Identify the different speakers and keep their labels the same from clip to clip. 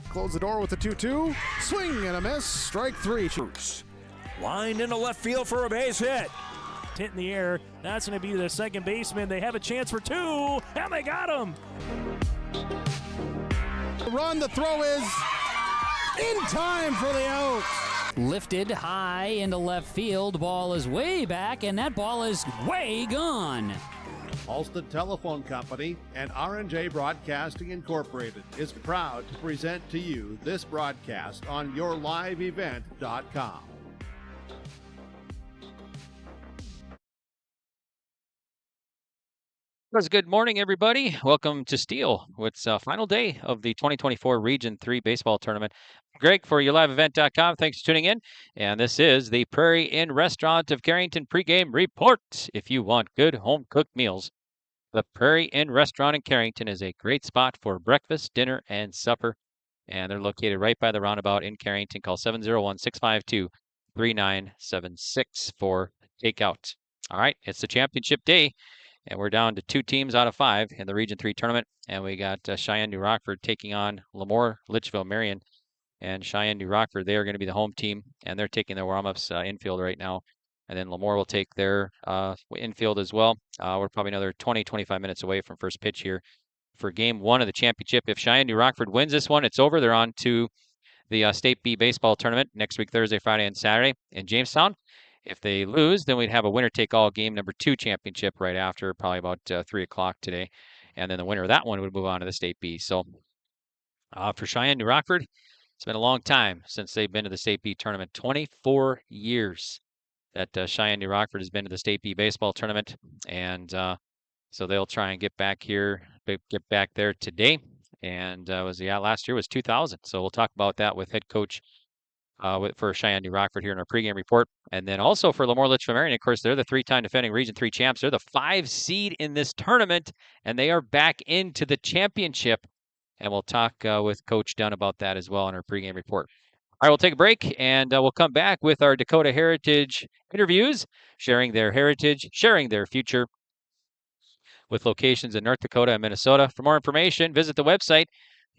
Speaker 1: Close the door with the 2-2. Swing and a miss. Strike three.
Speaker 2: Line into left field for a base hit.
Speaker 3: Hit in the air. That's going to be the second baseman. They have a chance for two, and they got him.
Speaker 1: Run. The throw is in time for the out.
Speaker 4: Lifted high into left field. Ball is way back, and that ball is way gone.
Speaker 5: Halstead Telephone Company and R&J Broadcasting Incorporated is proud to present to you this broadcast on yourliveevent.com.
Speaker 6: Good morning, everybody. Welcome to Steel. It's final day of the 2024 Region 3 Baseball Tournament. Greg for yourliveevent.com. Thanks for tuning in. And this is the Prairie Inn Restaurant of Carrington pregame report. If you want good home-cooked meals, the Prairie Inn Restaurant in Carrington is a great spot for breakfast, dinner, and supper. And they're located right by the roundabout in Carrington. Call 701-652-3976 for takeout. All right, it's the championship day. And we're down to 2 teams out of 5 in the Region 3 tournament. And we got Cheyenne New Rockford taking on LaMoure, Litchville-Marion. And Cheyenne New Rockford, they are going to be the home team. And they're taking their warm-ups infield right now. And then LaMoure will take their infield as well. We're probably another 20-25 minutes away from first pitch here for Game 1 of the championship. If Cheyenne New Rockford wins this one, it's over. They're on to the State B baseball tournament next week, Thursday, Friday, and Saturday in Jamestown. If they lose, then we'd have a winner-take-all game number 2 championship right after, probably about 3 o'clock today. And then the winner of that one would move on to the State B. So for Cheyenne New Rockford, it's been a long time since they've been to the State B tournament. 24 years that Cheyenne New Rockford has been to the State B baseball tournament. And so they'll try and get back here, get back there today. And last year was 2000. So we'll talk about that with head coach for Cheyenne New Rockford here in our pregame report. And then also for LaMoure Litchville-Marion, of course, they're the 3-time defending Region 3 champs. They're the 5 seed in this tournament, and they are back into the championship. And we'll talk with Coach Dunn about that as well in our pregame report. All right, we'll take a break, and we'll come back with our Dakota Heritage interviews, sharing their heritage, sharing their future, with locations in North Dakota and Minnesota. For more information, visit the website,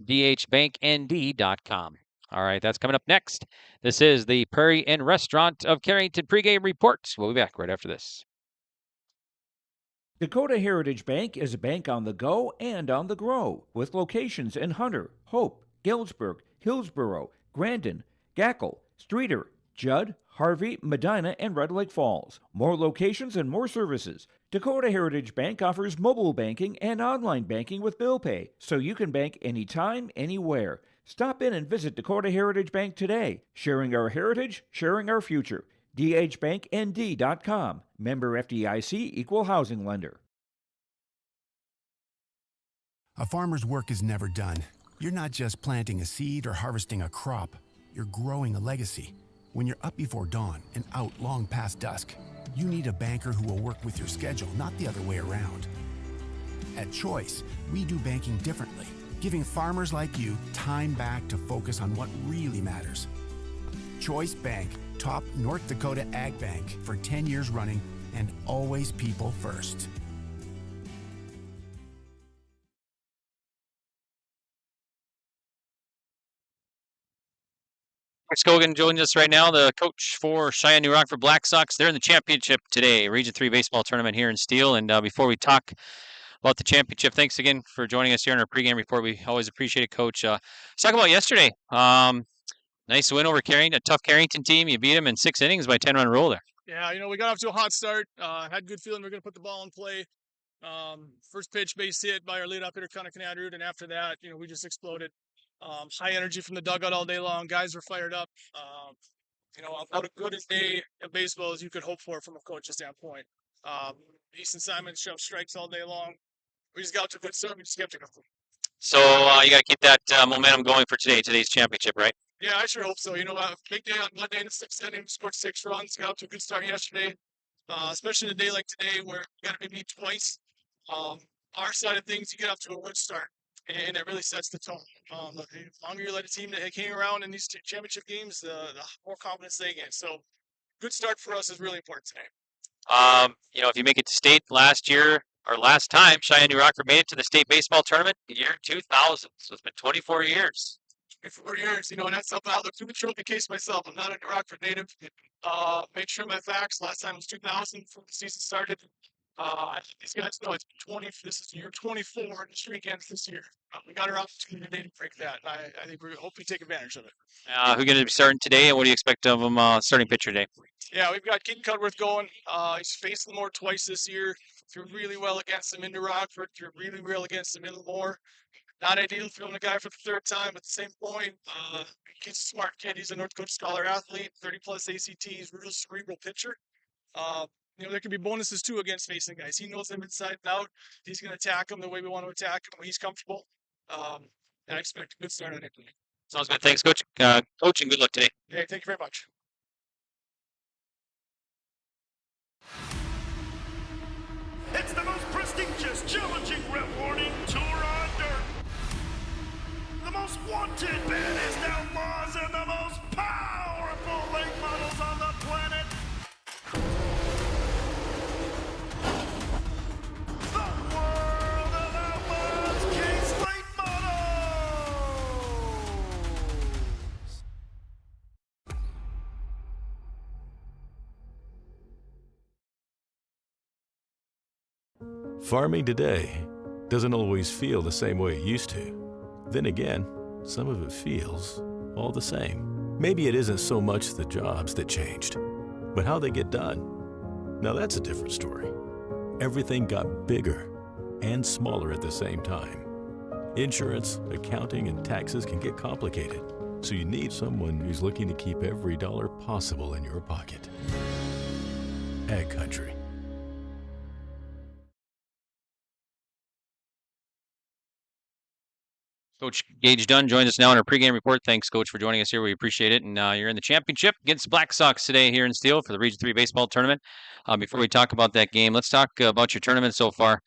Speaker 6: dhbanknd.com. All right, that's coming up next. This is the Prairie Inn Restaurant of Carrington pregame report. We'll be back right after this.
Speaker 7: Dakota Heritage Bank is a bank on the go and on the grow, with locations in Hunter, Hope, Galesburg, Hillsboro, Grandin, Gackle, Streeter, Judd, Harvey, Medina, and Red Lake Falls. More locations and more services. Dakota Heritage Bank offers mobile banking and online banking with bill pay, so you can bank anytime, anywhere. Stop in and visit Dakota Heritage Bank today. Sharing our heritage, sharing our future. dhbanknd.com. Member FDIC, Equal Housing Lender.
Speaker 8: A farmer's work is never done. You're not just planting a seed or harvesting a crop. You're growing a legacy. When you're up before dawn and out long past dusk, you need a banker who will work with your schedule, not the other way around. At Choice, we do banking differently, giving farmers like you time back to focus on what really matters. Choice Bank, top North Dakota Ag Bank for 10 years running, and always people first.
Speaker 6: Coach Cogan joins us right now, the coach for Cheyenne New Rockford Black Sox. They're in the championship today, Region 3 baseball tournament here in Steele. And before we talk about the championship, thanks again for joining us here in our pregame report. We always appreciate it, Coach. Let's talk about yesterday. Nice win over Carrington, a tough Carrington team. You beat them in 6 innings by 10-run rule there.
Speaker 9: Yeah, we got off to a hot start. Had good feeling we were going to put the ball in play. First pitch, base hit by our leadoff hitter, Connor Canadrud, and after that, we just exploded. High energy from the dugout all day long. Guys were fired up. About as good a day of baseball as you could hope for from a coach's standpoint. Easton Simon shoved strikes all day long. We just got to a good start. We just kept it going.
Speaker 6: So you got to keep that momentum going for today's championship, right?
Speaker 9: Yeah, I sure hope so. Big day on Monday in the 6th inning, scored 6 runs, got off to a good start yesterday. Especially in a day like today where you got to be beat twice. Our side of things, you get off to a good start, and it really sets the tone. The longer you let a team that hang around in these championship games, the more confidence they get. So, good start for us is really important today.
Speaker 6: If you make it to state last year, Our last time Cheyenne New Rockford made it to the state baseball tournament, the year 2000. So it's been 24 years.
Speaker 9: 4 years, and that's something I'll look through the trophy case myself. I'm not a New Rockford native. Make sure my facts. Last time was 2000 before the season started. I think these guys know it's 20. This is year 24, and the streak ends this year. We got our opportunity today to break that. I think we hope we take advantage of it.
Speaker 6: Who's going to be starting today, and what do you expect of them starting pitcher today?
Speaker 9: Yeah, we've got Keaton Cudworth going. He's faced LaMoure twice this year. Threw really well against them in New Rockford. Threw really well against them in LaMoure. Not ideal throwing a guy for the third time at the same point. He's a smart kid. He's a North Coast Scholar athlete, 30-plus ACTs, real cerebral pitcher. There could be bonuses, too, against facing guys. He knows them inside and out. He's going to attack them the way we want to attack him when he's comfortable. And I expect a good start on it.
Speaker 6: Sounds good. Thanks, Coach. Coach, and good luck today.
Speaker 9: Okay, thank you very much.
Speaker 10: It's the most prestigious, challenging, rewarding tour on dirt. The most wanted, baddest outlaws, and the most powerful late models on the planet. The world of outlaws, King's Late Models.
Speaker 11: Farming today doesn't always feel the same way it used to. Then again, some of it feels all the same. Maybe it isn't so much the jobs that changed, but how they get done. Now that's a different story. Everything got bigger and smaller at the same time. Insurance, accounting, and taxes can get complicated, so you need someone who's looking to keep every dollar possible in your pocket. Ag Country.
Speaker 6: Coach Gage Dunn joins us now in our pregame report. Thanks, Coach, for joining us here. We appreciate it. And you're in the championship against Black Sox today here in Steele for the Region 3 baseball tournament. Before we talk about that game, let's talk about your tournament so far.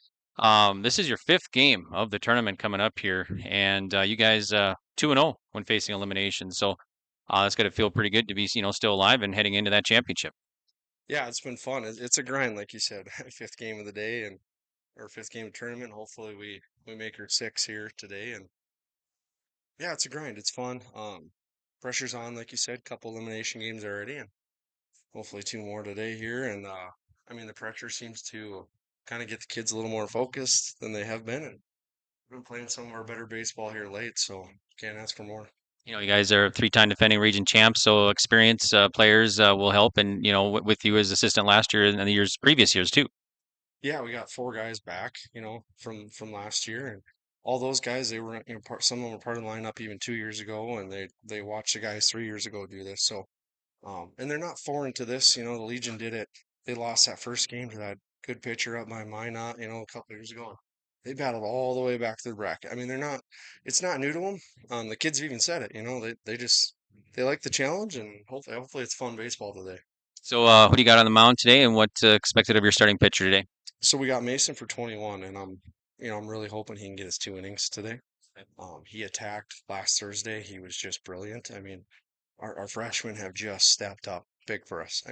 Speaker 6: This is your 5th game of the tournament coming up here, and you guys 2-0 when facing elimination. So it's got to feel pretty good to be still alive and heading into that championship.
Speaker 12: Yeah, it's been fun. It's a grind, like you said. 5th game of the day and our 5th game of tournament. Hopefully we make our 6 here today, and yeah, it's a grind. It's fun. Pressure's on, like you said. Couple elimination games already, and hopefully 2 more today here. And the pressure seems to kind of get the kids a little more focused than they have been, and we've been playing some of our better baseball here late, so can't ask for more.
Speaker 6: You guys are 3-time defending region champs, so experienced players will help. And with you as assistant last year and the previous years too.
Speaker 12: Yeah, we got 4 guys back, from last year, and all those guys, they were, some of them were part of the lineup even 2 years ago, and they watched the guys 3 years ago do this. So, and they're not foreign to this. The Legion did it. They lost that first game to that good pitcher up by Minot, a couple of years ago. They battled all the way back to the bracket. It's not new to them. The kids have even said it. They like the challenge, and hopefully it's fun baseball today.
Speaker 6: So, who do you got on the mound today, and what expected of your starting pitcher today?
Speaker 12: So we got Mason for 21, and I'm really hoping he can get his 2 innings today. He attacked last Thursday. He was just brilliant. Our freshmen have just stepped up big for us.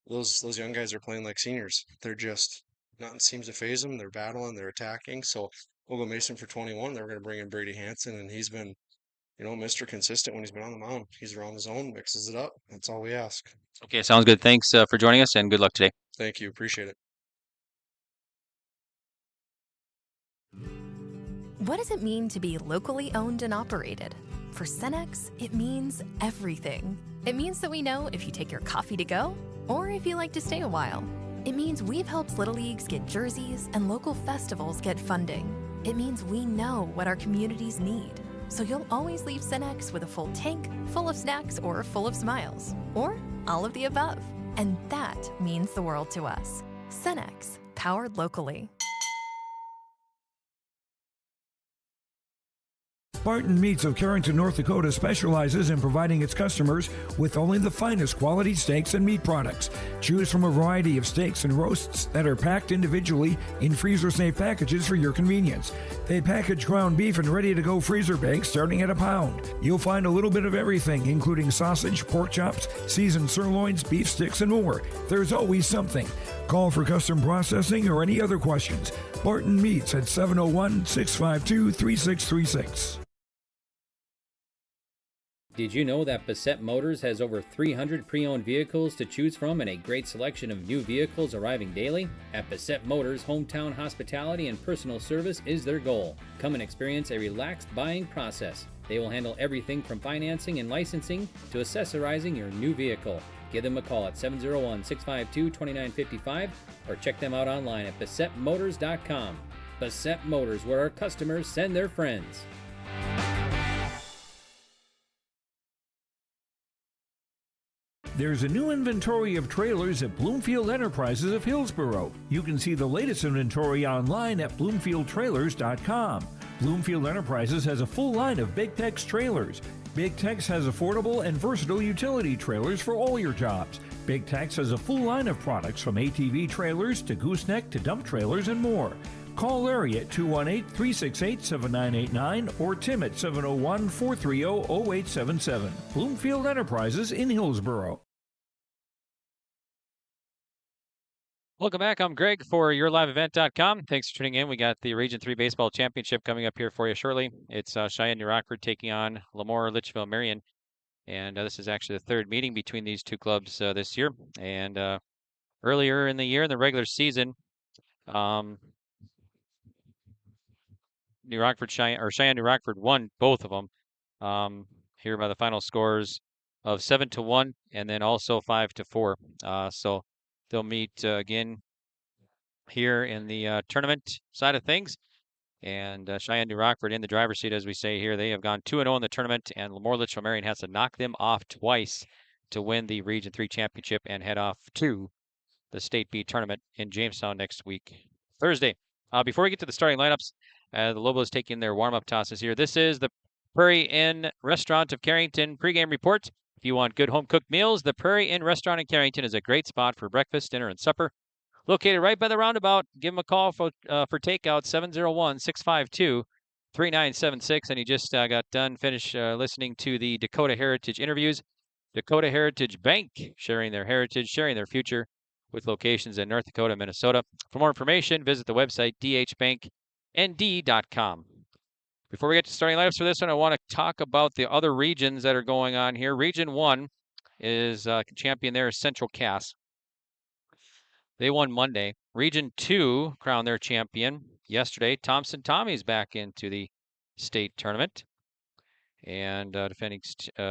Speaker 12: Those young guys are playing like seniors. They're just, nothing seems to phase them. They're battling, they're attacking. So we'll go Mason for 21. They're going to bring in Brady Hansen, and he's been, Mr. Consistent when he's been on the mound. He's around the zone, mixes it up. That's all we ask.
Speaker 6: Okay, sounds good. Thanks for joining us, and good luck today.
Speaker 12: Thank you. Appreciate it.
Speaker 13: What does it mean to be locally owned and operated? For Cenex, it means everything. It means that we know if you take your coffee to go or if you like to stay a while. It means we've helped Little Leagues get jerseys and local festivals get funding. It means we know what our communities need. So you'll always leave Cenex with a full tank, full of snacks, or full of smiles. Or all of the above. And that means the world to us. Cenex, powered locally.
Speaker 7: Barton Meats of Carrington, North Dakota specializes in providing its customers with only the finest quality steaks and meat products. Choose from a variety of steaks and roasts that are packed individually in freezer-safe packages for your convenience. They package ground beef in ready-to-go freezer bags starting at £1. You'll find a little bit of everything, including sausage, pork chops, seasoned sirloins, beef sticks, and more. There's always something. Call for custom processing or any other questions. Barton Meats at 701-652-3636.
Speaker 4: Did you know that Bassett Motors has over 300 pre-owned vehicles to choose from and a great selection of new vehicles arriving daily? At Bassett Motors, hometown hospitality and personal service is their goal. Come and experience a relaxed buying process. They will handle everything from financing and licensing to accessorizing your new vehicle. Give them a call at 701-652-2955 or check them out online at BassettMotors.com. Bassett Motors, where our customers send their friends.
Speaker 7: There's a new inventory of trailers at Bloomfield Enterprises of Hillsboro. You can see the latest inventory online at BloomfieldTrailers.com. Bloomfield Enterprises has a full line of Big Tex trailers. Big Tex has affordable and versatile utility trailers for all your jobs. Big Tex has a full line of products from ATV trailers to gooseneck to dump trailers and more. Call Larry at 218-368-7989 or Tim at 701-430-0877. Bloomfield Enterprises in Hillsboro.
Speaker 6: Welcome back. I'm Greg for YourLiveEvent.com. Thanks for tuning in. We got the Region 3 Baseball Championship coming up here for you shortly. It's Cheyenne New Rockford taking on LaMoure Litchville-Marion. And this is actually the third meeting between these two clubs this year. And earlier in the year, in the regular season, Cheyenne New Rockford won both of them here by the final scores of 7-1 and then also 5-4. So they'll meet again here in the tournament side of things. And Cheyenne New Rockford in the driver's seat, as we say here. They have gone 2-0 in the tournament, and LaMoure Litchville-Marion has to knock them off twice to win the Region 3 championship and head off to the State B tournament in Jamestown next week, Thursday. Before we get to the starting lineups, the Lobos taking their warm-up tosses here. This is the Prairie Inn Restaurant of Carrington pregame report. If you want good home-cooked meals, the Prairie Inn Restaurant in Carrington is a great spot for breakfast, dinner, and supper. Located right by the roundabout. Give them a call for takeout, 701-652-3976. And you just got done, finished listening to the Dakota Heritage interviews. Dakota Heritage Bank, sharing their heritage, sharing their future, with locations in North Dakota, Minnesota. For more information, visit the website dhbanknd.com. Before we get to starting lineups for this one, I want to talk about the other regions that are going on here. Region 1 is champion there is Central Cass. They won Monday. Region 2 crowned their champion yesterday. Thompson Tommy's back into the state tournament. And defending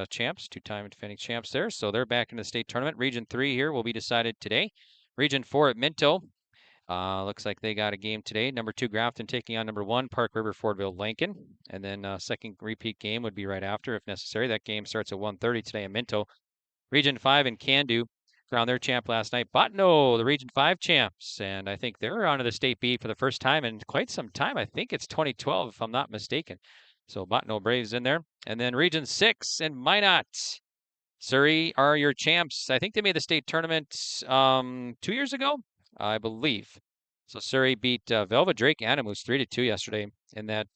Speaker 6: champs, two-time defending champs there. So they're back in the state tournament. Region 3 here will be decided today. Region 4 at Minto. Looks like they got a game today. Number 2 Grafton taking on number 1 Park River Fordville Lincoln. And then second repeat game would be right after if necessary. That game starts at 1:30 today in Minto. Region 5 in Candu crowned their champ last night. Bottineau, the Region 5 champs. And I think they're onto the State B for the first time in quite some time. I think it's 2012 if I'm not mistaken. So Bottineau Braves in there. And then Region 6 in Minot. Surrey are your champs. I think they made the state tournament 2 years ago, I believe. So Surrey beat Velva Drake Animus 3-2 yesterday in that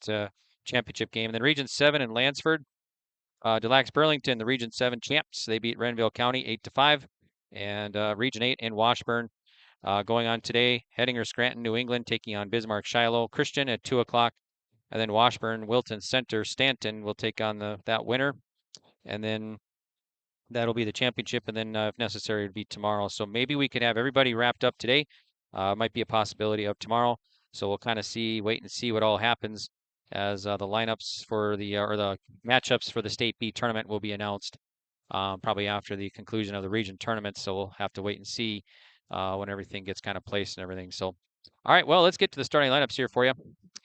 Speaker 6: championship game. And then Region 7 in Lansford. Delax Burlington, the Region 7 champs. They beat Renville County 8-5. And Region 8 in Washburn going on today. Hettinger Scranton, New England taking on Bismarck Shiloh Christian at 2 o'clock. And then Washburn, Wilton Center, Stanton will take on that winner. And then that'll be the championship. And then if necessary, it'll be tomorrow. So maybe we could have everybody wrapped up today. Might be a possibility of tomorrow. So we'll kind of wait and see what all happens as the lineups for the matchups for the State B tournament will be announced probably after the conclusion of the region tournament. So we'll have to wait and see when everything gets kind of placed and everything. So, all right, well, let's get to the starting lineups here for you.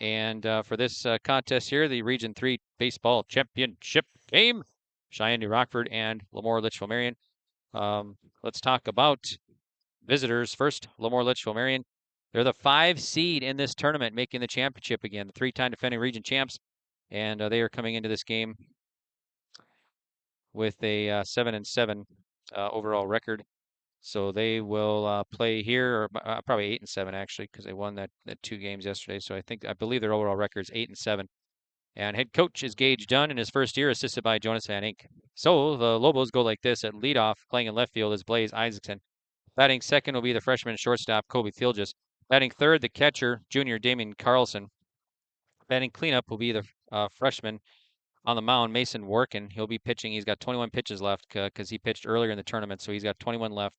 Speaker 6: And for this contest here, the Region 3 Baseball Championship game, Cheyenne New Rockford and LaMoure Litchville-Marion. Let's talk about visitors first. LaMoure Litchville-Marion. They're the 5 seed in this tournament, making the championship again. The 3-time defending region champs. and they are coming into this game with a 7-7 overall record. So they will play here, or probably 8-7 actually, because they won that 2 games yesterday. So I believe their overall record is 8-7. And head coach is Gage Dunn in his first year, assisted by Jonas Van Ink. So the Lobos go like this. At leadoff, playing in left field is Blaze Isaacson. Batting second will be the freshman shortstop Kobe Thielges. Batting third, the catcher, junior Damien Carlson. Batting cleanup will be the freshman on the mound, Mason Workin. He'll be pitching. He's got 21 pitches left because he pitched earlier in the tournament, so he's got 21 left.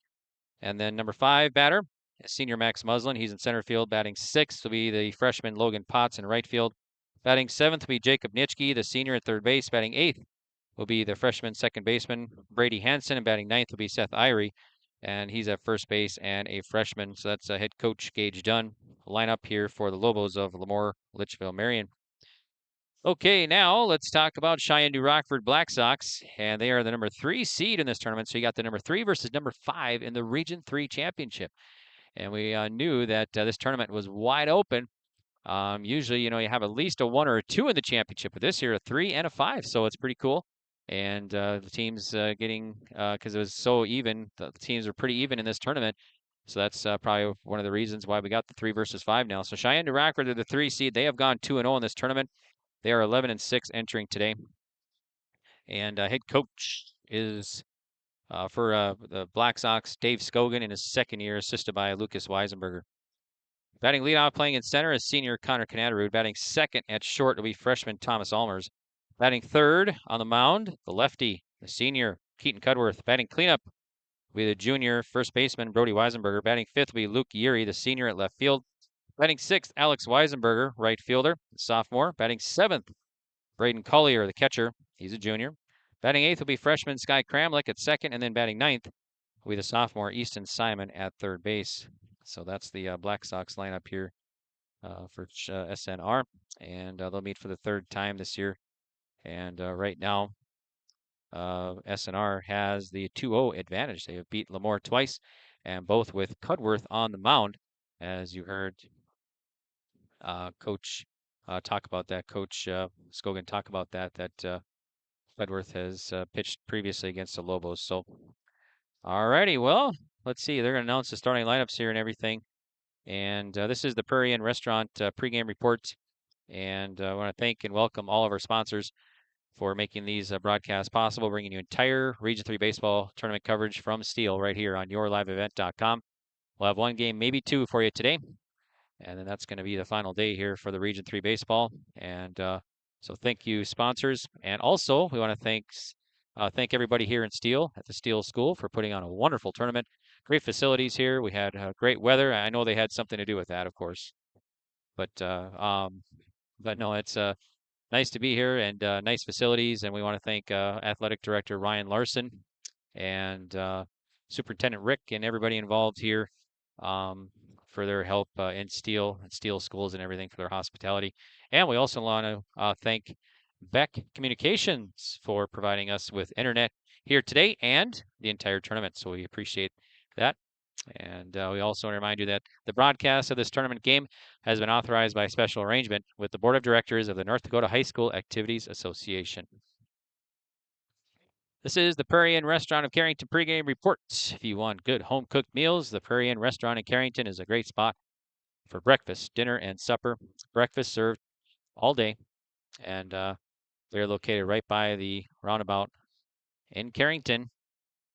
Speaker 6: And then number 5 batter, senior Max Muslin. He's in center field. Batting sixth will be the freshman Logan Potts in right field. Batting seventh will be Jacob Nitschke, the senior at third base. Batting eighth will be the freshman second baseman Brady Hansen, and batting ninth will be Seth Irie, and he's at first base and a freshman. So that's head coach Gage Dunn. Lineup here for the Lobos of LaMoure, Litchville-Marion. Okay, now let's talk about Cheyenne New Rockford Black Sox, and they are the number 3 seed in this tournament. So you got the number 3 versus number 5 in the Region 3 championship. And we knew that this tournament was wide open. Usually, you have at least a 1 or a 2 in the championship, but this year a 3 and a 5, so it's pretty cool. And the teams getting, because it was so even, the teams are pretty even in this tournament. So that's probably one of the reasons why we got the 3 versus 5 now. So Cheyenne New Rockford are the 3 seed. They have gone 2-0 in this tournament. They are 11-6 entering today. And head coach is for the Black Sox, Dave Scogan, in his second year, assisted by Lucas Weisenberger. Batting leadoff, playing in center, is senior Connor Canadarud. Batting second at short will be freshman Thomas Almers. Batting third on the mound, the lefty, the senior Keaton Cudworth. Batting cleanup will be the junior first baseman Brody Weisenberger. Batting fifth will be Luke Yeary, the senior at left field. Batting sixth, Alex Weisenberger, right fielder, sophomore. Batting seventh, Braden Collier, the catcher. He's a junior. Batting eighth will be freshman Sky Kramlik at second, and then batting ninth will be the sophomore Easton Simon at third base. So that's the Black Sox lineup here for SNR, and they'll meet for the 3rd time this year. And right now, SNR has the 2-0 advantage. They have beat LaMoure twice, and both with Cudworth on the mound, as you heard Coach talk about that. Coach Scogan talk about that Cudworth has pitched previously against the Lobos. So, alrighty, well, let's see. They're going to announce the starting lineups here and everything. And this is the Prairie Inn Restaurant pregame report. And I want to thank and welcome all of our sponsors for making these broadcasts possible, bringing you entire Region 3 baseball tournament coverage from Steel right here on yourliveevent.com. We'll have 1 game, maybe 2 for you today. And then that's going to be the final day here for the Region 3 baseball. And so thank you, sponsors. And also, we want to thank everybody here in Steel at the Steel School for putting on a wonderful tournament. Great facilities here. We had great weather. I know they had something to do with that, of course. But no, it's nice to be here and nice facilities. And we want to thank Athletic Director Ryan Larson and Superintendent Rick and everybody involved here for their help in Steel schools and everything, for their hospitality. And we also want to thank Beck Communications for providing us with internet here today and the entire tournament. So we appreciate that. And we also want to remind you that the broadcast of this tournament game has been authorized by special arrangement with the Board of Directors of the North Dakota High School Activities Association. This is the Prairie Inn Restaurant of Carrington pregame report. If you want good home-cooked meals, the Prairie Inn Restaurant in Carrington is a great spot for breakfast, dinner, and supper. Breakfast served all day, and they're located right by the roundabout in Carrington.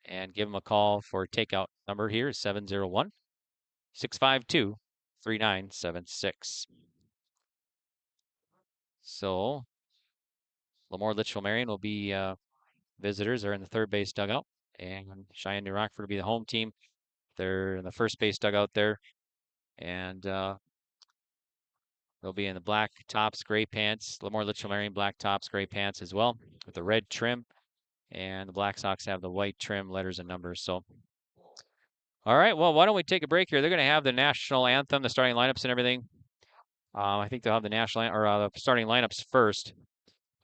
Speaker 6: And give them a call for takeout. Number here is 701-652-3976. So LaMoure Litchville-Marion will be visitors. Are in the third base dugout, and Cheyenne New Rockford will be the home team. They're in the first base dugout there, and they'll be in the black tops, gray pants. LaMoure Litchville-Marion black tops, gray pants as well, with the red trim. And the Black Sox have the white trim, letters and numbers. So, all right, well, why don't we take a break here? They're going to have the national anthem, the starting lineups and everything. I think they'll have the the starting lineups first,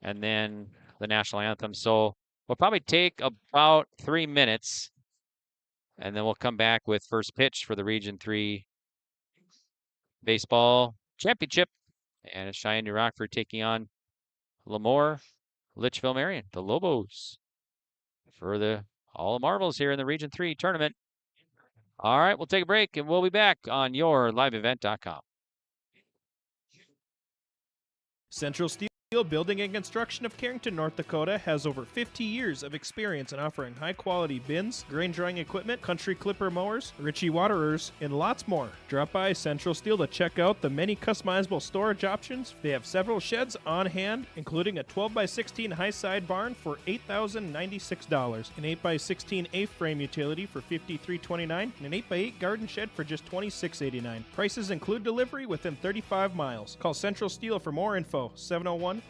Speaker 6: and then the national anthem. So we'll probably take about 3 minutes, and then we'll come back with first pitch for the Region 3 baseball championship. And it's Cheyenne New Rockford taking on LaMoure, Litchville-Marion, the Lobos, for all the marbles here in the Region 3 tournament. All right, we'll take a break, and we'll be back on yourliveevent.com.
Speaker 14: Central Steel Building and Construction of Carrington, North Dakota has over 50 years of experience in offering high-quality bins, grain drying equipment, country clipper mowers, Ritchie waterers, and lots more. Drop by Central Steel to check out the many customizable storage options. They have several sheds on hand, including a 12x16 high-side barn for $8,096, an 8x16 A-frame utility for $53.29, and an 8x8 garden shed for just $26.89. Prices include delivery within 35 miles. Call Central Steel for more info, 701-652-2886.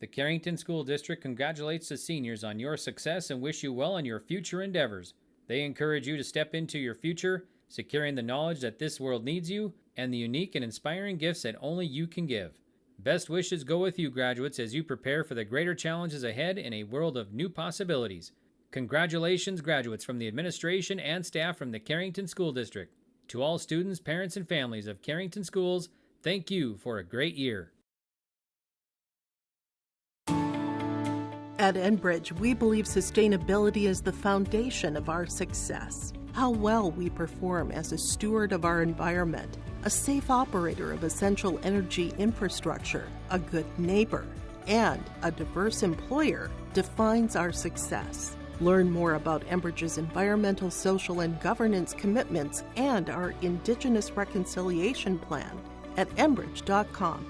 Speaker 4: The Carrington School District congratulates the seniors on your success and wish you well in your future endeavors. They encourage you to step into your future, securing the knowledge that this world needs you and the unique and inspiring gifts that only you can give. Best wishes go with you, graduates, as you prepare for the greater challenges ahead in a world of new possibilities. Congratulations, graduates, from the administration and staff from the Carrington School District. To all students, parents, and families of Carrington Schools, thank you for a great year.
Speaker 15: At Enbridge, we believe sustainability is the foundation of our success. How well we perform as a steward of our environment, a safe operator of essential energy infrastructure, a good neighbor, and a diverse employer defines our success. Learn more about Enbridge's environmental, social, and governance commitments and our Indigenous Reconciliation Plan at enbridge.com.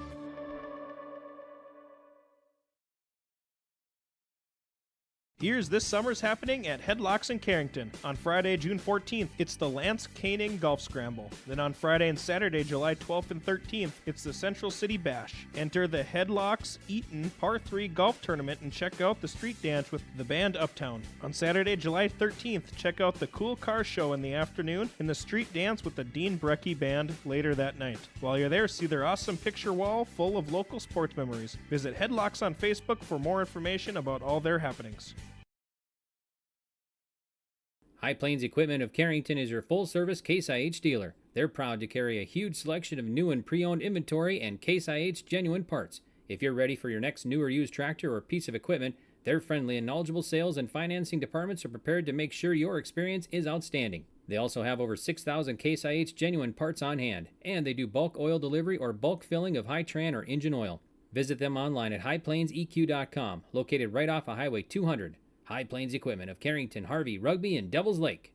Speaker 14: Here's this summer's happening at Headlocks in Carrington. On Friday, June 14th, it's the Lance Koenig Golf Scramble. Then on Friday and Saturday, July 12th and 13th, it's the Central City Bash. Enter the Headlocks Eaton Par 3 Golf Tournament and check out the street dance with the band Uptown. On Saturday, July 13th, check out the Cool Car Show in the afternoon and the street dance with the Dean Brecky Band later that night. While you're there, see their awesome picture wall full of local sports memories. Visit Headlocks on Facebook for more information about all their happenings.
Speaker 4: High Plains Equipment of Carrington is your full-service Case IH dealer. They're proud to carry a huge selection of new and pre-owned inventory and Case IH genuine parts. If you're ready for your next new or used tractor or piece of equipment, their friendly and knowledgeable sales and financing departments are prepared to make sure your experience is outstanding. They also have over 6,000 Case IH genuine parts on hand, and they do bulk oil delivery or bulk filling of Hi-Tran or engine oil. Visit them online at highplainseq.com, located right off of Highway 200. High Plains Equipment of Carrington, Harvey, Rugby, and Devils Lake.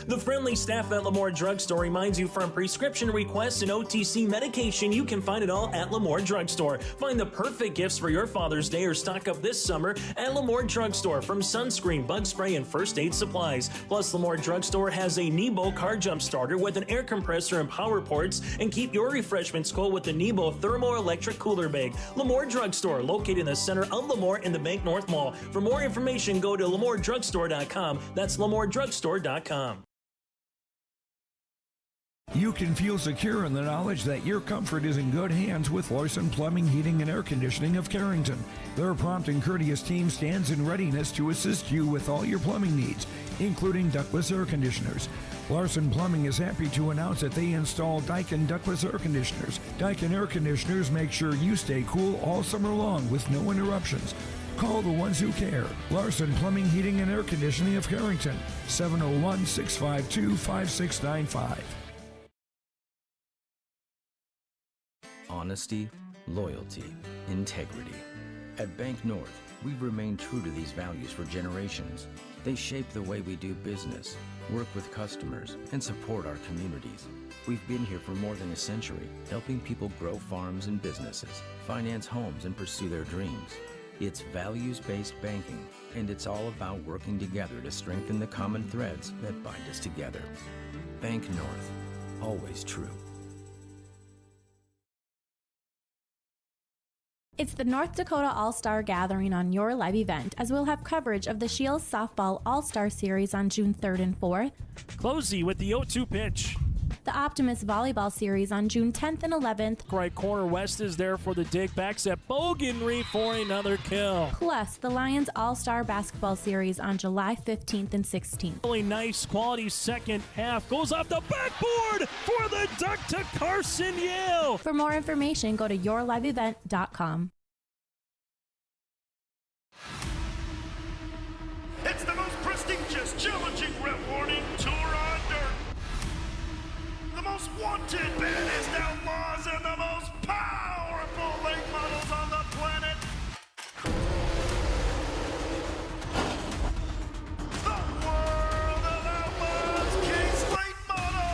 Speaker 3: The friendly staff at LaMoure Drugstore reminds you, from prescription requests and OTC medication, you can find it all at LaMoure Drugstore. Find the perfect gifts for your Father's Day or stock up this summer at LaMoure Drugstore, from sunscreen, bug spray, and first aid supplies. Plus, LaMoure Drugstore has a Nebo car jump starter with an air compressor and power ports, and keep your refreshments cold with the Nebo thermoelectric cooler bag. LaMoure Drugstore, located in the center of LaMoure in the Bank North Mall. For more information, go to LaMoureDrugstore.com. That's LaMoureDrugstore.com.
Speaker 7: You can feel secure in the knowledge that your comfort is in good hands with Larson Plumbing, Heating, and Air Conditioning of Carrington. Their prompt and courteous team stands in readiness to assist you with all your plumbing needs, including ductless air conditioners. Larson Plumbing is happy to announce that they install Daikin ductless air conditioners. Daikin air conditioners make sure you stay cool all summer long with no interruptions. Call the ones who care. Larson Plumbing, Heating, and Air Conditioning of Carrington, 701-652-5695.
Speaker 16: Honesty, loyalty, integrity. At Bank North, we've remained true to these values for generations. They shape the way we do business, work with customers, and support our communities. We've been here for more than a century, helping people grow farms and businesses, finance homes, and pursue their dreams. It's values-based banking, and it's all about working together to strengthen the common threads that bind us together. Bank North, always true.
Speaker 17: It's the North Dakota All-Star Gathering on your live event, as we'll have coverage of the Shields Softball All-Star Series on June 3rd and 4th.
Speaker 3: Closey with the 0-2 pitch.
Speaker 17: The Optimist Volleyball Series on June 10th and 11th.
Speaker 2: Right corner, West is there for the dig. Backs at Boganry for another kill.
Speaker 17: Plus, the Lions All-Star Basketball Series on July 15th and 16th.
Speaker 2: Really nice quality second half. Goes off the backboard for the duck to Carson Yale.
Speaker 17: For more information, go to yourliveevent.com.
Speaker 10: It's the most prestigious, challenging, rewarding tour on dirt. The most wanted, baddest outlaws, and the most powerful late models on the planet. The World of Outlaws Kings Late Models.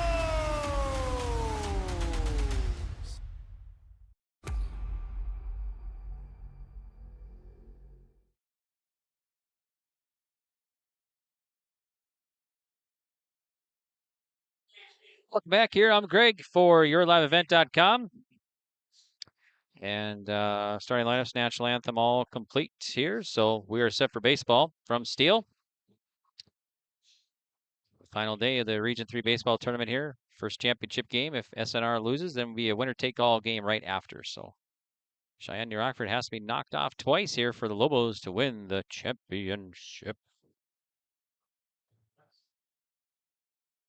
Speaker 6: Welcome back here. I'm Greg for yourliveevent.com. And starting lineups, national anthem all complete here. So we are set for baseball from Steel. Final day of the Region 3 baseball tournament here. First championship game. If SNR loses, then will be a winner-take-all game right after. So Cheyenne New Rockford has to be knocked off twice here for the Lobos to win the championship.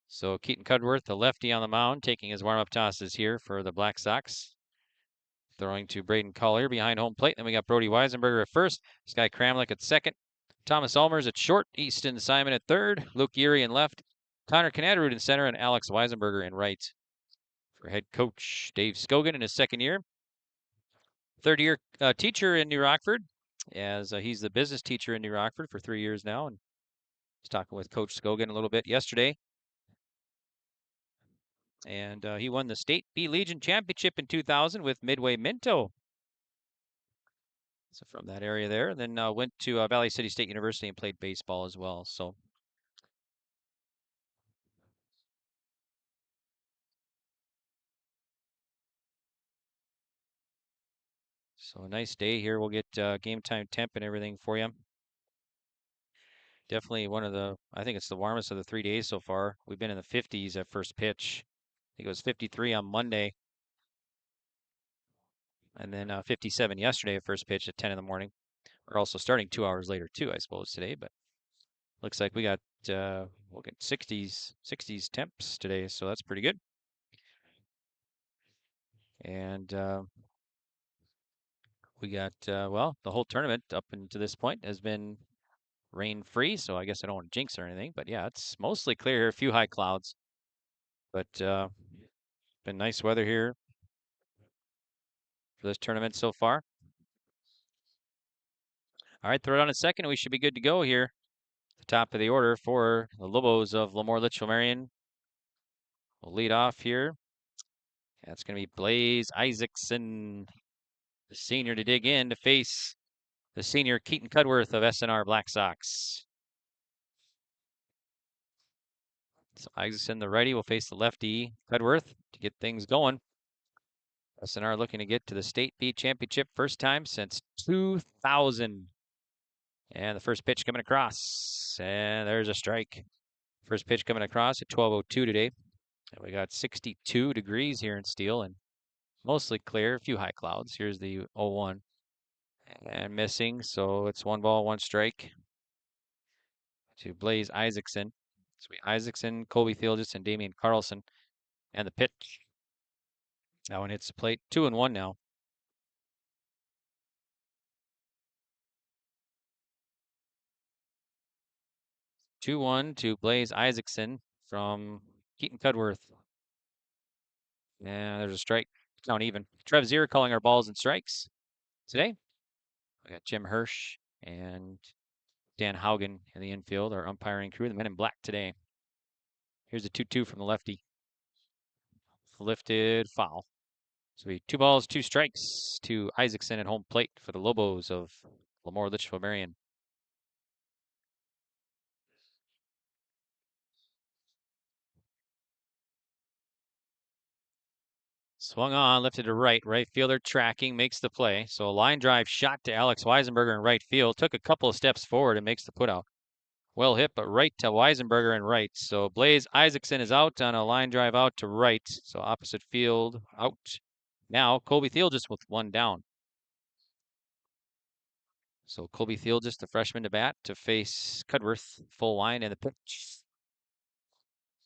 Speaker 6: So Keaton Cudworth, the lefty on the mound, taking his warm-up tosses here for the Black Sox. Throwing to Braden Collier behind home plate. Then we got Brody Weisenberger at first. Sky Kramlich at second. Thomas Ulmers at short. Easton Simon at third. Luke Erie in left. Connor Knaderud in center. And Alex Weisenberger in right. For head coach Dave Scogan in his second year. Third-year teacher in New Rockford. As he's the business teacher in New Rockford for 3 years now. And was talking with Coach Scogan a little bit yesterday. And he won the State B Legion Championship in 2000 with Midway Minto. So from that area there. Then went to Valley City State University and played baseball as well. So a nice day here. We'll get game time temp and everything for you. Definitely one of the, I think it's the warmest of the 3 days so far. We've been in the 50s at first pitch. I think it was 53 on Monday. And then 57 yesterday at first pitch at 10 in the morning. We're also starting 2 hours later too, I suppose, today. But looks like we got, we'll get 60s temps today. So that's pretty good. And we got, well, the whole tournament up until this point has been rain-free. So I guess I don't want to jinx or anything. But yeah, it's mostly clear here. A few high clouds. But been nice weather here for this tournament so far. All right, throw it on a second, and we should be good to go here. The top of the order for the Lobos of LaMoure Litchville-Marion. We'll lead off here. That's going to be Blaze Isaacson, the senior, to dig in to face the senior Keaton Cudworth of SNR Black Sox. So Isaacson, the righty, will face the lefty Cudworth to get things going. SNR looking to get to the State B Championship first time since 2000. And the first pitch coming across. And there's a strike. First pitch coming across at 12:02 today. And we got 62 degrees here in Steel and mostly clear, a few high clouds. Here's the 0-1. And missing, so it's 1 ball, 1 strike to Blaze Isaacson. So we Isaacson, Colby Theolgis, and Damian Carlson. And the pitch. That one hits the plate. 2-1 now. Two-1 to Blaze Isaacson from Keaton Cudworth. And there's a strike. Count even. Trev Zier calling our balls and strikes today. We got Jim Hirsch and Dan Haugen in the infield, our umpiring crew, the men in black today. Here's a 2-2 from the lefty. Lifted foul. So we 2 balls, 2 strikes to Isaacson at home plate for the Lobos of LaMoure Litchville-Marion. Swung on, lifted to right. Right fielder tracking, makes the play. So a line drive shot to Alex Weisenberger in right field. Took a couple of steps forward and makes the putout. Well hit, but right to Weisenberger and right. So Blaze Isaacson is out on a line drive out to right. So opposite field out. Now Colby Thiel just with one down. So Colby Thiel just the freshman to bat to face Cudworth. Full line and the pitch.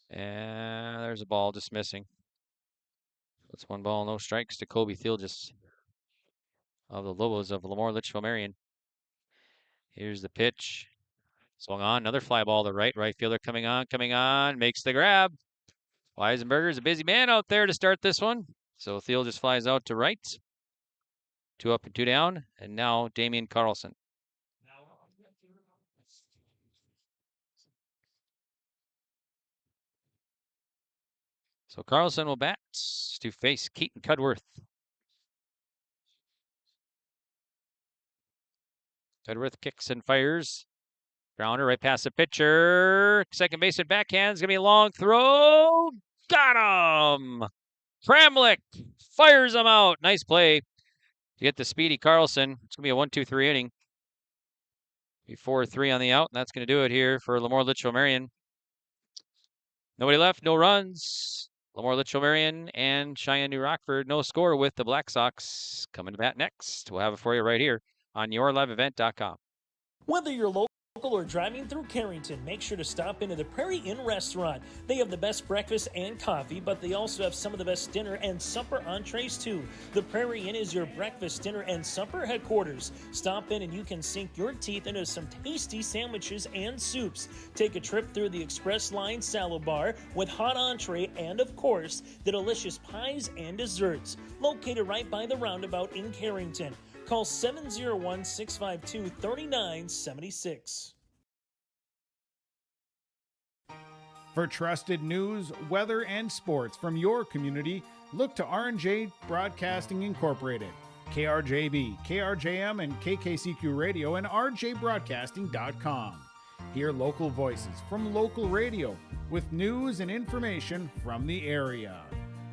Speaker 6: And there's a ball just missing. It's 1 ball, no strikes to Colby Thiel just of the Lobos of LaMoure Litchville-Marion. Here's the pitch. Swung on, another fly ball to right. Right fielder coming on, makes the grab. Weisenberger's a busy man out there to start this one. So Thiel just flies out to right. 2 up and 2 down. And now Damian Carlson. So Carlson will bat to face Keaton Cudworth. Cudworth kicks and fires. Grounder right past the pitcher. Second baseman backhands. Gonna be a long throw. Got him! Kramlich fires him out. Nice play to get the speedy Carlson. It's gonna be a 1-2-3 inning. Be 4-3 on the out, and that's gonna do it here for LaMoure Litchville-Marion. Nobody left, no runs. LaMoure Litchville-Marion and Cheyenne New Rockford, no score with the Black Sox coming to bat next. We'll have it for you right here on yourliveevent.com.
Speaker 3: Whether you're local or driving through Carrington, make sure to stop into the Prairie Inn restaurant. They have the best breakfast and coffee, but they also have some of the best dinner and supper entrees too. The Prairie Inn is your breakfast, dinner, and supper headquarters. Stop in and you can sink your teeth into some tasty sandwiches and soups. Take a trip through the Express Line Salad Bar with hot entree and, of course, the delicious pies and desserts. Located right by the roundabout in Carrington. Call 701-652-3976.
Speaker 18: For trusted news, weather, and sports from your community, look to R&J Broadcasting Incorporated, KRJB, KRJM, and KKCQ Radio, and rjbroadcasting.com. Hear local voices from local radio with news and information from the area.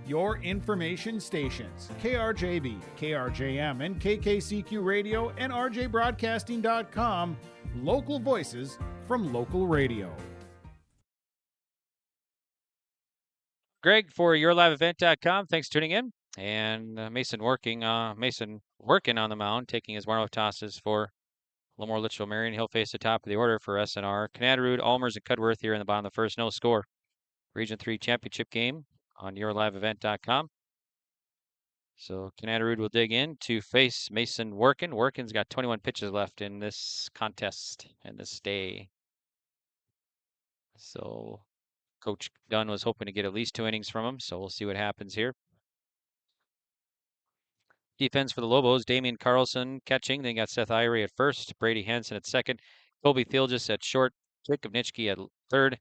Speaker 18: Your information stations, KRJB, KRJM, and KKCQ Radio, and rjbroadcasting.com, local voices from local radio.
Speaker 6: Greg for yourliveevent.com. Thanks for tuning in. And Mason working on the mound, taking his warm-up tosses for LaMoure Litchville-Marion. He'll face the top of the order for SNR. Canadarud, Almers, and Cudworth here in the bottom of the first. No score. Region 3 championship game on yourliveevent.com. So Canadarud will dig in to face Mason Workin. Workin's got 21 pitches left in this contest and this day. So Coach Dunn was hoping to get at least 2 innings from him, so we'll see what happens here. Defense for the Lobos, Damian Carlson catching. Then got Seth Irie at first, Brady Henson at second, Colby Thielges at short, Jacob Nitschke at third,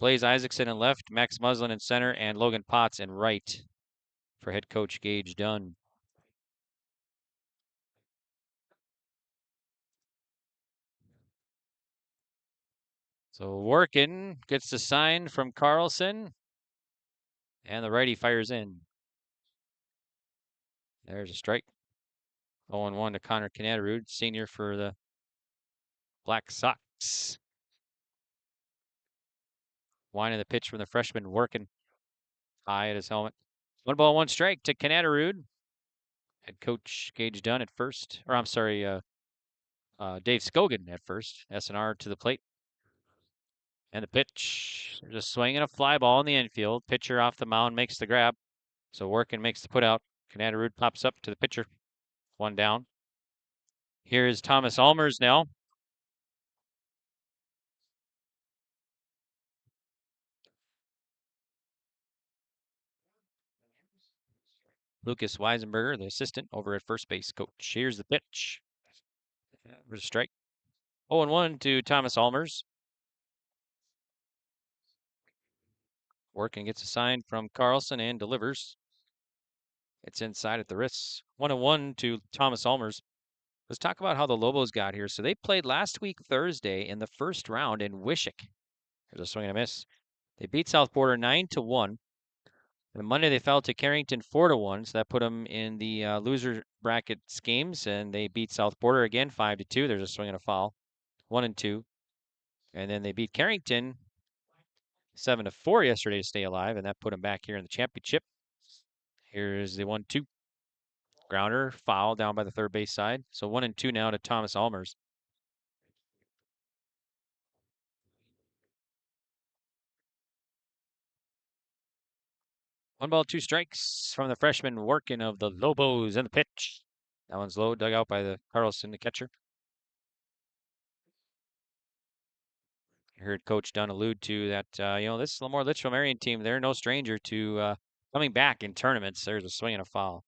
Speaker 6: Blaze Isaacson in left, Max Muslin in center, and Logan Potts in right for head coach Gage Dunn. So Workin gets the sign from Carlson, and the righty fires in. There's a strike. 0-1 to Connor Canadarud, senior for the Black Sox. Winding the pitch from the freshman Workin. High at his helmet. 1 ball, 1 strike to Canadarud. Head coach Gage Dunn at first. Or I'm sorry, Dave Scogan at first. SNR to the plate. And the pitch. There's a swing and a fly ball in the infield. Pitcher off the mound makes the grab. So Workin makes the putout. Canadarud pops up to the pitcher. 1 down. Here is Thomas Almers now. Lucas Weisenberger, the assistant over at first base coach. Here's the pitch. There's a strike. 0-1 to Thomas Almers. Workin gets a sign from Carlson and delivers. It's inside at the wrists. 1-1 to Thomas Almers. Let's talk about how the Lobos got here. So they played last week Thursday in the first round in Wishick. There's a swing and a miss. They beat South Border 9-1. And Monday they fell to Carrington 4-1. So that put them in the loser bracket games. And they beat South Border again 5-2. There's a swing and a foul. 1-2. And then they beat Carrington 7-4 yesterday to stay alive, and that put them back here in the championship. Here's the 1-2. Grounder, foul down by the third base side. So 1-2 now to Thomas Almers. One ball, 2 strikes from the freshman Workin of the Lobos, and the pitch. That one's low, dug out by the Carlson, the catcher. I heard Coach Dunn allude to that, this LaMoure Litchville-Marion team, they're no stranger to coming back in tournaments. There's a swing and a foul.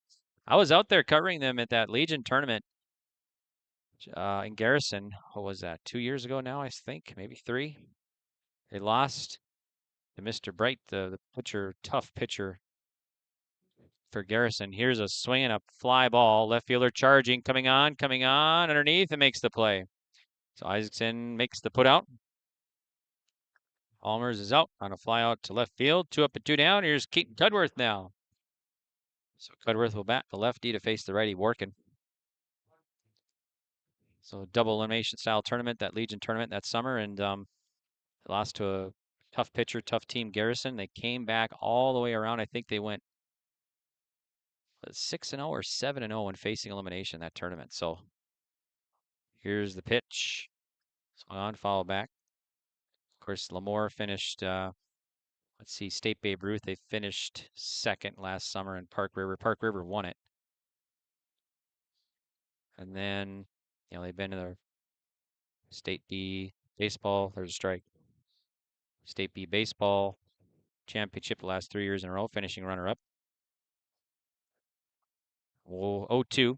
Speaker 6: I was out there covering them at that Legion tournament in Garrison. What was that, 2 years ago now, I think, maybe 3? They lost to Mr. Bright, the pitcher, tough pitcher for Garrison. Here's a swing and a fly ball. Left fielder charging, coming on, underneath, and makes the play. So Isaacson makes the put out. Almers is out on a fly out to left field. 2 up and 2 down. Here's Keaton Cudworth now. So Cudworth will bat the lefty to face the righty Workin. So double elimination style tournament, that Legion tournament that summer, and lost to a tough pitcher, tough team, Garrison. They came back all the way around. I think they went 6-0 or 7-0 when facing elimination that tournament. So here's the pitch. Swung on, foul back. Of course, LaMoure finished, State Babe Ruth. They finished second last summer in Park River. Park River won it. And then, they've been to the State B baseball. There's a strike. State B baseball championship the last 3 years in a row, finishing runner-up. 0-2.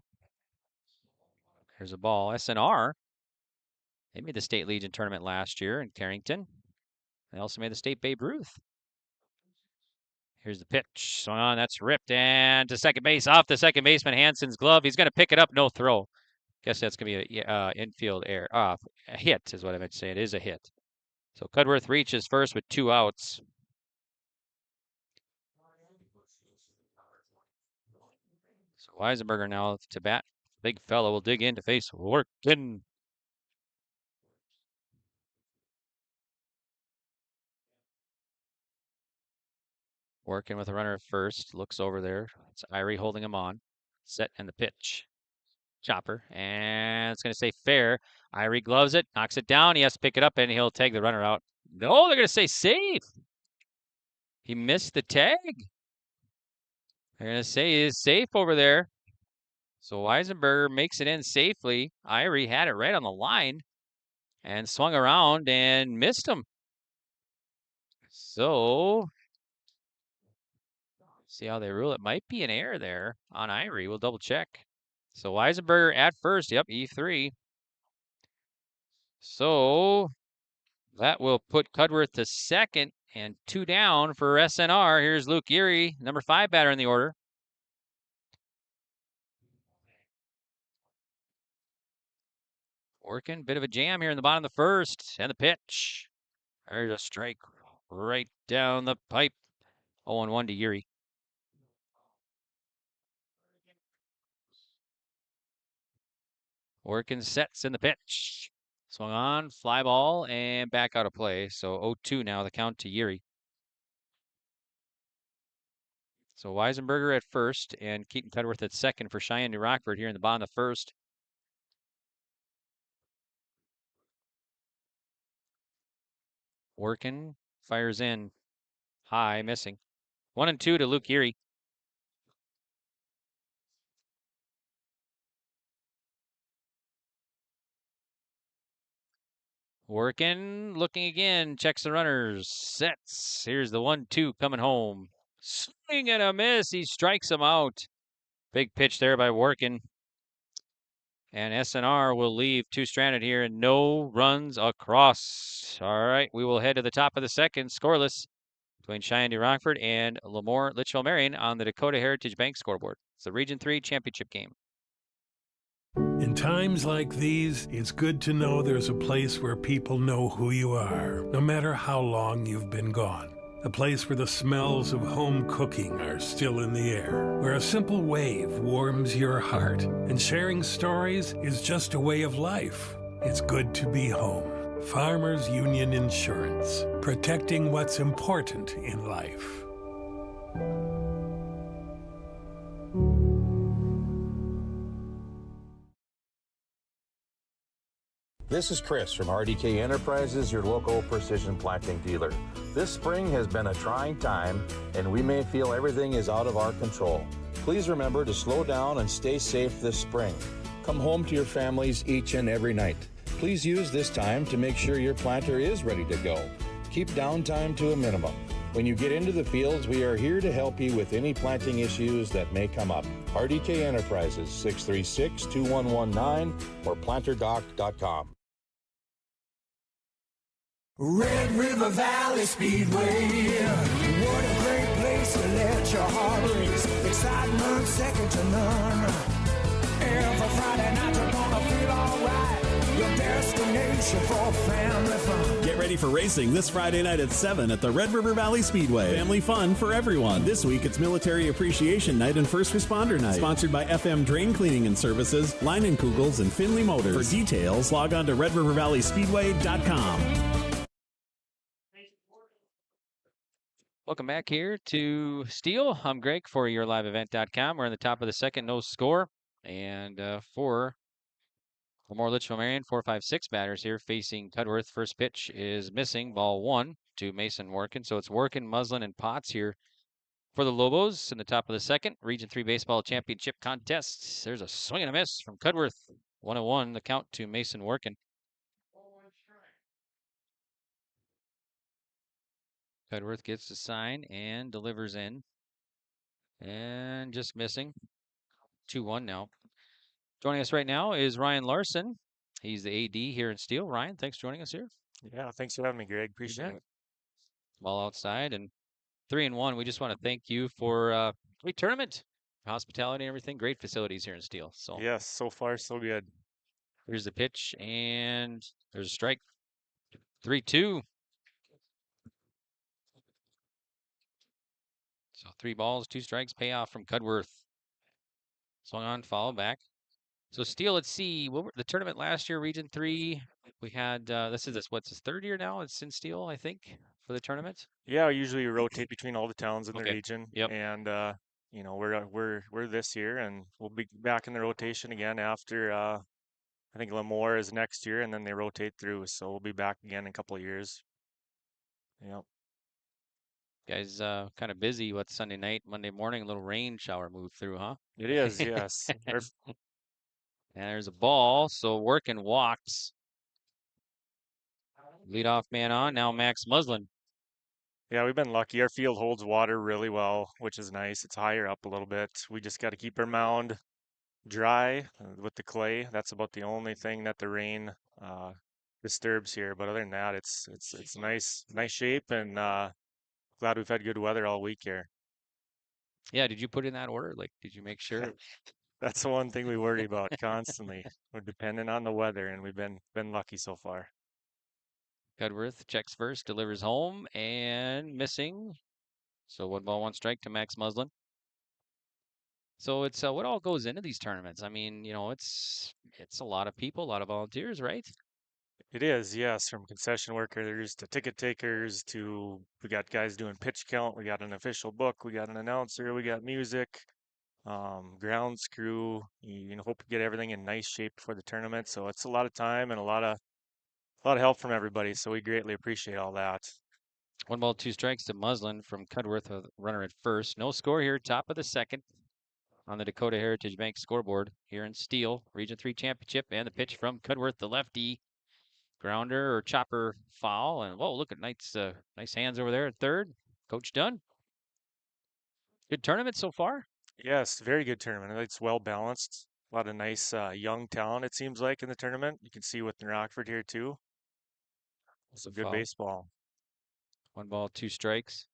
Speaker 6: There's a ball. SNR. They made the State Legion tournament last year in Carrington. They also made the State Babe Ruth. Here's the pitch. Swung on. That's ripped. And to second base. Off the second baseman. Hansen's glove. He's going to pick it up. No throw. Guess that's going to be a infield error. A hit is what I meant to say. It is a hit. So Cudworth reaches first with 2 outs. So Weisenberger now to bat. Big fella will dig in to face Workin. Working with a runner at first. Looks over there. It's Irie holding him on. Set and the pitch. Chopper. And it's going to say fair. Irie gloves it. Knocks it down. He has to pick it up and he'll tag the runner out. No, they're going to say safe. He missed the tag. They're going to say he is safe over there. So Weisenberger makes it in safely. Irie had it right on the line and swung around and missed him. So see how they rule it. Might be an error there on Irie. We'll double check. So Weisenberger at first. Yep, E3. So that will put Cudworth to second and 2 down for SNR. Here's Luke Erie, number 5 batter in the order. Working, bit of a jam here in the bottom of the first. And the pitch. There's a strike right down the pipe. 0-1 to Erie. Working sets in the pitch. Swung on, fly ball, and back out of play. So 0-2 now, the count to Erie. So Weisenberger at first and Keaton Cudworth at second for Cheyenne New Rockford here in the bottom of the first. Working, fires in, high, missing. 1-2 to Luke Erie. Working, looking again, checks the runners, sets. Here's the 1-2 coming home. Swing and a miss. He strikes him out. Big pitch there by Working. And SNR will leave 2 stranded here and no runs across. All right, we will head to the top of the second, scoreless, between Cheyenne New Rockford and LaMoure Litchville-Marion on the Dakota Heritage Bank scoreboard. It's the Region 3 championship game.
Speaker 19: In times like these, it's good to know there's a place where people know who you are, no matter how long you've been gone. A place where the smells of home cooking are still in the air, where a simple wave warms your heart, and sharing stories is just a way of life. It's good to be home. Farmers Union Insurance, protecting what's important in life.
Speaker 20: This is Chris from RDK Enterprises, your local precision planting dealer. This spring has been a trying time, and we may feel everything is out of our control. Please remember to slow down and stay safe this spring. Come home to your families each and every night. Please use this time to make sure your planter is ready to go. Keep downtime to a minimum. When you get into the fields, we are here to help you with any planting issues that may come up. RDK Enterprises, 636-2119 or planterdoc.com.
Speaker 21: Red River Valley Speedway, what a great place to let your heart race. Excitement second to none. Every Friday night you're gonna feel alright. Your destination for family fun.
Speaker 22: Get ready for racing this Friday night at 7 at the Red River Valley Speedway. Family fun for everyone. This week it's Military Appreciation Night and First Responder Night. Sponsored by FM Drain Cleaning and Services, Leinenkugels, and Finley Motors. For details, log on to redrivervalleyspeedway.com.
Speaker 6: Welcome back here to Steel. I'm Greg for yourliveevent.com. We're in the top of the second, no score. And for LaMoure Litchville-Marion, 4-5-6 batters here facing Cudworth. First pitch is missing, ball 1 to Mason Workin. So it's Workin, Muslin, and Potts here for the Lobos in the top of the second. Region 3 Baseball Championship contest. There's a swing and a miss from Cudworth. 1-1, the count to Mason Workin. Cudworth gets the sign and delivers in. And just missing. 2-1 now. Joining us right now is Ryan Larson. He's the AD here in Steel. Ryan, thanks for joining us here.
Speaker 23: Yeah, thanks for having me, Greg. Appreciate it.
Speaker 6: Ball outside and 3-1. We just want to thank you for great tournament, hospitality and everything. Great facilities here in Steel. So
Speaker 23: yes, so far so good.
Speaker 6: Here's the pitch and there's a strike. 3-2. So 3 balls, 2 strikes, payoff from Cudworth. Swung on, foul back. So Steel, let's see, the tournament last year, Region 3, we had, what's his third year now? It's in Steel, I think, for the tournament?
Speaker 23: Yeah, usually we rotate between all the towns in the region.
Speaker 6: Yep.
Speaker 23: And, you know, we're this year, and we'll be back in the rotation again after, I think LaMoure is next year, and then they rotate through. So we'll be back again in a couple of years. Yep.
Speaker 6: Guys, kind of busy with Sunday night, Monday morning, a little rain shower moved through, huh?
Speaker 23: It is, yes.
Speaker 6: And there's a ball, so Workin walks. Leadoff man on, now Max Muslin.
Speaker 23: Yeah, we've been lucky. Our field holds water really well, which is nice. It's higher up a little bit. We just got to keep our mound dry with the clay. That's about the only thing that the rain disturbs here. But other than that, it's nice shape, and glad we've had good weather all week here.
Speaker 6: Yeah, did you put in that order? Like, did you make sure?
Speaker 23: That's the one thing we worry about constantly. We're dependent on the weather, and we've been lucky so far.
Speaker 6: Cudworth checks first, delivers home, and missing. So 1 ball, 1 strike to Max Muslin. So it's what all goes into these tournaments. I mean, you know, it's a lot of people, a lot of volunteers, right?
Speaker 23: It is, yes, from concession workers to ticket takers to we got guys doing pitch count, we got an official book, we got an announcer, we got music, grounds crew. You know, hope to get everything in nice shape for the tournament. So it's a lot of time and a lot of help from everybody. So we greatly appreciate all that.
Speaker 6: 1 ball, 2 strikes to Muslin from Cudworth, a runner at first. No score here, top of the second on the Dakota Heritage Bank scoreboard here in Steel. Region 3 championship, and the pitch from Cudworth, the lefty. Grounder or chopper foul. And whoa, look at nice hands over there at third. Coach Dunn. Good tournament so far.
Speaker 23: Yes, very good tournament. It's well balanced. A lot of nice young talent, it seems like, in the tournament. You can see with Rockford here too. It's a good
Speaker 6: foul.
Speaker 23: baseball.
Speaker 6: 1 ball, 2 strikes.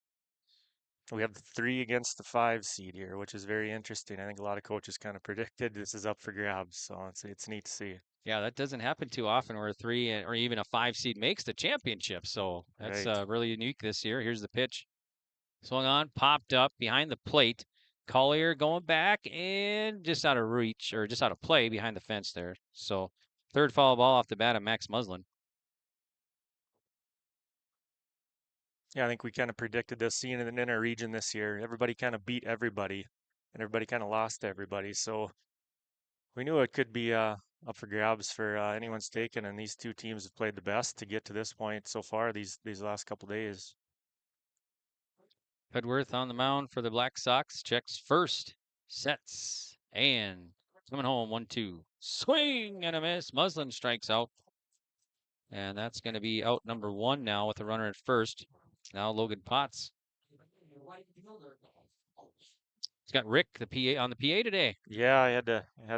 Speaker 23: We have the 3 against the 5 seed here, which is very interesting. I think a lot of coaches kind of predicted this is up for grabs, so it's neat to see.
Speaker 6: Yeah, that doesn't happen too often where a 3 or even a 5 seed makes the championship. So that's really unique this year. Here's the pitch. Swung on, popped up behind the plate. Collier going back and just out of reach, or just out of play behind the fence there. So 3rd foul ball off the bat of Max Muslin.
Speaker 23: Yeah, I think we kind of predicted this, seeing it in our region this year. Everybody kind of beat everybody, and everybody kind of lost to everybody. So we knew it could be up for grabs for anyone's taken, and these two teams have played the best to get to this point so far these last couple days.
Speaker 6: Cudworth on the mound for the Black Sox. Checks first, sets, and coming home 1-2. Swing and a miss. Muslin strikes out. And that's going to be out number 1 now with a runner at first. Now Logan Potts. He's got Rick, the PA, on the PA today.
Speaker 23: Yeah, I had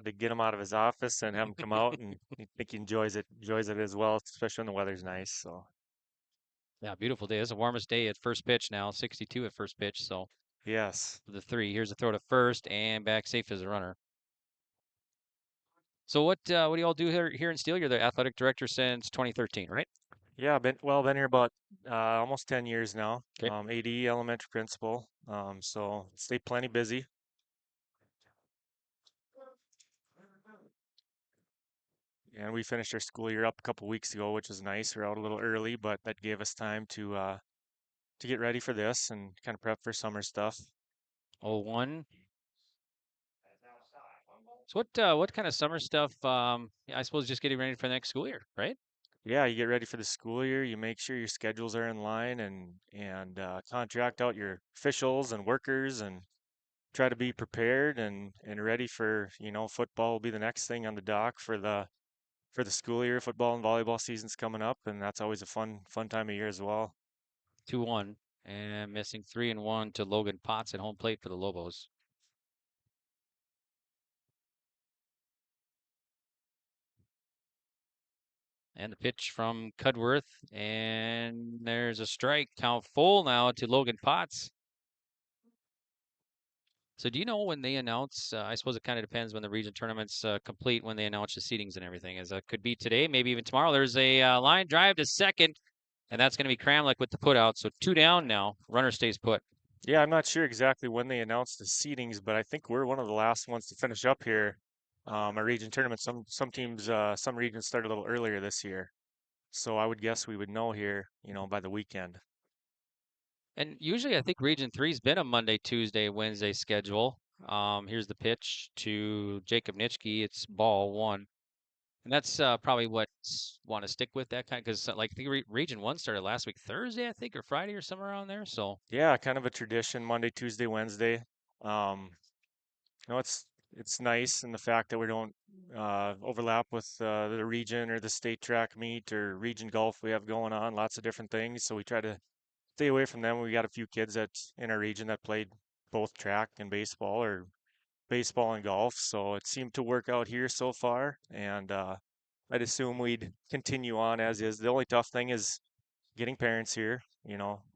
Speaker 23: to get him out of his office and have him come out, and I think he enjoys it as well, especially when the weather's nice. So
Speaker 6: yeah, beautiful day. It's the warmest day at first pitch now, 62 at first pitch. So
Speaker 23: yes,
Speaker 6: the 3. Here's a throw to first and back safe as a runner. So what do you all do here in Steele? You're the athletic director since 2013, right?
Speaker 23: Yeah, been here about almost 10 years now. AD, elementary principal. So stay plenty busy. And we finished our school year up a couple weeks ago, which is nice. We're out a little early, but that gave us time to get ready for this and kind of prep for summer stuff.
Speaker 6: 0-1. So what kind of summer stuff? I suppose just getting ready for the next school year, right?
Speaker 23: Yeah, you get ready for the school year. You make sure your schedules are in line, and contract out your officials and workers, and try to be prepared and ready for, football will be the next thing on the dock for the school year. Football and volleyball season's coming up, and that's always a fun time of year as well.
Speaker 6: 2-1 and missing 3-1 to Logan Potts at home plate for the Lobos. And the pitch from Cudworth, and there's a strike. Count full now to Logan Potts. So do you know when they announce, I suppose it kind of depends when the region tournament's complete, when they announce the seedings and everything. As could be today, maybe even tomorrow. There's a line drive to second, and that's going to be Kramlik with the put out. So 2 down now. Runner stays put.
Speaker 23: Yeah, I'm not sure exactly when they announced the seedings, but I think we're one of the last ones to finish up here. Our region tournament. Some teams, some regions started a little earlier this year, so I would guess we would know here, by the weekend.
Speaker 6: And usually, I think Region 3's been a Monday, Tuesday, Wednesday schedule. Here's the pitch to Jacob Nitschke. It's ball 1. And that's probably what want to stick with that kind, because like the Region 1 started last week, Thursday, I think, or Friday or somewhere around there. So
Speaker 23: yeah, kind of a tradition, Monday, Tuesday, Wednesday. It's nice in the fact that we don't overlap with the region or the state track meet or region golf we have going on. Lots of different things, so we try to stay away from them. We got a few kids that's in our region that played both track and baseball, or baseball and golf, so it seemed to work out here so far, and I'd assume we'd continue on as is. The only tough thing is getting parents here.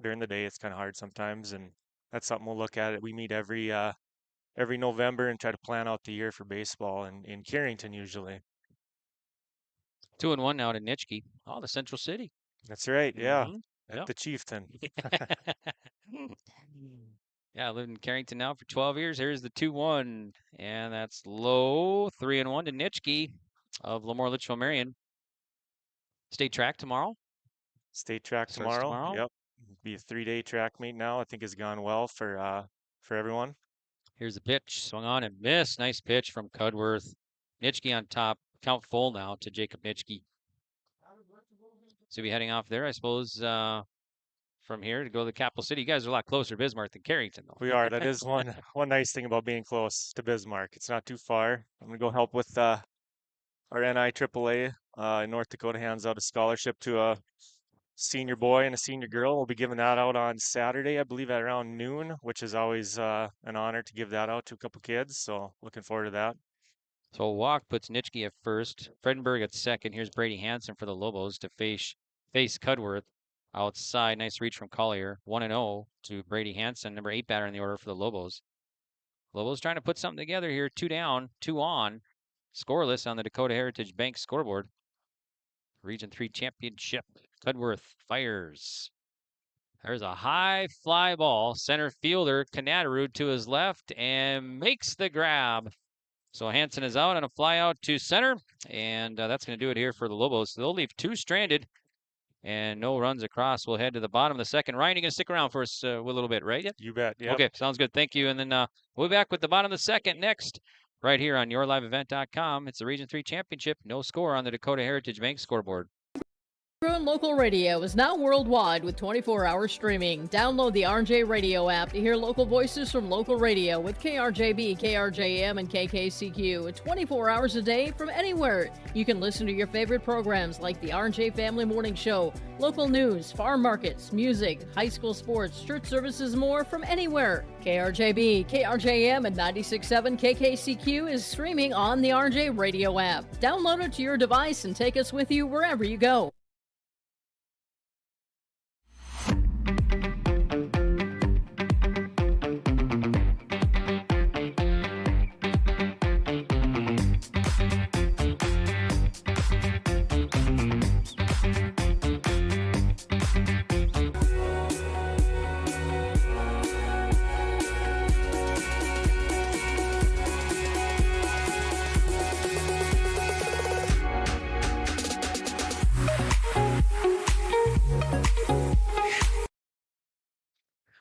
Speaker 23: During the day it's kind of hard sometimes, and that's something we'll look at. We meet every November and try to plan out the year for baseball in Carrington usually.
Speaker 6: 2-1 now to Nitschke. Oh, the Central City.
Speaker 23: That's right. Yeah.
Speaker 6: Mm-hmm.
Speaker 23: At the Chieftain.
Speaker 6: Yeah, I lived in Carrington now for 12 years. Here's the 2-1, and that's low. 3-1 to Nitschke of LaMoure Litchville-Marion. State track tomorrow.
Speaker 23: State track tomorrow. Yep. Be a 3-day track meet now. I think has gone well for everyone.
Speaker 6: Here's the pitch. Swung on and missed. Nice pitch from Cudworth. Nitschke on top. Count full now to Jacob Nitschke. So we'll be heading off there, I suppose, from here to go to the capital city. You guys are a lot closer to Bismarck than Carrington, though.
Speaker 23: We are. That is one nice thing about being close to Bismarck. It's not too far. I'm going to go help with our NIAAA in North Dakota. Hands out a scholarship to a senior boy and a senior girl. We'll be giving that out on Saturday, I believe, at around noon, which is always an honor to give that out to a couple kids. So looking forward to that.
Speaker 6: So a walk puts Nitschke at first. Fredenberg at second. Here's Brady Hansen for the Lobos to face Cudworth. Outside, nice reach from Collier. 1-0 to Brady Hansen, number 8 batter in the order for the Lobos. Lobos trying to put something together here. 2 down, 2 on. Scoreless on the Dakota Heritage Bank scoreboard. Region 3 championship. Cudworth fires. There's a high fly ball. Center fielder Kanadarud to his left and makes the grab. So Hansen is out on a fly out to center, and that's going to do it here for the Lobos. They'll leave 2 stranded and no runs across. We'll head to the bottom of the second. Ryan, you going to stick around for us a little bit, right? Yep.
Speaker 23: You bet. Yep.
Speaker 6: Okay, sounds good. Thank you. And then we'll be back with the bottom of the second next, right here on yourliveevent.com. It's the Region 3 Championship. No score on the Dakota Heritage Bank scoreboard.
Speaker 1: Grown Local Radio is now worldwide with 24-hour streaming. Download the RJ Radio app to hear local voices from local radio with KRJB, KRJM, and KKCQ 24 hours a day from anywhere. You can listen to your favorite programs like the RJ Family Morning Show, local news, farm markets, music, high school sports, church services, more from anywhere. KRJB, KRJM, and 96.7 KKCQ is streaming on the RJ Radio app. Download it to your device and take us with you wherever you go.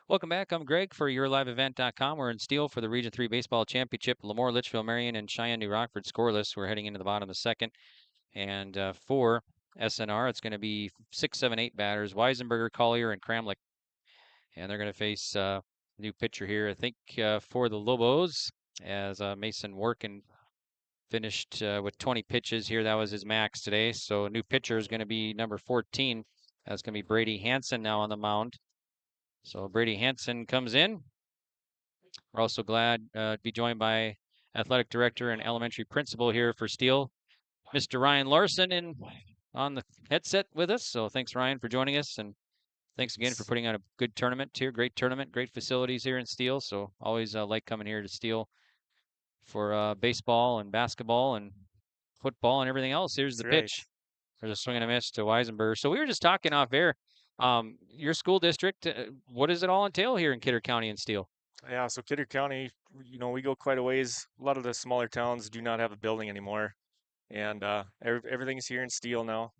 Speaker 6: Welcome back. I'm Greg for yourliveevent.com. We're in Steele for the Region 3 Baseball Championship. LaMoure, Litchville-Marion, and Cheyenne, New Rockford scoreless. We're heading into the bottom of the second. And for SNR, it's going to be 6, 7, 8 batters, Weisenberger, Collier, and Kramlich. And they're going to face a new pitcher here, I think, for the Lobos, as Mason Workin finished with 20 pitches here. That was his max today. So a new pitcher is going to be number 14. That's going to be Brady Hansen now on the mound. So Brady Hansen comes in. We're also glad to be joined by athletic director and elementary principal here for Steele, Mr. Ryan Larson, on the headset with us. So thanks, Ryan, for joining us, and thanks again for putting on a good tournament here. Great tournament, great facilities here in Steele. So always like coming here to Steele for baseball and basketball and football and everything else. Here's the pitch. There's a swing and a miss to Weisenberger. So we were just talking off air. Your school district, what does it all entail here in Kidder County and Steele?
Speaker 23: Yeah, so Kidder County, we go quite a ways. A lot of the smaller towns do not have a building anymore, and everything's here in Steele now.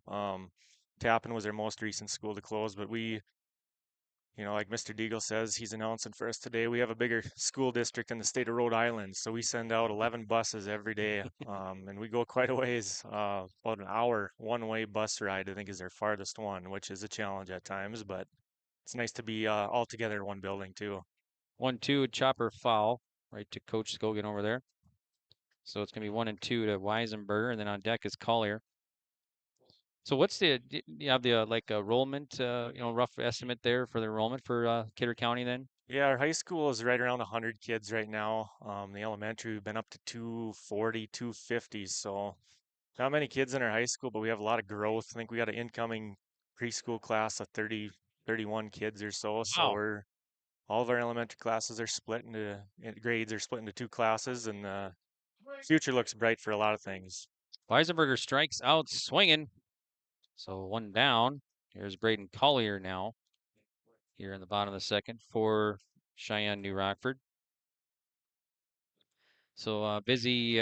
Speaker 23: Tappan was our most recent school to close, but we, like Mr. Deagle says, he's announcing for us today, we have a bigger school district in the state of Rhode Island, so we send out 11 buses every day, and we go quite a ways, about an hour one-way bus ride, I think, is our farthest one, which is a challenge at times, but it's nice to be all together in one building, too.
Speaker 6: 1-2, chopper foul, right to Coach Scogan over there. So it's going to be 1-2 to Weisenberger, and then on deck is Collier. So what's you have the enrollment, rough estimate there for the enrollment for Kidder County then?
Speaker 23: Yeah, our high school is right around 100 kids right now. The elementary, we've been up to 240, 250. So not many kids in our high school, but we have a lot of growth. I think we got an incoming preschool class of 30, 31 kids or so.
Speaker 6: Wow.
Speaker 23: So all of our elementary classes are split into grades are split into 2 classes, and the future looks bright for a lot of things.
Speaker 6: Weisenberger strikes out swinging. So 1 down. Here's Braden Collier now here in the bottom of the second for Cheyenne, New Rockford. So busy,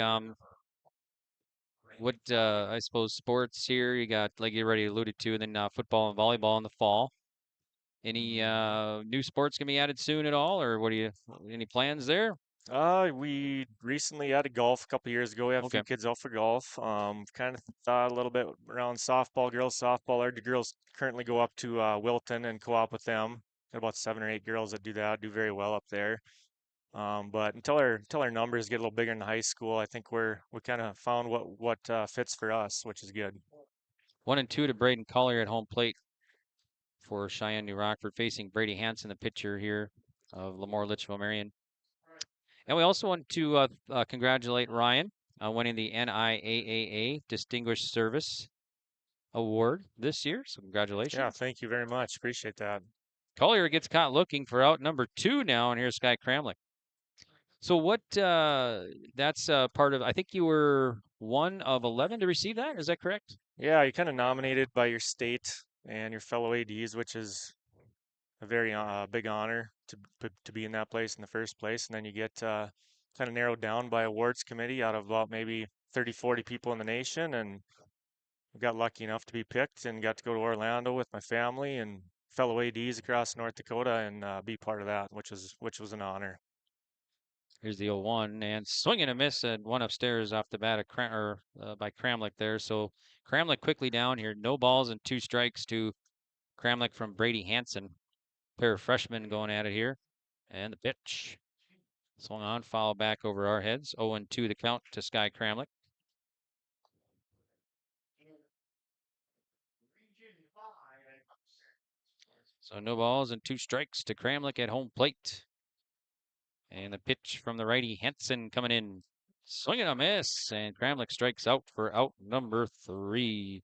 Speaker 6: what I suppose sports here. You got, like you already alluded to, and then football and volleyball in the fall. Any new sports gonna be added soon at all, or any plans there?
Speaker 23: We recently added golf a couple years ago. We have a few kids out for golf. Kind of thought a little bit around softball, girls softball. Our girls currently go up to Wilton and co-op with them. Got about 7 or 8 girls that do that, do very well up there. But until our numbers get a little bigger in the high school, I think we kind of found what fits for us, which is good.
Speaker 6: 1-2 to Braden Collier at home plate for Cheyenne, New Rockford, facing Brady Hansen, the pitcher here of LaMoure, Litchville-Marion. And we also want to congratulate Ryan on winning the NIAAA Distinguished Service Award this year. So congratulations.
Speaker 23: Yeah, thank you very much. Appreciate that.
Speaker 6: Collier gets caught looking for out number 2 now, and here's Sky Kramlich. So what, that's part of, I think you were 1 of 11 to receive that. Is that correct?
Speaker 23: Yeah, you're kind of nominated by your state and your fellow ADs, which is a very big honor to be in that place in the first place. And then you get kind of narrowed down by awards committee out of about maybe 30, 40 people in the nation. And got lucky enough to be picked and got to go to Orlando with my family and fellow ADs across North Dakota and be part of that, which was an honor.
Speaker 6: Here's the 0-1 and swing and a miss and one upstairs off the bat of by Kramlich there. So Kramlich quickly down here. No balls and 2 strikes to Kramlich from Brady Hansen. Pair of freshmen going at it here. And the pitch. Swung on, foul back over our heads. 0-2 the count to Sky Kramlich. So no balls and 2 strikes to Kramlich at home plate. And the pitch from the righty, Henson coming in. Swing and a miss. And Kramlich strikes out for out number 3.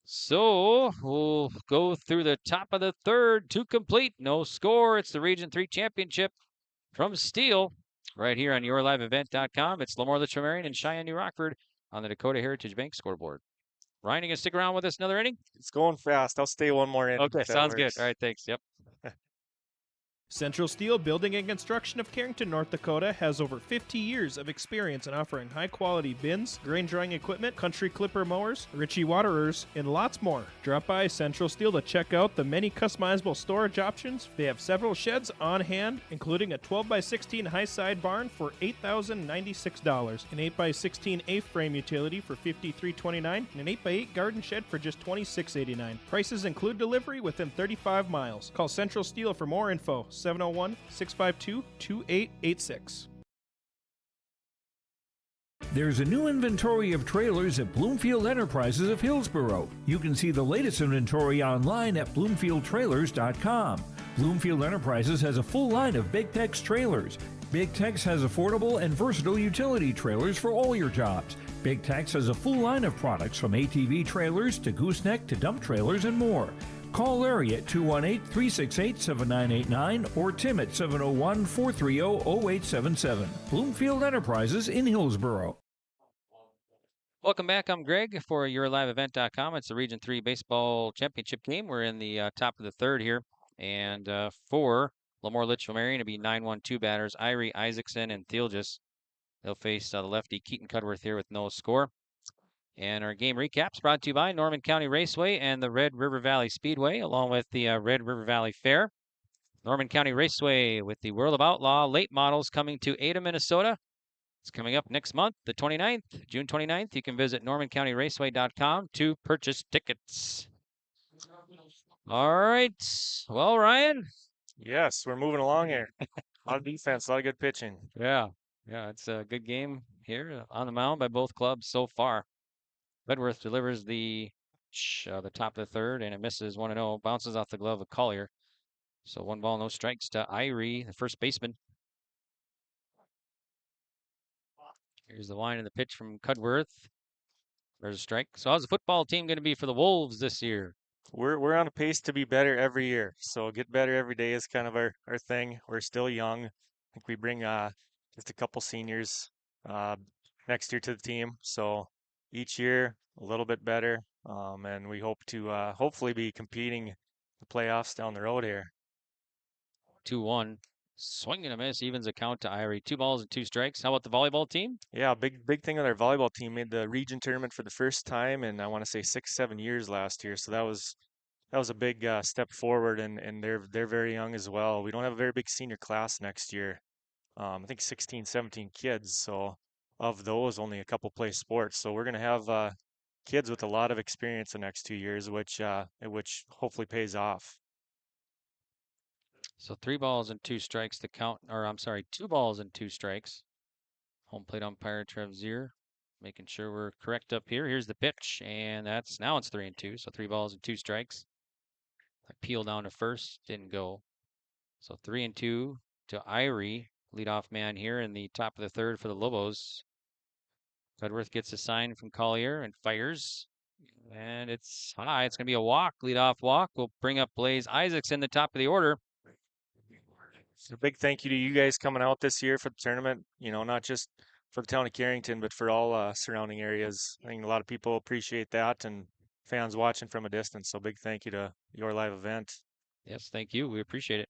Speaker 6: So we'll go through the top of the third to complete. No score. It's the Region 3 Championship from Steele right here on YourLiveEvent.com. It's LaMoure, Litchville-Marion, and Cheyenne, New Rockford on the Dakota Heritage Bank scoreboard. Ryan, you going to stick around with us another inning?
Speaker 23: It's going fast. I'll stay one more inning.
Speaker 6: Okay, sounds good. All right, thanks. Yep.
Speaker 14: Central Steel Building and Construction of Carrington, North Dakota has over 50 years of experience in offering high-quality bins, grain drying equipment, country clipper mowers, Ritchie waterers, and lots more. Drop by Central Steel to check out the many customizable storage options. They have several sheds on hand, including a 12x16 high-side barn for $8,096, an 8x16 A-frame utility for $53.29, and an 8x8 garden shed for just $26.89. Prices include delivery within 35 miles. Call Central Steel for more info. 701-652-2886.
Speaker 7: There's a new inventory of trailers at Bloomfield Enterprises of Hillsboro. You can see the latest inventory online at BloomfieldTrailers.com. Bloomfield Enterprises has a full line of Big Tex trailers. Big Tex has affordable and versatile utility trailers for all your jobs. Big Tex has a full line of products from ATV trailers to gooseneck to dump trailers and more. Call Larry at 218-368-7989 or Tim at 701-430-0877. Bloomfield Enterprises in Hillsboro.
Speaker 6: Welcome back. I'm Greg for YourLiveEvent.com. It's the Region 3 Baseball Championship game. We're in the top of the third here. And for LaMoure Litchville-Marion, it'll be 9-1-2 batters, Irie, Isaacson, and Thielges. They'll face the lefty Keaton Cudworth here with no score. And our game recaps brought to you by Norman County Raceway and the Red River Valley Speedway, along with the Red River Valley Fair. Norman County Raceway with the World of Outlaw late models coming to Ada, Minnesota. It's coming up next month, the 29th, June 29th. You can visit normancountyraceway.com to purchase tickets. All right. Well, Ryan.
Speaker 23: Yes, we're moving along here. A lot of defense, a lot of good pitching.
Speaker 6: Yeah, it's a good game here on the mound by both clubs so far. Bedworth delivers the top of the third, and it misses 1-0. Bounces off the glove of Collier. So 1 ball, no strikes to Irie, the first baseman. Here's the line of the pitch from Cudworth. There's a strike. So how's the football team going to be for the Wolves this year?
Speaker 23: We're on a pace to be better every year. So get better every day is kind of our thing. We're still young. I think we bring just a couple seniors next year to the team. So each year a little bit better, and we hope to hopefully be competing the playoffs down the road here.
Speaker 6: 2-1, swing and a miss, evens a count to Irie. 2 balls and 2 strikes. How about the volleyball team?
Speaker 23: Yeah, big thing with our volleyball team. Made the region tournament for the first time in I want to say 6-7 years last year. So that was a big step forward, and they're very young as well. We don't have a very big senior class next year. I think 16, 17 kids. So of those, only a couple play sports. So we're going to have kids with a lot of experience the next 2 years, which hopefully pays off.
Speaker 6: So 3 balls and 2 strikes to count, or I'm sorry, 2 balls and 2 strikes. Home plate umpire Trev Zier making sure we're correct up here. Here's the pitch, and now it's 3-2. So 3 balls and 2 strikes. Peel down to first, didn't go. So 3-2 to Irie, leadoff man here in the top of the third for the Lobos. Cudworth gets a sign from Collier and fires. And it's high. It's going to be a walk, leadoff walk. We'll bring up Blaze Isaacson, the top of the order.
Speaker 23: So a big thank you to you guys coming out this year for the tournament. You know, not just for the town of Carrington, but for all surrounding areas. I think a lot of people appreciate that, and fans watching from a distance. So big thank you to your live event.
Speaker 6: Yes, thank you. We appreciate it.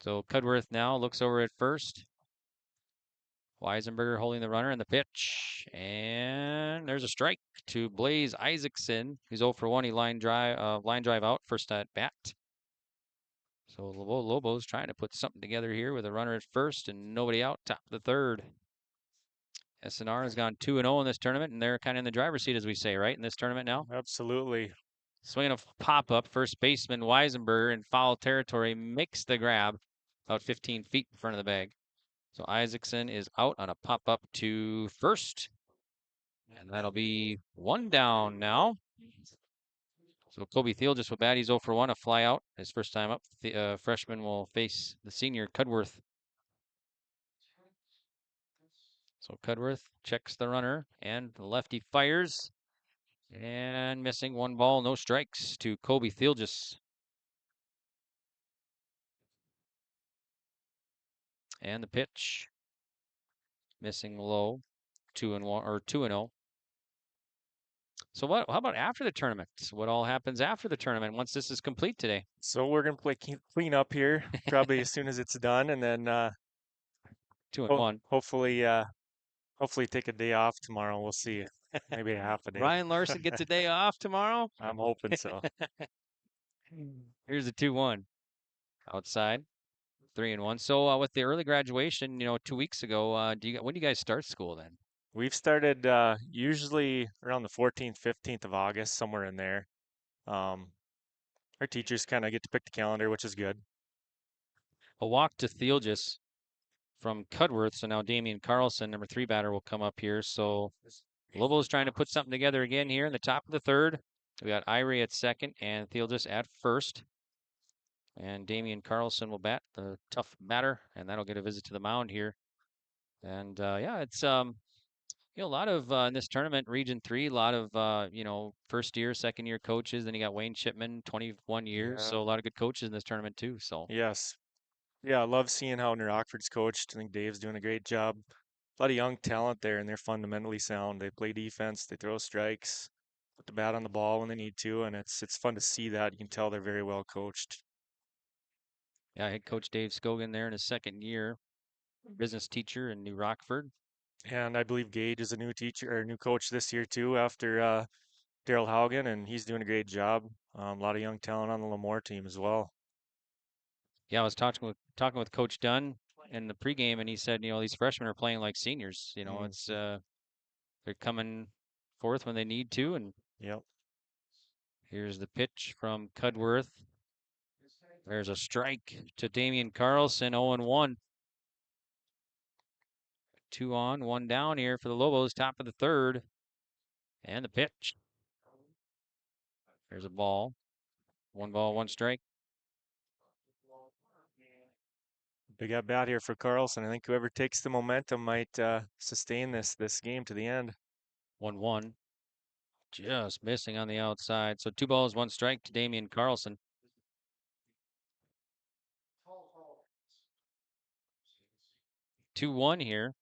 Speaker 6: So Cudworth now looks over at first. Weisenberger holding the runner in the pitch. And there's a strike to Blaze Isaacson. He's 0 for 1. He line drive out, first at bat. So Lobo's trying to put something together here with a runner at first and nobody out, top of the third. SNR has gone 2-0 in this tournament, and they're kind of in the driver's seat, as we say, right, in this tournament now?
Speaker 23: Absolutely.
Speaker 6: Swinging a pop-up, first baseman Weisenberger in foul territory makes the grab about 15 feet in front of the bag. So Isaacson is out on a pop-up to first. And that'll be one down now. So Kobe Thiel just with bat. He's 0 for 1, a fly out. His first time up. The freshman will face the senior Cudworth. So Cudworth checks the runner, and the lefty fires. And missing, 1 ball, no strikes to Kobe Thielges. And the pitch. Missing low. 2-1 or 2-0. So how about after the tournament? What all happens after the tournament once this is complete today?
Speaker 23: So we're gonna play clean up here, probably as soon as it's done, and then
Speaker 6: 2-1.
Speaker 23: Hopefully take a day off tomorrow. We'll see. Maybe a half a day.
Speaker 6: Ryan Larson gets a day off tomorrow?
Speaker 23: I'm hoping so.
Speaker 6: Here's a 2-1. Outside. 3-1. So with the early graduation, 2 weeks ago, when do you guys start school then?
Speaker 23: We've started usually around the 14th, 15th of August, somewhere in there. Our teachers kind of get to pick the calendar, which is good.
Speaker 6: A walk to Thielges from Cudworth. So now Damian Carlson, number 3 batter, will come up here. So Lobo's trying to put something together again here in the top of the third. We got Irie at second and Thielges at first. And Damian Carlson will bat, the tough batter, and that'll get a visit to the mound here. And it's a lot of in this tournament, Region 3, a lot of first year, second year coaches. Then you got Wayne Shipman, 21 years, so a lot of good coaches in this tournament too. So
Speaker 23: yes, yeah, I love seeing how New Rockford's coached. I think Dave's doing a great job. A lot of young talent there, and they're fundamentally sound. They play defense, they throw strikes, put the bat on the ball when they need to, and it's fun to see that. You can tell they're very well coached.
Speaker 6: Yeah, head coach Dave Scogan there in his second year, business teacher in New Rockford.
Speaker 23: And I believe Gage is a new teacher or new coach this year too, after Daryl Haugen, and he's doing a great job. A lot of young talent on the LaMoure team as well.
Speaker 6: Yeah, I was talking with Coach Dunn in the pregame, and he said, these freshmen are playing like seniors. It's they're coming forth when they need to. And
Speaker 23: yep.
Speaker 6: Here's the pitch from Cudworth. There's a strike to Damian Carlson, 0-1. 2 on, 1 down here for the Lobos, top of the third. And the pitch. There's a ball. 1 ball, 1 strike.
Speaker 23: Big at bat here for Carlson. I think whoever takes the momentum might sustain this game to the end.
Speaker 6: 1-1. Just missing on the outside. So 2 balls, 1 strike to Damian Carlson. Two 1 here.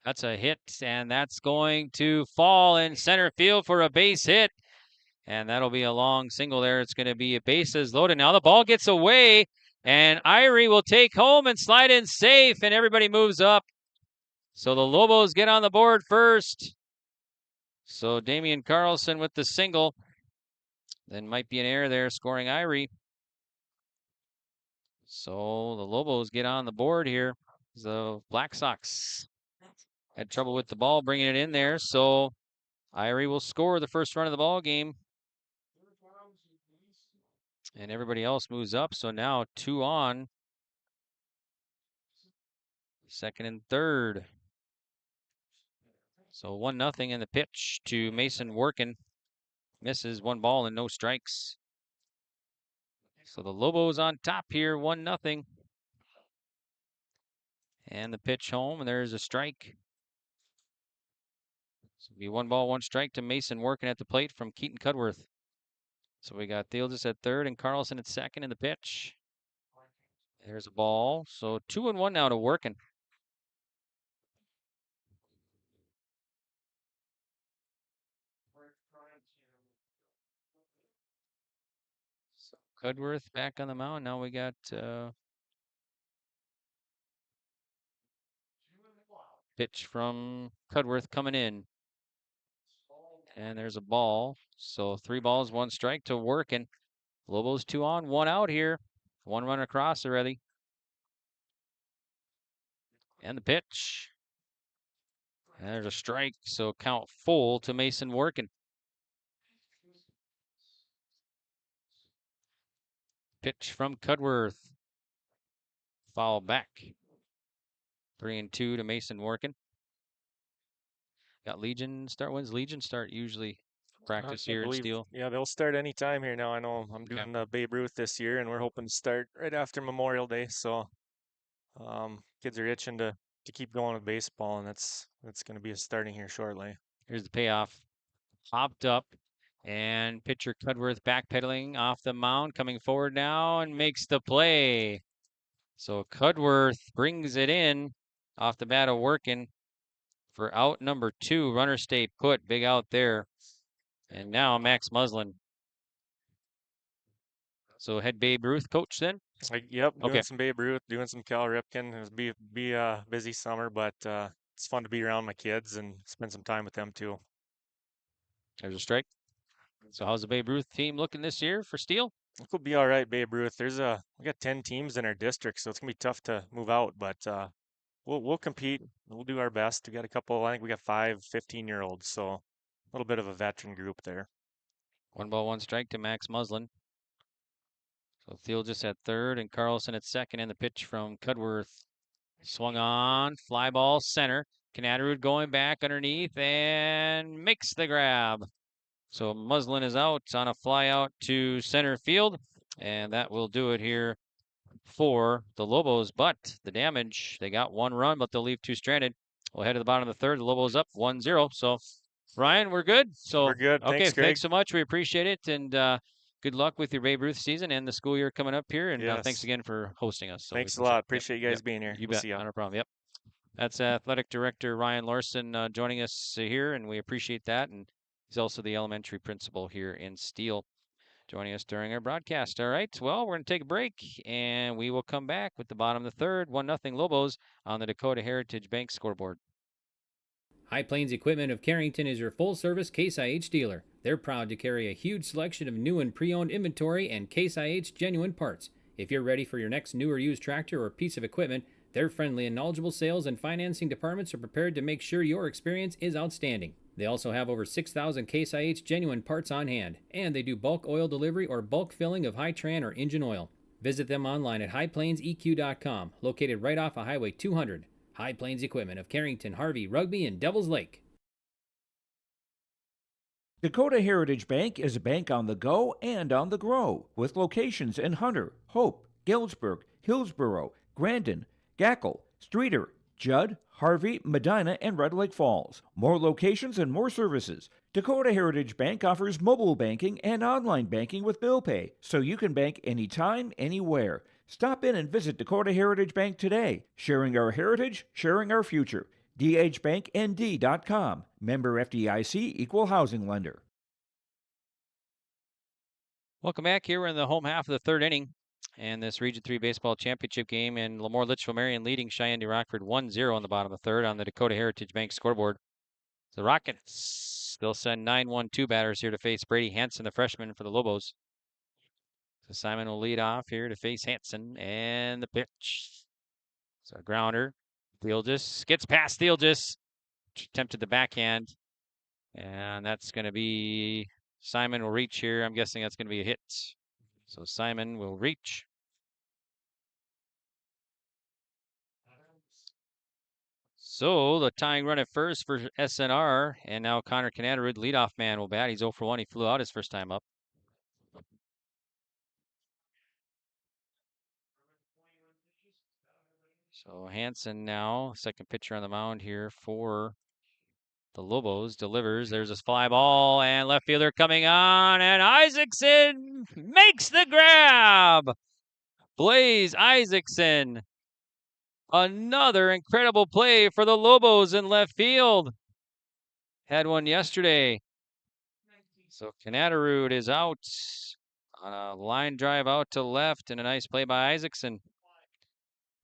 Speaker 6: That's a hit, and that's going to fall in center field for a base hit. And that'll be a long single there. It's going to be a bases loaded. Now the ball gets away, and Irie will take home and slide in safe, and everybody moves up. So the Lobos get on the board first. So Damian Carlson with the single. Then might be an error there, scoring Irie. So the Lobos get on the board here. The Black Sox had trouble with the ball bringing it in there. So Irie will score the first run of the ball game. And everybody else moves up. So now 2 on. Second and third. So 1-0 in the pitch to Mason Workin. Misses, 1 ball and no strikes. So the Lobos on top here, 1-0. And the pitch home, and there's a strike. So it'll be 1 ball, 1 strike to Mason Workin at the plate from Keaton Cudworth. So we got Thielges at third and Carlson at second in the pitch. There's a ball. So 2-1 now to Workin. So Cudworth back on the mound. Now we got Pitch from Cudworth coming in. And there's a ball. So 3 balls, 1 strike to Working. Lobos 2 on, 1 out here. 1 run across already. And the pitch. And there's a strike, so count full to Mason Working. Pitch from Cudworth. Foul back. 3-2 to Mason Working. Got Legion start. When's Legion start usually? Practice here in Steel.
Speaker 23: Yeah, they'll start any time here now. I know I'm doing Babe Ruth this year, and we're hoping to start right after Memorial Day. So kids are itching to keep going with baseball, and that's going to be starting here shortly.
Speaker 6: Here's the payoff. Popped up, and pitcher Cudworth backpedaling off the mound, coming forward now, and makes the play. So Cudworth brings it in off the bat of Working for out number 2. Runner stay put. Big out there. And now Max Muslin. So head Babe Ruth coach then?
Speaker 23: Yep, doing some Babe Ruth, doing some Cal Ripken. It was be a busy summer, but it's fun to be around my kids and spend some time with them too.
Speaker 6: There's a strike. So how's the Babe Ruth team looking this year for Steel?
Speaker 23: It could be all right, Babe Ruth. We got 10 teams in our district, so it's gonna be tough to move out, but we'll compete. We'll do our best. We got a couple. I think we got 5 15-year-olds, so a little bit of a veteran group there.
Speaker 6: 1 ball, 1 strike to Max Muslin. So Thiel just at third and Carlson at second, and the pitch from Cudworth. Swung on, fly ball center. Canadarud going back underneath and makes the grab. So Muslin is out on a fly out to center field, and that will do it here for the Lobos. But the damage, they got 1 run, but they'll leave 2 stranded. We'll head to the bottom of the third. The Lobos up 1-0. So Ryan, we're good. So
Speaker 23: we're good.
Speaker 6: Okay,
Speaker 23: thanks, Greg.
Speaker 6: Thanks so much. We appreciate it, and good luck with your Babe Ruth season and the school year coming up here. And thanks again for hosting us. So
Speaker 23: thanks a lot. Appreciate you guys being here.
Speaker 6: You
Speaker 23: We'll
Speaker 6: bet.
Speaker 23: see ya.
Speaker 6: Not a problem. Yep. That's Athletic Director Ryan Larson joining us here, and we appreciate that. And he's also the elementary principal here in Steel, joining us during our broadcast. All right. Well, we're going to take a break, and we will come back with the bottom of the third. 1-0 Lobos on the Dakota Heritage Bank scoreboard. High Plains Equipment of Carrington is your full-service Case IH dealer. They're proud to carry a huge selection of new and pre-owned inventory and Case IH genuine parts. If you're ready for your next new or used tractor or piece of equipment, their friendly and knowledgeable sales and financing departments are prepared to make sure your experience is outstanding. They also have over 6,000 Case IH genuine parts on hand, and they do bulk oil delivery or bulk filling of Hi-Tran or engine oil. Visit them online at highplainseq.com, located right off of Highway 200. High Plains Equipment of Carrington, Harvey, Rugby, and Devils Lake.
Speaker 7: Dakota Heritage Bank is a bank on the go and on the grow, with locations in Hunter, Hope, Galesburg, Hillsboro, Grandin, Gackle, Streeter, Judd, Harvey, Medina, and Red Lake Falls. More locations and more services. Dakota Heritage Bank offers mobile banking and online banking with bill pay, so you can bank anytime, anywhere. Stop in and visit Dakota Heritage Bank today. Sharing our heritage, sharing our future. dhbanknd.com. Member FDIC, Equal Housing Lender.
Speaker 6: Welcome back. Here we're in the home half of the third inning. And this Region 3 Baseball Championship game, and LaMoure Litchville-Marion leading Cheyenne New Rockford 1-0 in the bottom of the third on the Dakota Heritage Bank scoreboard. The Rockets, they'll send 9-1-2 batters here to face Brady Hansen, the freshman for the Lobos. So Simon will lead off here to face Hansen, and the pitch. So a grounder. Theelgis gets past Theelgis. Attempted the backhand, and that's going to be, Simon will reach here. I'm guessing that's going to be a hit. So Simon will reach. So the tying run at first for SNR, and now Connor Canadarud, leadoff man, will bat. He's 0 for 1. He flew out his first time up. So Hansen now, second pitcher on the mound here for the Lobos, delivers. There's a fly ball, and left fielder coming on, and Isaacson makes the grab. Blaze Isaacson. Another incredible play for the Lobos in left field. Had one yesterday. So Canadarud is out on a line drive out to left, and a nice play by Isaacson.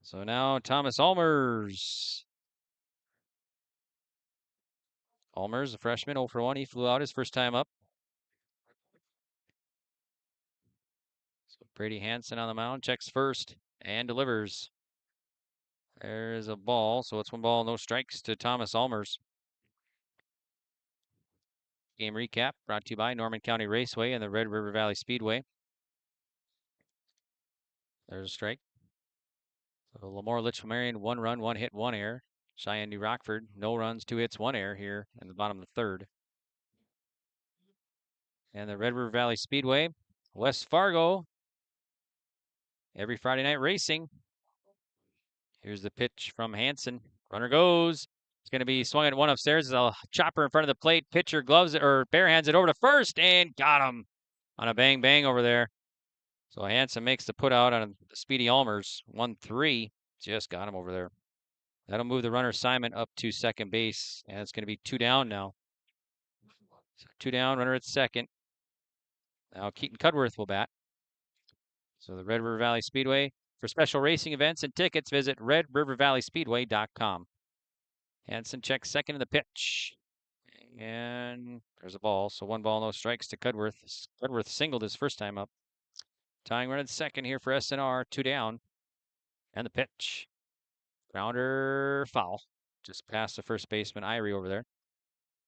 Speaker 6: So now Thomas Almers Ulmer's a freshman, 0 for 1. He flew out his first time up. So Brady Hansen on the mound, checks first and delivers. There's a ball, so it's 1 ball, no strikes to Thomas Ulmer's. Game recap brought to you by Norman County Raceway and the Red River Valley Speedway. There's a strike. So LaMoure Litchville-Marion, 1 run, 1 hit, 1 error. Cheyenne New Rockford, no runs, 2 hits, 1 error here in the bottom of the 3rd. And the Red River Valley Speedway, West Fargo, every Friday night racing. Here's the pitch from Hansen. Runner goes. It's going to be swung at 1 upstairs. There's a chopper in front of the plate. Pitcher gloves it, or barehands it over to first and got him on a bang bang over there. So Hansen makes the put out on the speedy Ulmer's. 1-3. Just got him over there. That'll move the runner Simon up to second base. And it's going to be 2 down now. So 2 down, runner at second. Now Keaton Cudworth will bat. So the Red River Valley Speedway. For special racing events and tickets, visit redrivervalleyspeedway.com. Hansen checks second in the pitch. And there's a ball. So 1 ball, no strikes to Cudworth. Cudworth singled his first time up. Tying run at second here for SNR. 2 down. And the pitch. Grounder foul. Just past the first baseman, Irie, over there.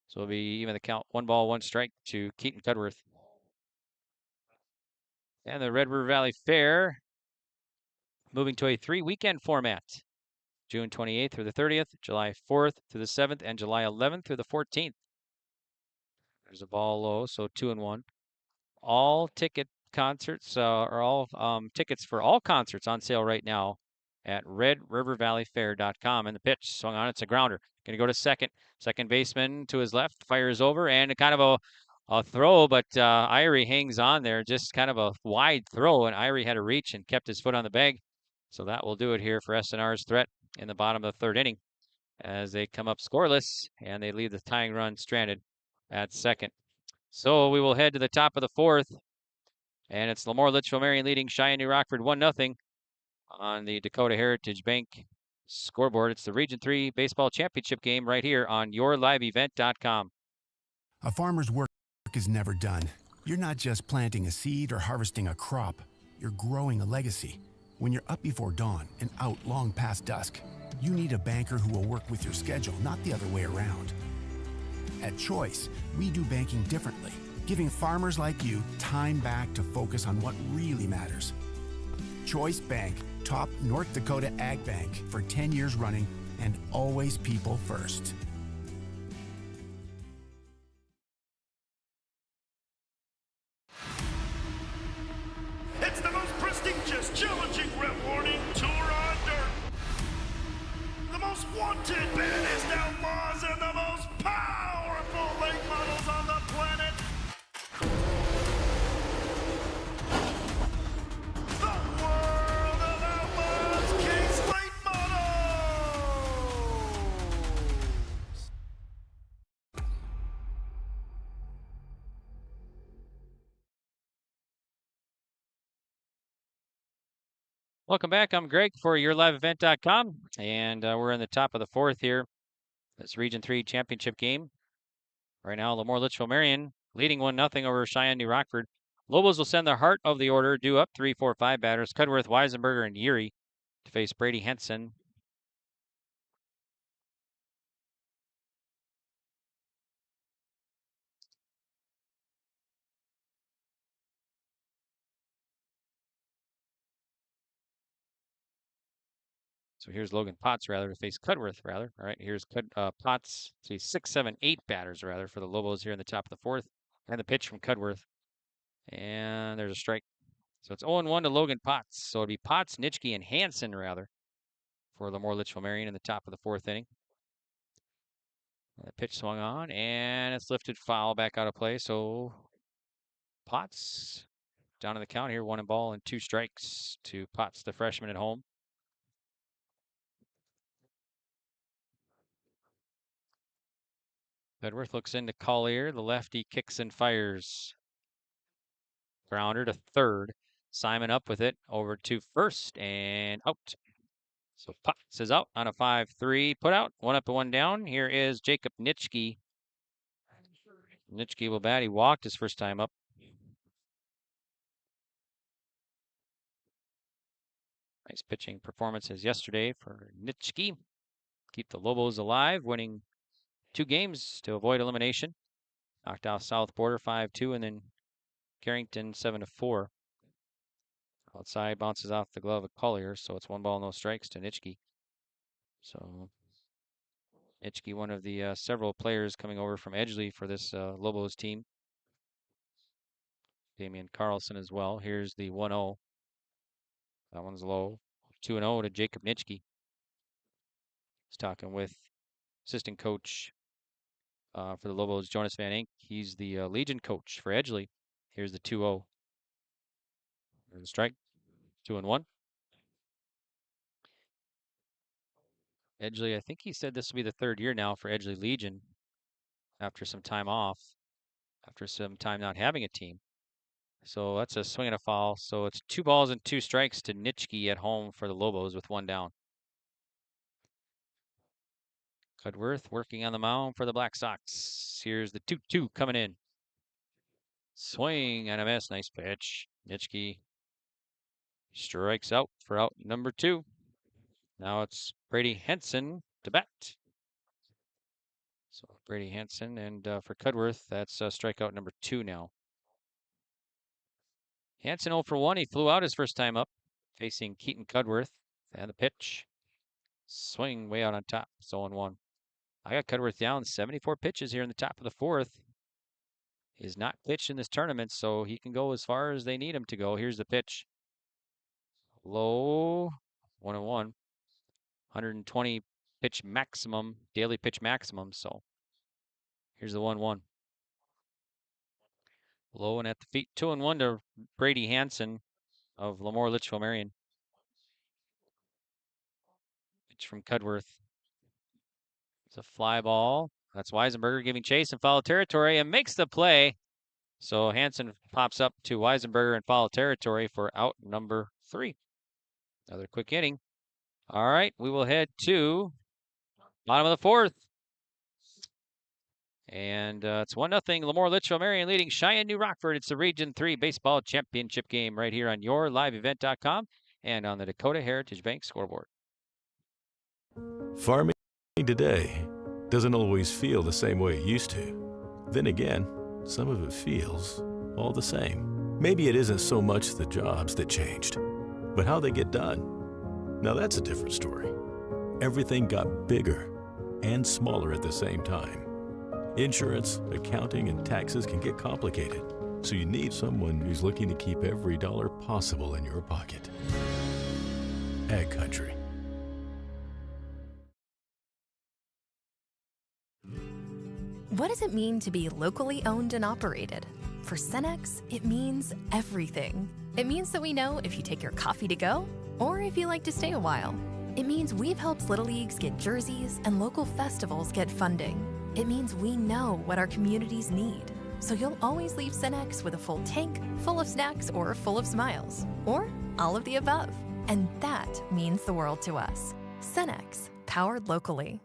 Speaker 6: So it'll be even the count. 1 ball, 1 strike to Keaton Cudworth. And the Red River Valley Fair moving to a 3-weekend format. June 28th through the 30th, July 4th through the 7th, and July 11th through the 14th. There's a ball low, so 2-1. All ticket concerts are all tickets for all concerts on sale right now at redrivervalleyfair.com. And the pitch swung on. It's a grounder. Going to go to second. Second baseman to his left fires over, and a kind of a throw, but Irie hangs on there. Just kind of a wide throw, and Irie had to reach and kept his foot on the bag. So that will do it here for SNR's threat in the bottom of the 3rd inning as they come up scoreless and they leave the tying run stranded at second. So we will head to the top of the 4th, and it's LaMoure Litchville-Marion leading Cheyenne New Rockford 1-0 on the Dakota Heritage Bank scoreboard. It's the Region 3 Baseball Championship game right here on yourliveevent.com.
Speaker 5: A farmer's work is never done. You're not just planting a seed or harvesting a crop. You're growing a legacy. When you're up before dawn and out long past dusk, you need a banker who will work with your schedule, not the other way around. At Choice, we do banking differently, giving farmers like you time back to focus on what really matters. Choice Bank, top North Dakota Ag Bank for 10 years running, and always people first.
Speaker 10: It's the most prestigious, challenging, rewarding tour on dirt. The most wanted, baddest outlaws, and the most powerful late models on the planet. The world of outlaws, King's Late Models.
Speaker 6: Welcome back. I'm Greg for yourliveevent.com, and we're in the top of the 4th here. This Region 3 championship game. Right now, LaMoure Litchville-Marion leading 1-0 over Cheyenne New Rockford. Lobos will send the heart of the order, due up 3, 4, 5 batters. Cudworth, Weisenberger, and Yeary to face Brady Henson. So here's Logan Potts, rather, to face Cudworth, rather. All right, here's Potts. See, 6, 7, 8 batters, rather, for the Lobos here in the top of the 4th. And the pitch from Cudworth. And there's a strike. So it's 0-1 to Logan Potts. So it'd be Potts, Nitschke, and Hansen, rather, for LaMoure Litchville-Marion in the top of the 4th inning. And the pitch swung on, and it's lifted foul back out of play. So Potts down in the count here, 1 and 2 strikes to Potts, the freshman at home. Cudworth looks into Collier. The lefty kicks and fires. Grounder to third. Simon up with it over to first and out. So Potts is out on a 5-3 put out. 1 up and 1 down. Here is Jacob Nitschke Nitschke will bat. He walked his first time up. Nice pitching performance as yesterday for Nitschke. Keep the Lobos alive, winning 2 games to avoid elimination. Knocked out South Border 5-2, and then Carrington 7-4. Outside bounces off the glove of Collier, so it's 1 ball, no strikes to Nitschke. So Nitschke, one of the several players coming over from Edgeley for this Lobos team. Damian Carlson as well. Here's the 1-0. That one's low. 2-0 to Jacob Nitschke. He's talking with assistant coach for the Lobos, Jonas Van Enck. He's the Legion coach for Edgeley. Here's the 2-0. There's the strike. 2-1. Edgeley, I think he said this will be the 3rd year now for Edgeley Legion after some time off, after some time not having a team. So that's a swing and a foul. So it's 2 balls and 2 strikes to Nitschke at home for the Lobos with 1 down. Cudworth working on the mound for the Black Sox. Here's the 2-2 coming in. Swing and a miss. Nice pitch. Nitschke strikes out for out number 2. Now it's Brady Henson to bat. So Brady Henson, and for Cudworth, that's strikeout number 2 now. Hanson 0 for 1. He flew out his first time up, facing Keaton Cudworth. And the pitch. Swing way out on top. It's 0-1. I got Cudworth down 74 pitches here in the top of the 4th. He's not pitched in this tournament, so he can go as far as they need him to go. Here's the pitch. Low. 1-1. 120 pitch maximum, daily pitch maximum. So here's the 1-1. Low and at the feet. 2-1 to Brady Hanson of LaMoure, Litchville-Marion. Pitch from Cudworth. It's a fly ball. That's Weisenberger giving chase in foul territory and makes the play. So Hanson pops up to Weisenberger in foul territory for out number 3. Another quick inning. All right, we will head to bottom of the 4th. And it's 1-0. LaMoure Litchville-Marion leading Cheyenne New Rockford. It's the Region 3 Baseball Championship game right here on yourliveevent.com and on the Dakota Heritage Bank scoreboard.
Speaker 8: Farming today doesn't always feel the same way it used to. Then again, some of it feels all the same. Maybe it isn't so much the jobs that changed, but how they get done. Now that's a different story. Everything got bigger and smaller at the same time. Insurance, accounting, and taxes can get complicated, so you need someone who's looking to keep every dollar possible in your pocket. Ag Country.
Speaker 13: What does it mean to be locally owned and operated? For Cenex, it means everything. It means that we know if you take your coffee to go or if you like to stay a while. It means we've helped Little Leagues get jerseys and local festivals get funding. It means we know what our communities need. So you'll always leave Cenex with a full tank, full of snacks, or full of smiles. Or all of the above. And that means the world to us. Cenex, powered locally.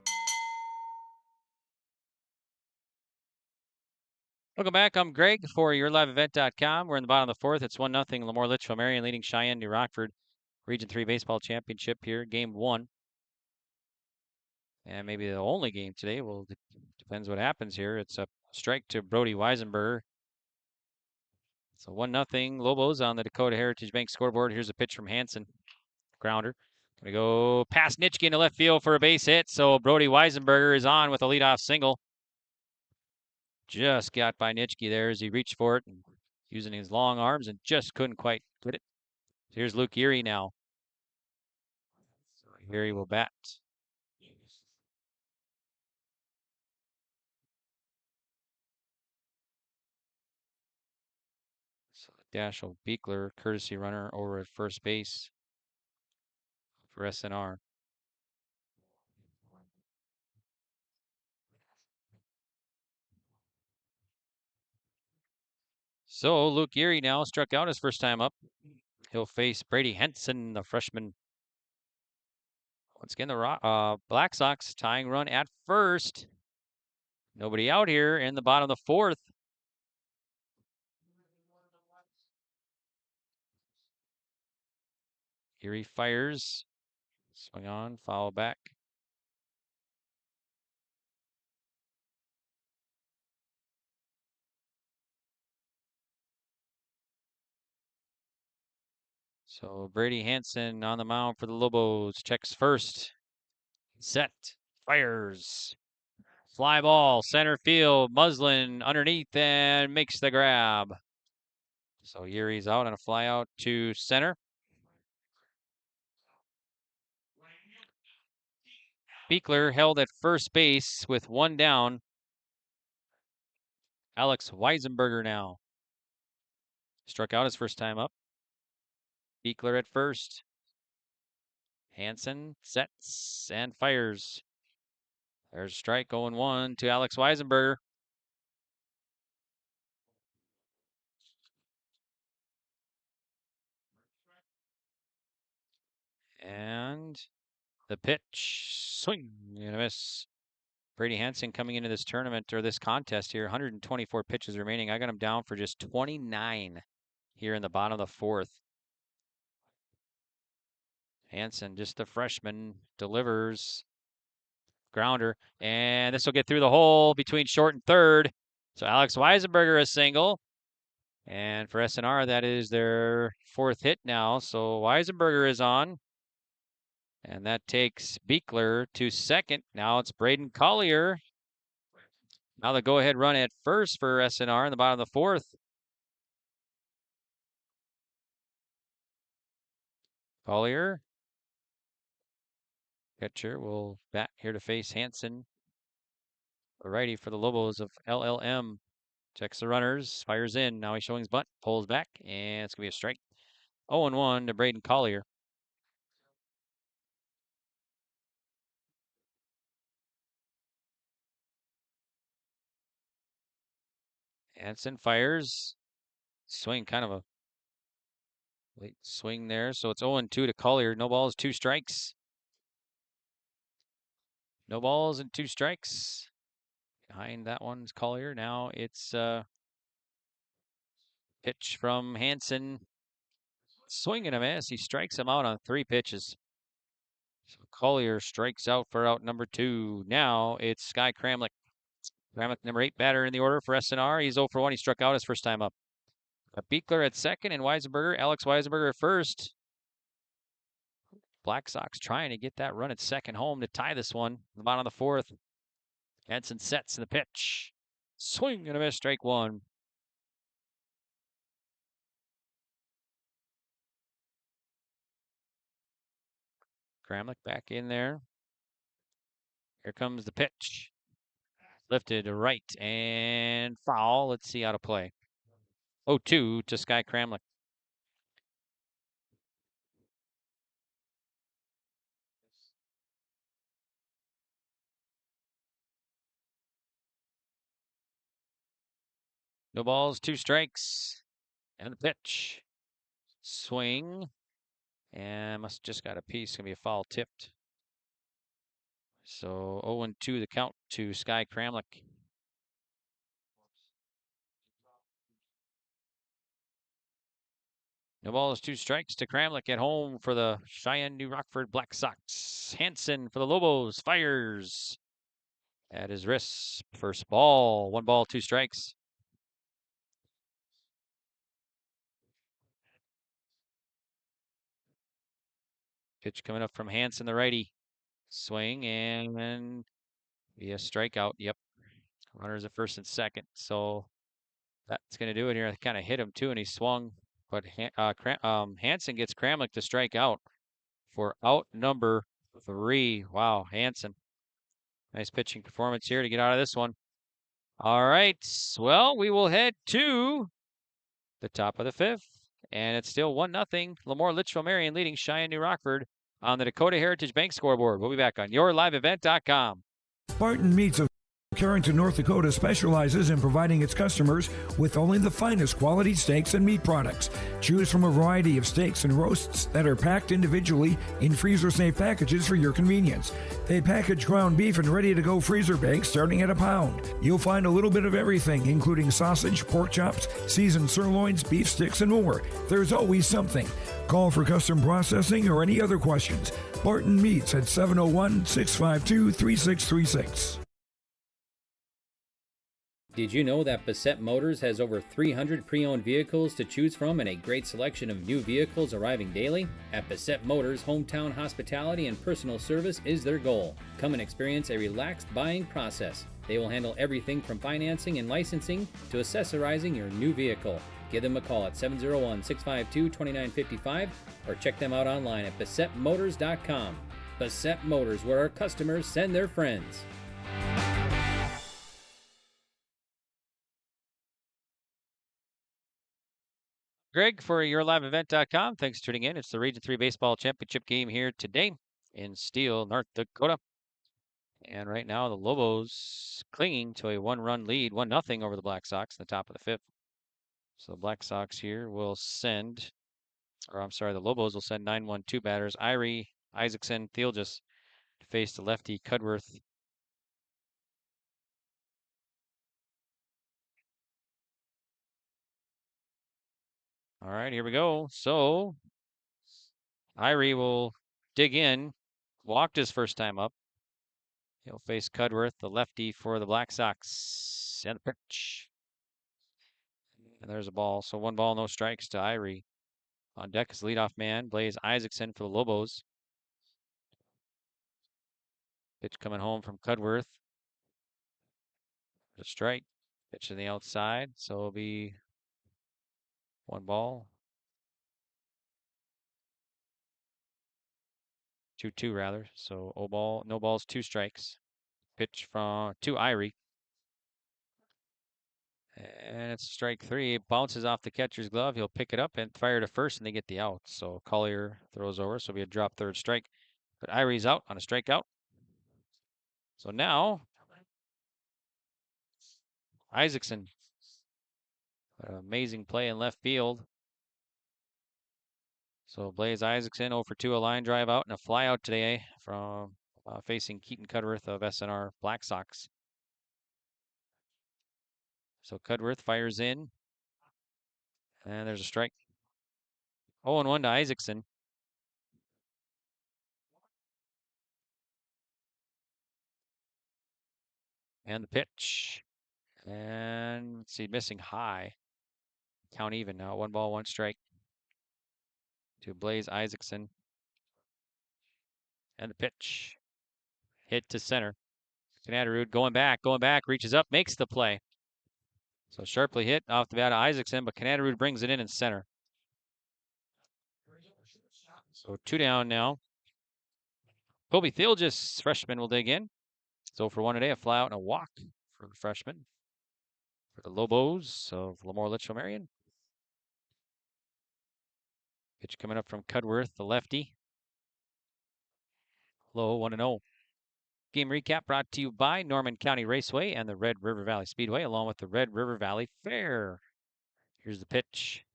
Speaker 6: Welcome back. I'm Greg for yourliveevent.com. We're in the bottom of the 4th. It's 1-0. LaMoure Litchville-Marion leading Cheyenne New Rockford. Region 3 Baseball Championship here. Game 1. And maybe the only game today. Well, depends what happens here. It's a strike to Brody Weisenberger. So 1-0 Lobos on the Dakota Heritage Bank scoreboard. Here's a pitch from Hanson. Grounder. Gonna go past Nitschke into left field for a base hit. So Brody Weisenberger is on with a leadoff single. Just got by Nitschke there as he reached for it and using his long arms and just couldn't quite get it. Here's Luke Erie now. So Erie will bat. So Dashel Beekler, courtesy runner over at first base for SNR. So Luke Erie now struck out his first time up. He'll face Brady Henson, the freshman. Once again, the Black Sox tying run at first. Nobody out here in the bottom of the 4th. Erie fires. Swing on, foul back. So Brady Hansen on the mound for the Lobos. Checks first. Set. Fires. Fly ball, center field. Muslin underneath and makes the grab. So Urie's out on a fly out to center. Beekler held at first base with one down. Alex Weisenberger now. Struck out his first time up. Beekler at first. Hansen sets and fires. There's a strike, 0-1 to Alex Weisenberger. And the pitch, swing and a miss. Brady Hansen coming into this tournament or this contest here, 124 pitches remaining. I got him down for just 29 here in the bottom of the fourth. Hansen, just a freshman, delivers. Grounder, and this will get through the hole between short and third. So Alex Weisenberger a single. And for SNR, that is their fourth hit now. So Weisenberger is on. And that takes Beekler to second. Now it's Braden Collier. Now the go-ahead run at first for SNR in the bottom of the fourth. Collier. Catcher will bat here to face Hansen. A righty for the Lobos of LLM. Checks the runners, fires in. Now he's showing his bunt, pulls back, and it's going to be a strike. 0-1 to Braden Collier. Hansen fires. Swing, kind of a late swing there. So it's 0-2 to Collier. No balls, 2 strikes. No balls and 2 strikes. Behind that one's Collier. Now it's pitch from Hansen. Swing and a miss. He strikes him out on 3 pitches. So Collier strikes out for out number 2. Now it's Sky Kramlich. Kramlich, number 8 batter in the order for SNR. He's 0 for 1. He struck out his first time up. Beekler at second and Alex Weisenberger at first. Black Sox trying to get that run at second home to tie this one. The bottom of the fourth. Hansen sets the pitch. Swing and a miss, strike 1. Kramlich back in there. Here comes the pitch. Lifted to right and foul. Let's see how to play. 0-2 to Sky Kramlich. No balls, 2 strikes. And the pitch. Swing. And must just got a piece. Going to be a foul tipped. So 0-2 the count to Sky Kramlich. No balls, 2 strikes to Kramlich at home for the Cheyenne New Rockford Black Sox. Hansen for the Lobos fires at his wrist. First ball, 1 ball, 2 strikes. Pitch coming up from Hansen, the righty. Swing and be a strikeout. Yep. Runners at first and second. So that's going to do it here. I kind of hit him too, and he swung. But Hansen gets Kramlich to strike out for out number 3. Wow, Hansen. Nice pitching performance here to get out of this one. All right. Well, we will head to the top of the 5th. And it's still 1-0. LaMoure Litchville-Marion leading Cheyenne New Rockford on the Dakota Heritage Bank scoreboard. We'll be back on yourliveevent.com.
Speaker 21: Barton Meats
Speaker 9: Carrington, North Dakota specializes in providing its customers with only the finest quality steaks and meat products. Choose from a variety of steaks and roasts that are packed individually in freezer-safe packages for your convenience. They package ground beef in ready-to-go freezer bags starting at £1. You'll find a little bit of everything, including sausage, pork chops, seasoned sirloins, beef sticks, and more. There's always something. Call for custom processing or any other questions. Barton Meats at 701-652-3636.
Speaker 4: Did you know that Bassett Motors has over 300 pre-owned vehicles to choose from and a great selection of new vehicles arriving daily? At Bassett Motors, hometown hospitality and personal service is their goal. Come and experience a relaxed buying process. They will handle everything from financing and licensing to accessorizing your new vehicle. Give them a call at 701-652-2955 or check them out online at BassettMotors.com. Bassett Motors, where our customers send their friends.
Speaker 6: Greg for YourLiveEvent.com. Thanks for tuning in. It's the Region 3 Baseball Championship game here today in Steele, North Dakota. And right now the Lobos clinging to a one-run lead, 1-0 over the Black Sox in the top of the fifth. So the Black Sox here will send, or I'm sorry, the Lobos will send 9-1-2 batters. Irie, Isaacson, Thielges to face the lefty Cudworth. All right, here we go. So Irie will dig in, walked his first time up. He'll face Cudworth, the lefty for the Black Sox. And the pitch. And there's a ball. So 1 ball, no strikes to Irie. On deck is leadoff man, Blaze Isaacson for the Lobos. Pitch coming home from Cudworth. A strike. Pitch to the outside. So it'll be 1 ball. 2-2 rather. So no balls, 2 strikes. Pitch to Irie. And it's strike 3. It bounces off the catcher's glove. He'll pick it up and fire to first, and they get the out. So Collier throws over, so it'll be a drop third strike. But Irie's out on a strikeout. So now, Isaacson. An amazing play in left field. So Blaze Isaacson 0 for 2, a line drive out and a fly out today from facing Keaton Cudworth of SNR Black Sox. So Cudworth fires in. And there's a strike. 0-1 to Isaacson. And the pitch. And let's see, missing high. Count even now. 1 ball, 1 strike. To Blaze Isaacson. And the pitch. Hit to center. Canadarud going back, reaches up, makes the play. So sharply hit off the bat of Isaacson, but Canadarud brings it in center. So 2 down now. Kobe Thielges, freshman, will dig in. So for 1 today, a fly out and a walk for the freshman. For the Lobos of LaMoure Litchville-Marion. Pitch coming up from Cudworth, the lefty. Low, 1-0. Game recap brought to you by Norman County Raceway and the Red River Valley Speedway, along with the Red River Valley Fair. Here's the pitch.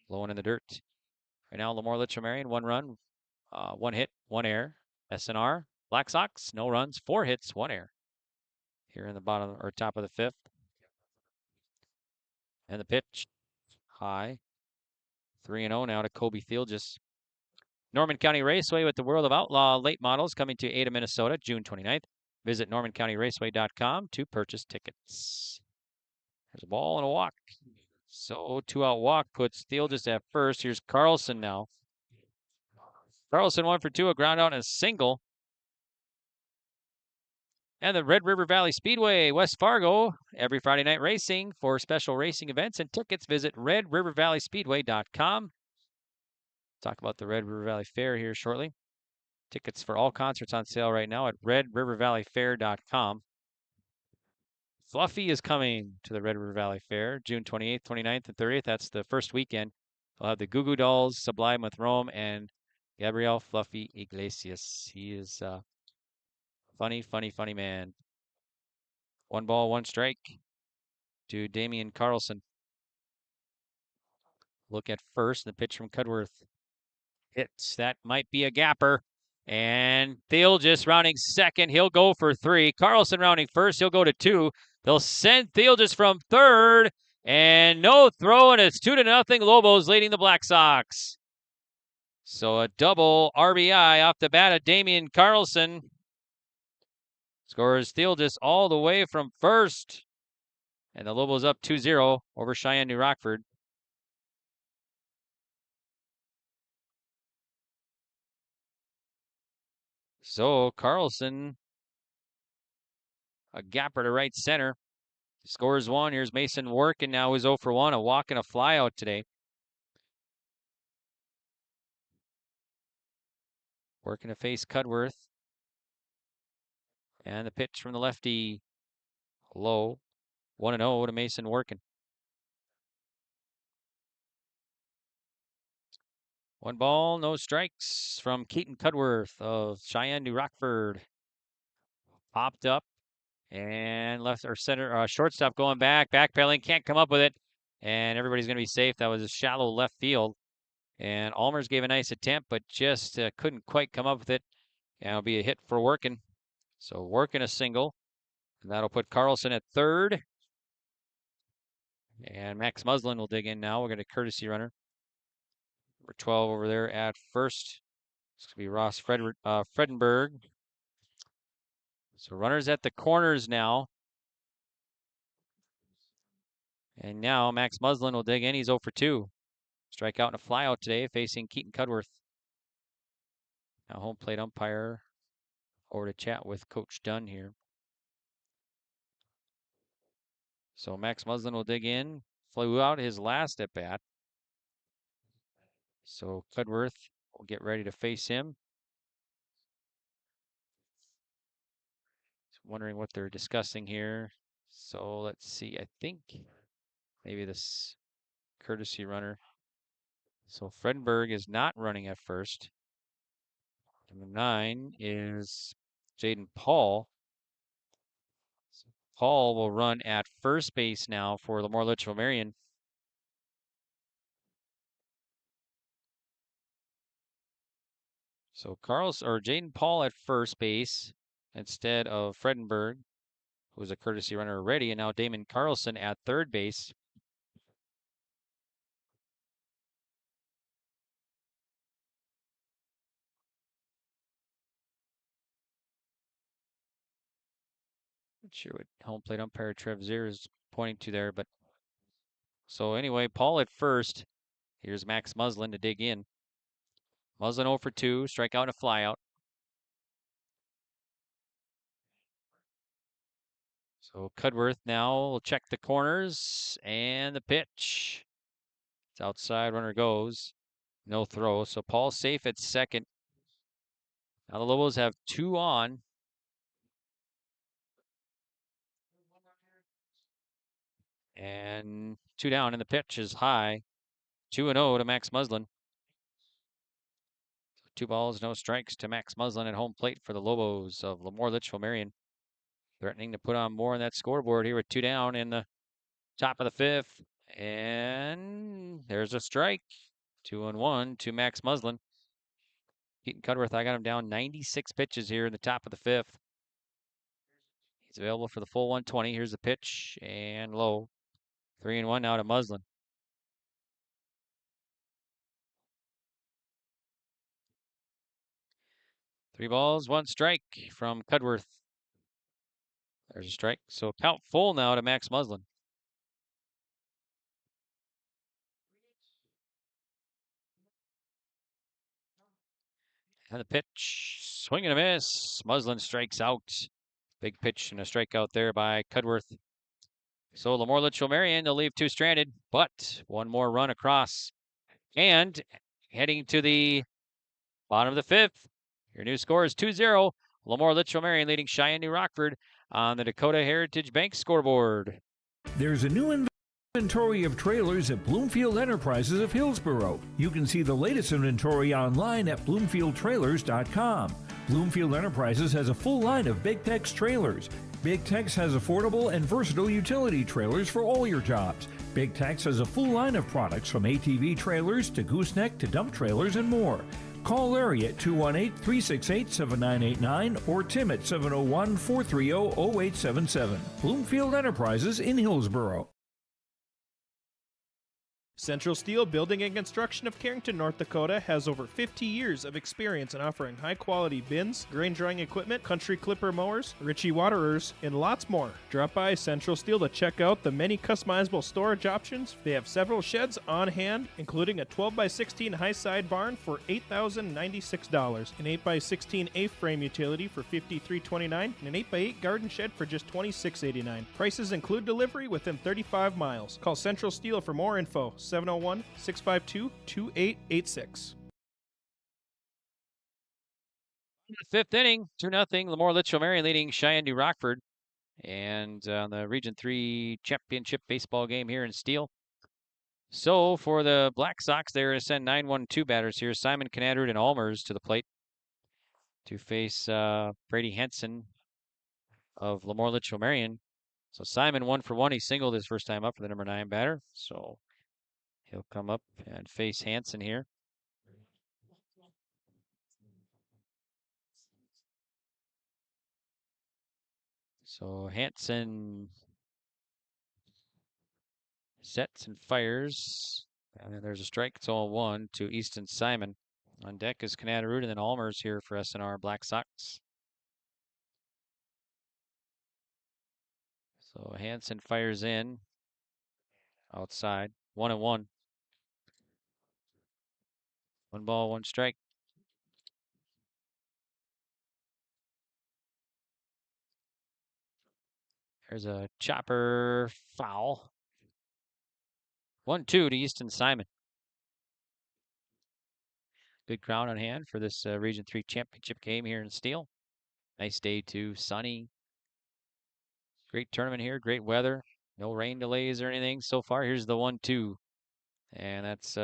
Speaker 6: Low and in the dirt. Right now, LaMoure Litchville-Marion, 1 run, 1 hit, 1 error. SNR, Black Sox, no runs, 4 hits, 1 error. Here in the bottom or top of the 5th. And the pitch. High. 3-0 now to Kobe Thielges. Norman County Raceway with the World of Outlaw late models coming to Ada, Minnesota, June 29th. Visit normancountyraceway.com to purchase tickets. There's a ball and a walk. So 2-out walk puts Thielges at first. Here's Carlson now. Carlson 1 for 2, a ground out and a single. And the Red River Valley Speedway, West Fargo, every Friday night racing. For special racing events and tickets, visit redrivervalleyspeedway.com. Talk about the Red River Valley Fair here shortly. Tickets for all concerts on sale right now at redrivervalleyfair.com. Fluffy is coming to the Red River Valley Fair, June 28th, 29th, and 30th. That's the first weekend. They'll have the Goo Goo Dolls, Sublime with Rome, and Gabriel Fluffy Iglesias. He is a funny, funny, funny man. 1 ball, 1 strike to Damian Carlson. Look at first, the pitch from Cudworth. Hits. That might be a gapper. And Thiel just rounding second. He'll go for 3. Carlson rounding first. He'll go to 2. They'll send Thiel just from third. And no throw, and it's 2-0. Lobos leading the Black Sox. So a double RBI off the bat of Damian Carlson. Scores Thiel just all the way from first. And the Lobos up 2-0 over Cheyenne New Rockford. So Carlson, a gapper to right center. Scores 1. Here's Mason Work, and now he's 0 for 1. A walk and a fly out today. Working to face Cudworth. And the pitch from the lefty. Low. 1-0 to Mason Working. 1 ball, no strikes from Keaton Cudworth of Cheyenne New Rockford. Popped up and left our center, shortstop going backpedaling, can't come up with it. And everybody's going to be safe. That was a shallow left field. And Almers gave a nice attempt, but just couldn't quite come up with it. And it'll be a hit for Working. So Working a single. And that'll put Carlson at third. And Max Muslin will dig in now. We'll get a courtesy runner. Number 12 over there at first. It's going to be Ross Fredenberg. So runners at the corners now. And now Max Muslin will dig in. He's 0 for 2. Strikeout and a flyout today facing Keaton Cudworth. Now home plate umpire over to chat with Coach Dunn here. So Max Muslin will dig in. Flew out his last at bat. So Cudworth will get ready to face him. Wondering what they're discussing here. So let's see. I think maybe this courtesy runner. So Fredenberg is not running at first. Number 9 is Jaden Paul. So Paul will run at first base now for LaMoure Litchville-Marion. So Jaden Paul at first base instead of Fredenberg, who was a courtesy runner already, and now Damon Carlson at third base. Not sure what home plate umpire Trev Zier is pointing to there, but so anyway, Paul at first. Here's Max Muslin to dig in. Muslin 0 for 2, strikeout and a flyout. So Cudworth now will check the corners and the pitch. It's outside, runner goes. No throw. So Paul's safe at second. Now the Lobos have 2 on. And 2 down, and the pitch is high. 2-0 to Max Muslin. 2 balls, no strikes to Max Muslin at home plate for the Lobos of LaMoure Litchville-Marion. Threatening to put on more on that scoreboard here with 2 down in the top of the 5th. And there's a strike. 2-1 to Max Muslin. Keaton Cudworth, I got him down 96 pitches here in the top of the 5th. He's available for the full 120. Here's the pitch and low. 3-1 now to Muslin. Three balls, 1 strike from Cudworth. There's a strike. So count full now to Max Muslin. And the pitch, swing and a miss. Muslin strikes out. Big pitch and a strikeout there by Cudworth. So LaMoure Litchville-Marion, they'll leave 2 stranded, but 1 more run across. And heading to the bottom of the 5th, your new score is 2-0. LaMoure Litchville-Marion leading Cheyenne New Rockford on the Dakota Heritage Bank scoreboard.
Speaker 9: There's a new inventory of trailers at Bloomfield Enterprises of Hillsboro. You can see the latest inventory online at bloomfieldtrailers.com. Bloomfield Enterprises has a full line of Big Tex trailers. Big Tex has affordable and versatile utility trailers for all your jobs. Big Tex has a full line of products from ATV trailers to gooseneck to dump trailers and more. Call Larry at 218-368-7989 or Tim at 701-430-0877. Bloomfield Enterprises in Hillsboro.
Speaker 14: Central Steel Building and Construction of Carrington, North Dakota has over 50 years of experience in offering high-quality bins, grain drying equipment, country clipper mowers, Ritchie waterers, and lots more. Drop by Central Steel to check out the many customizable storage options. They have several sheds on hand, including a 12x16 high-side barn for $8,096, an 8x16 A-frame utility for $53.29, and an 8x8 garden shed for just $26.89. Prices include delivery within 35 miles. Call Central Steel for more info. 701-652-2886.
Speaker 6: Fifth inning, 2-0. LaMoure Litchville-Marion leading Cheyenne New Rockford. And on the Region 3 championship baseball game here in Steele. So for the Black Sox, they're going to send 9-1-2 batters here. Simon Knaderud and Allmers to the plate to face Brady Henson of LaMoure Litchville-Marion. So Simon 1 for 1. He singled his first time up for the number 9 batter. So he'll come up and face Hansen here. So Hansen sets and fires. And then there's a strike. It's all 1 to Easton Simon. On deck is Knaderud and then Allmers here for SNR Black Sox. So Hansen fires in. Outside. 1-1. 1 ball, 1 strike. There's a chopper foul. 1-2 to Easton Simon. Good crowd on hand for this Region 3 championship game here in Steele. Nice day too, sunny. Great tournament here, great weather. No rain delays or anything so far. Here's the 1-2. And that's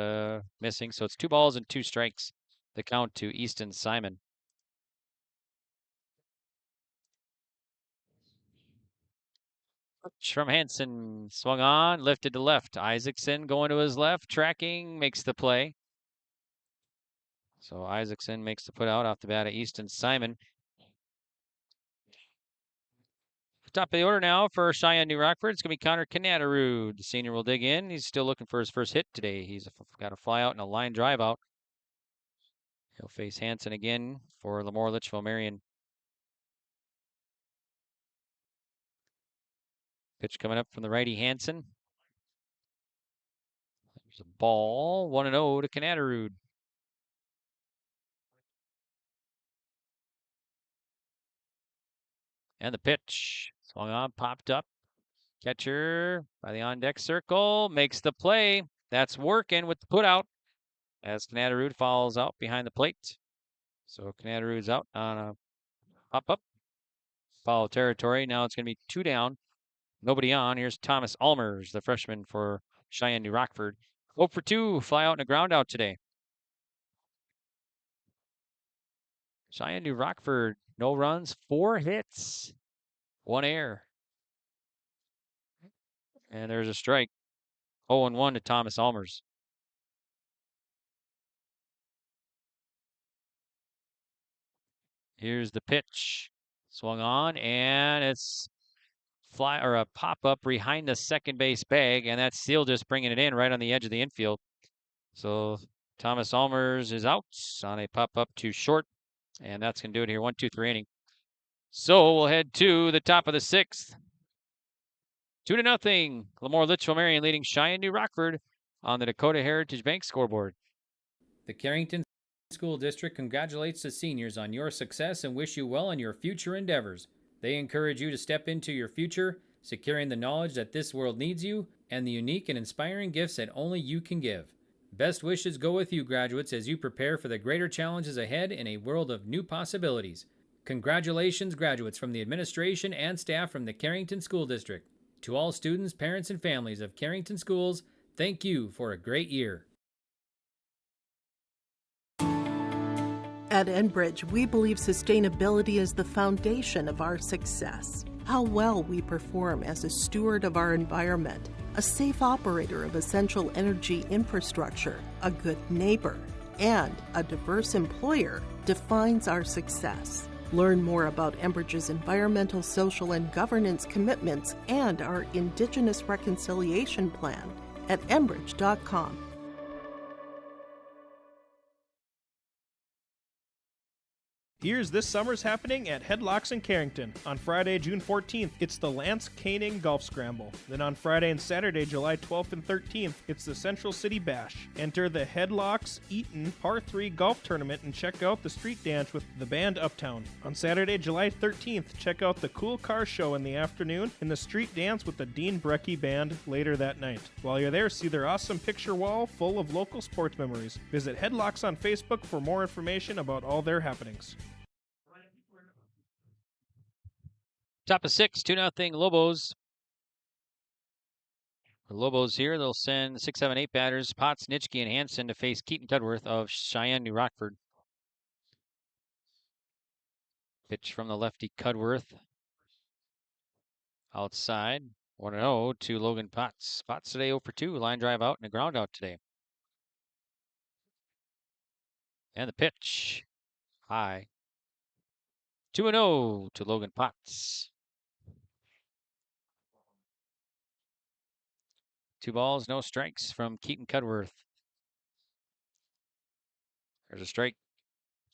Speaker 6: missing. So it's 2 balls and 2 strikes. The count to Easton Simon. From Hansen, swung on, lifted to left. Isaacson going to his left, tracking, makes the play. So Isaacson makes the put out off the bat of Easton Simon. Top of the order now for Cheyenne New Rockford. It's going to be Connor Knaderud. The senior will dig in. He's still looking for his first hit today. He's got a fly out and a line drive out. He'll face Hansen again for LaMoure Litchville-Marion. Pitch coming up from the righty Hansen. There's a ball. 1-0 to Knaderud. And the pitch. Swung on, popped up. Catcher by the on-deck circle. Makes the play. That's working with the putout as Knaderud falls out behind the plate. So Knaderud's out on a pop-up. Foul territory. Now it's going to be 2 down. Nobody on. Here's Thomas Allmers, the freshman for Cheyenne New Rockford. 0 for 2. Fly out and a ground out today. Cheyenne New Rockford, no runs, 4 hits, 1 error. And there's a strike. 0-1 to Thomas Allmers. Here's the pitch. Swung on, and it's a pop-up behind the second base bag, and that's Steele just bringing it in right on the edge of the infield. So Thomas Allmers is out on a pop-up to short, and that's going to do it here. 1-2-3 inning. So we'll head to the top of the 6th. 2-0. LaMoure Litchville-Marion leading Cheyenne New Rockford on the Dakota Heritage Bank scoreboard.
Speaker 4: The Carrington School District congratulates the seniors on your success and wish you well in your future endeavors. They encourage you to step into your future, securing the knowledge that this world needs you and the unique and inspiring gifts that only you can give. Best wishes go with you, graduates, as you prepare for the greater challenges ahead in a world of new possibilities. Congratulations, graduates, from the administration and staff from the Carrington School District. To all students, parents, and families of Carrington Schools, thank you for a great year.
Speaker 11: At Enbridge, we believe sustainability is the foundation of our success. how well we perform as a steward of our environment, a safe operator of essential energy infrastructure, a good neighbor, and a diverse employer defines our success. Learn more about Enbridge's environmental, social, and governance commitments and our Indigenous Reconciliation Plan at enbridge.com.
Speaker 14: Here's this summer's happening at Headlocks in Carrington. On Friday, June 14th, it's the Lance Canning Golf Scramble. Then on Friday and Saturday, July 12th and 13th, it's the Central City Bash. Enter the Headlocks Eaton Par 3 Golf Tournament and check out the street dance with the band Uptown. On Saturday, July 13th, check out the Cool Car Show in the afternoon and the street dance with the Dean Brecky Band later that night. While you're there, see their awesome picture wall full of local sports memories. Visit Headlocks on Facebook for more information about all their happenings.
Speaker 6: Top of 6, 2-0 Lobos. The Lobos here, they'll send 6, 7, 8 batters, Potts, Nitschke, and Hansen to face Keaton Cudworth of Cheyenne, New Rockford. Pitch from the lefty Cudworth. Outside, 1-0 to Logan Potts. Potts today 0 for 2, line drive out and a ground out today. And the pitch, high. 2-0 to Logan Potts. 2 balls, no strikes from Keaton Cudworth. There's a strike.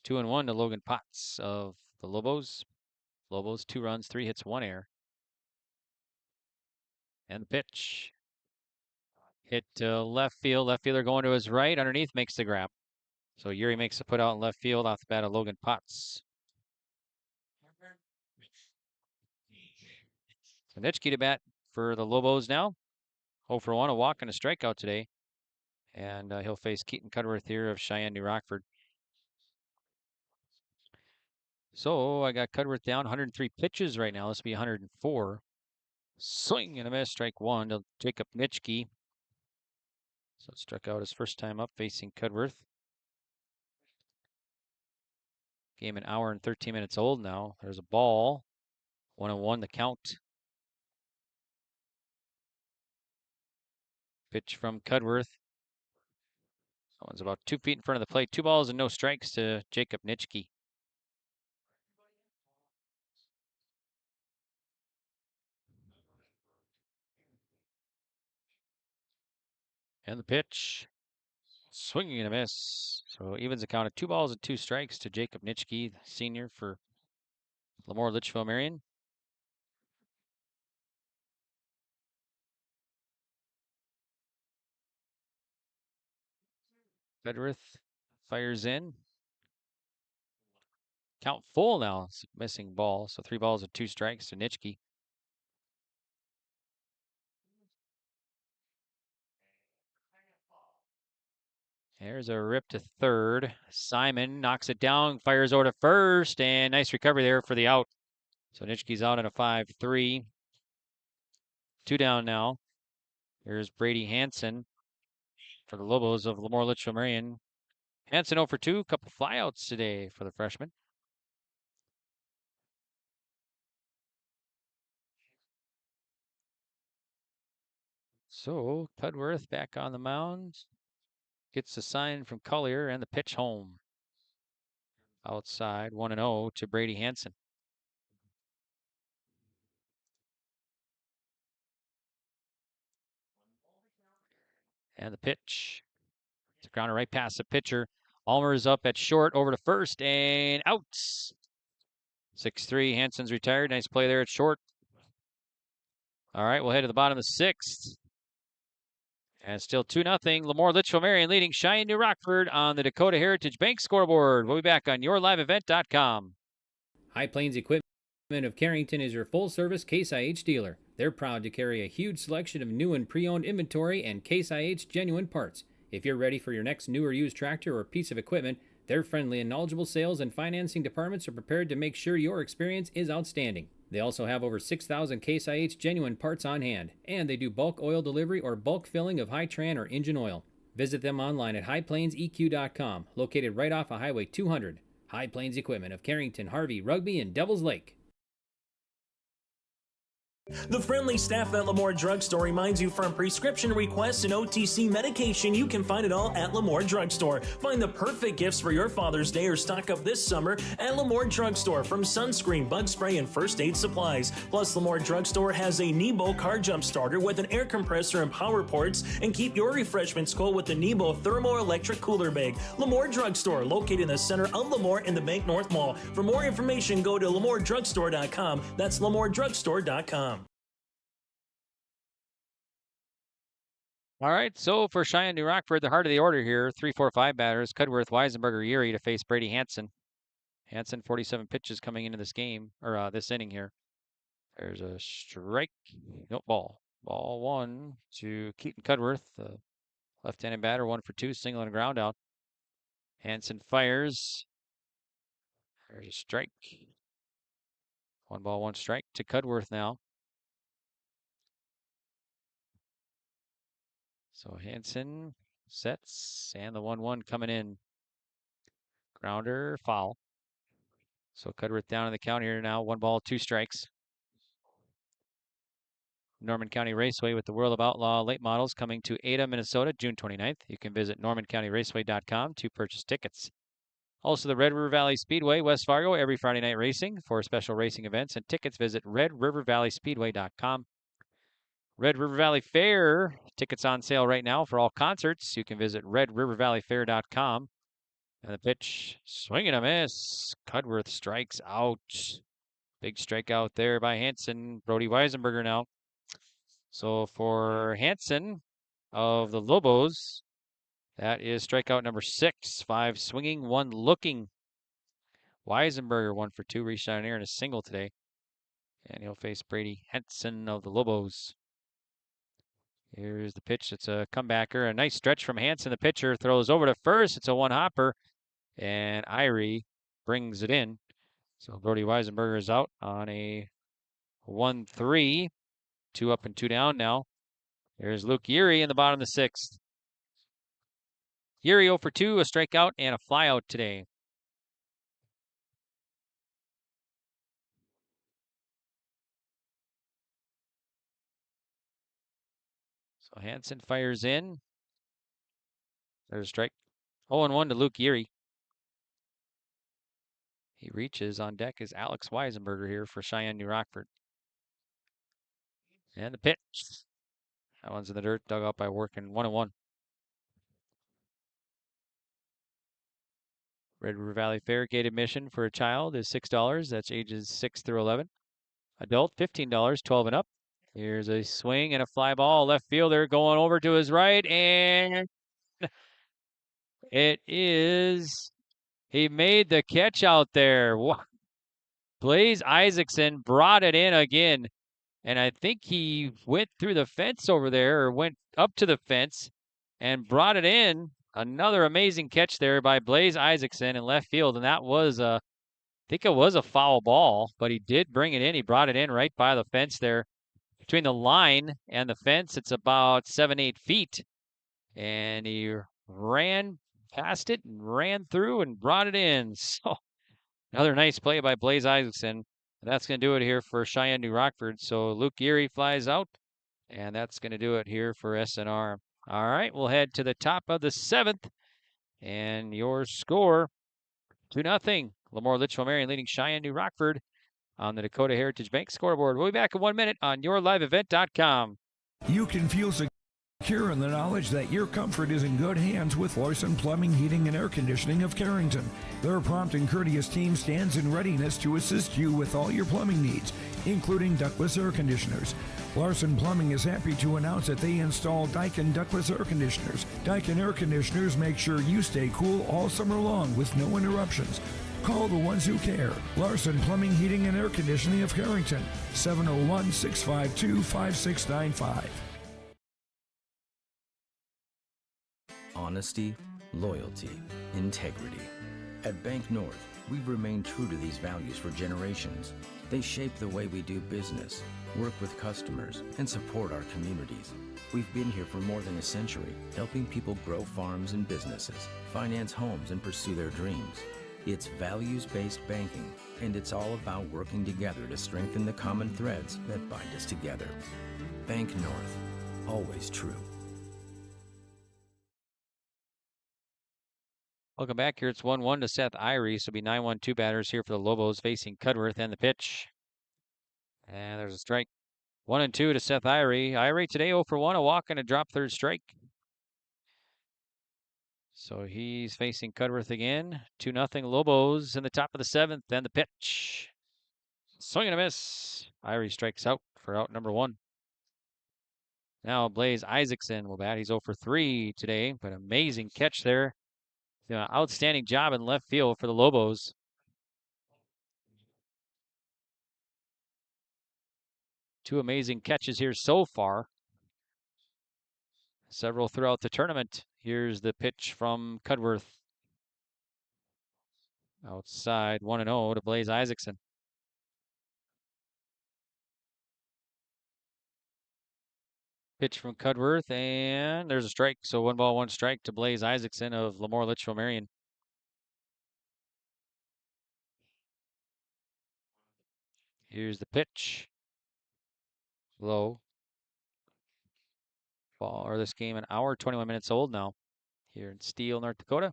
Speaker 6: 2-1 to Logan Potts of the Lobos. Lobos 2 runs, 3 hits, 1 error. And the pitch. Hit to left field. Left fielder going to his right. Underneath makes the grab. So Yuri makes a put out in left field off the bat of Logan Potts. So Nitschke to bat for the Lobos now. 0 for 1, a walk and a strikeout today. And he'll face Keaton Cudworth here of Cheyenne, New Rockford. So I got Cudworth down 103 pitches right now. This will be 104. Swing and a miss, strike 1 to Jacob Nitschke. So struck out his first time up facing Cudworth. Game an hour and 13 minutes old now. There's a ball. 1-1 the count. Pitch from Cudworth. That one's about 2 feet in front of the plate. 2 balls and no strikes to Jacob Nitschke. And the pitch. Swinging and a miss. So evens the count of 2 balls and 2 strikes to Jacob Nitschke, the senior for LaMoure Litchville-Marion. Cudworth fires in. Count full now. It's a missing ball. So 3 balls and 2 strikes to Nitschke. There's a rip to third. Simon knocks it down, fires over to first, and nice recovery there for the out. So Nitschke's out at a 5-3. 2 down now. Here's Brady Hansen for the Lobos of LaMoure Litchville-Marion. Hansen 0 for 2, couple flyouts today for the freshman. So Cudworth back on the mound. Gets the sign from Collier and the pitch home. Outside, 1-0 to Brady Hansen. And the pitch. It's a grounder right past the pitcher. Almer is up at short, over to first, and out. 6-3, Hansen's retired. Nice play there at short. All right, we'll head to the bottom of the 6th. And still 2-0. LaMoure Litchville-Marion leading Cheyenne, New Rockford on the Dakota Heritage Bank scoreboard. We'll be back on yourliveevent.com.
Speaker 4: High Plains Equipment of Carrington is your full-service Case IH dealer. They're proud to carry a huge selection of new and pre-owned inventory and Case IH genuine parts. If you're ready for your next new or used tractor or piece of equipment, their friendly and knowledgeable sales and financing departments are prepared to make sure your experience is outstanding. They also have over 6,000 Case IH genuine parts on hand, and they do bulk oil delivery or bulk filling of Hi-Tran or engine oil. Visit them online at highplainseq.com, located right off of Highway 200. High Plains Equipment of Carrington, Harvey, Rugby, and Devils Lake.
Speaker 3: The friendly staff at LaMoure Drugstore reminds you from prescription requests and OTC medication, you can find it all at LaMoure Drugstore. Find the perfect gifts for your Father's Day or stock up this summer at LaMoure Drugstore, from sunscreen, bug spray, and first aid supplies. Plus, LaMoure Drugstore has a Nebo car jump starter with an air compressor and power ports, and keep your refreshments cold with the Nebo thermoelectric cooler bag. LaMoure Drugstore, located in the center of LaMoure in the Bank North Mall. For more information, go to LamoureDrugstore.com. That's LamoureDrugstore.com.
Speaker 6: All right, so for Cheyenne, New Rockford, the heart of the order here, 3-4-5 batters, Cudworth, Weisenberger, Erie to face Brady Hansen. Hansen, 47 pitches coming into this game, or this inning here. There's a strike. Nope, ball. Ball one to Keaton Cudworth, the left-handed batter, 1 for 2, single and a ground out. Hansen fires. There's a strike. 1 ball, 1 strike to Cudworth now. So Hansen sets, and the 1-1 coming in. Grounder, foul. So Cudworth down in the count here now. 1 ball, 2 strikes. Norman County Raceway with the World of Outlaw late models coming to Ada, Minnesota, June 29th. You can visit normancountyraceway.com to purchase tickets. Also, the Red River Valley Speedway, West Fargo, every Friday night racing. For special racing events and tickets, visit redrivervalleyspeedway.com. Red River Valley Fair, tickets on sale right now for all concerts. You can visit redrivervalleyfair.com. And the pitch, swing and a miss. Cudworth strikes out. Big strikeout there by Hansen. Brody Weisenberger now. So for Hansen of the Lobos, that is strikeout number 6. 5 swinging, 1 looking. Weisenberger 1 for 2, reached out in air in a single today. And he'll face Brady Hansen of the Lobos. Here's the pitch. It's a comebacker. A nice stretch from Hansen. The pitcher throws over to first. It's a 1-hopper. And Irie brings it in. So Brody Weisenberger is out on a 1-3. 2 up and 2 down now. There's Luke Erie in the bottom of the 6th. Erie 0 for 2, a strikeout and a flyout today. So Hansen fires in. There's a strike. 0-1 to Luke Erie. He reaches. On deck is Alex Weisenberger here for Cheyenne, New Rockford. And the pitch. That one's in the dirt, dug out by Working. 1-1. Red River Valley Fair gate admission for a child is $6. That's ages 6 through 11. Adult, $15, 12 and up. Here's a swing and a fly ball. Left fielder going over to his right, and it is. He made the catch out there. Blaze Isaacson brought it in again. And I think he went through the fence over there, or went up to the fence and brought it in. Another amazing catch there by Blaze Isaacson in left field. And that was I think it was a foul ball, but he did bring it in. He brought it in right by the fence there. Between the line and the fence, it's about 7-8 feet. And he ran past it and ran through and brought it in. So another nice play by Blaze Isaacson. That's going to do it here for Cheyenne, New Rockford. So Luke Erie flies out, and that's going to do it here for SNR. All right, we'll head to the top of the 7th, and your score, 2-0. LaMoure Litchville-Marion leading Cheyenne, New Rockford on the Dakota Heritage Bank scoreboard. We'll be back in 1 minute on yourliveevent.com.
Speaker 9: You can feel secure in the knowledge that your comfort is in good hands with Larson Plumbing, Heating, and Air Conditioning of Carrington. Their prompt and courteous team stands in readiness to assist you with all your plumbing needs, including ductless air conditioners. Larson Plumbing is happy to announce that they install Daikin ductless air conditioners. Daikin air conditioners make sure you stay cool all summer long with no interruptions. Call the ones who care. Larson Plumbing, Heating, and Air Conditioning of Carrington, 701-652-5695.
Speaker 12: Honesty, loyalty, integrity. At Bank North, we've remained true to these values for generations. They shape the way we do business, work with customers, and support our communities. We've been here for more than a century, helping people grow farms and businesses, finance homes, and pursue their dreams. It's values-based banking, and it's all about working together to strengthen the common threads that bind us together. Bank North, always true.
Speaker 6: Welcome back here. It's 1-1 to Seth Irie. So it'll be 9-1-2 batters here for the Lobos facing Cudworth and the pitch. And there's a strike. 1-2 to Seth Irie. Irie today 0 for 1, a walk and a drop, third strike. So he's facing Cudworth again. 2-0 Lobos in the top of the 7th. And the pitch. Swing and a miss. Irie strikes out for out number 1. Now Blaze Isaacson will bat. He's 0 for 3 today, but amazing catch there. Outstanding job in left field for the Lobos. Two amazing catches here so far. Several throughout the tournament. Here's the pitch from Cudworth. Outside 1-0 to Blaze Isaacson. Pitch from Cudworth, and there's a strike. So 1 ball, 1 strike to Blaze Isaacson of LaMoure Litchville-Marion. Here's the pitch. Low. Ball, or this game, an hour, 21 minutes old now here in Steele, North Dakota.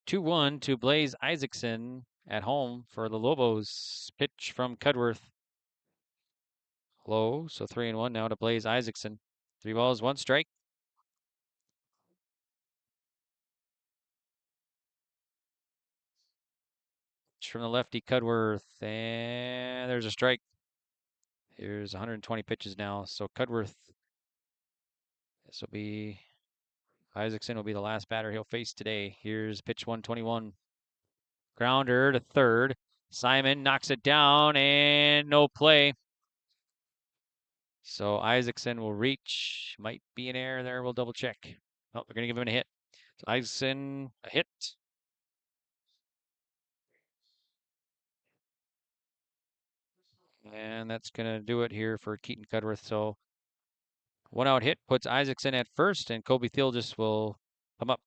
Speaker 6: 2-1 to Blaze Isaacson at home for the Lobos. Pitch from Cudworth. Low, so 3-1 now to Blaze Isaacson. 3 balls, 1 strike. Pitch from the lefty Cudworth, and there's a strike. Here's 120 pitches now. So Cudworth, this will be, Isaacson will be the last batter he'll face today. Here's pitch 121. Grounder to third. Simon knocks it down and no play. So Isaacson will reach. Might be an error there. We'll double check. Oh, they're going to give him a hit. So Isaacson, a hit. And that's going to do it here for Keaton Cudworth. So 1 out hit puts Isaacson at first, and Kobe Thiel just will come up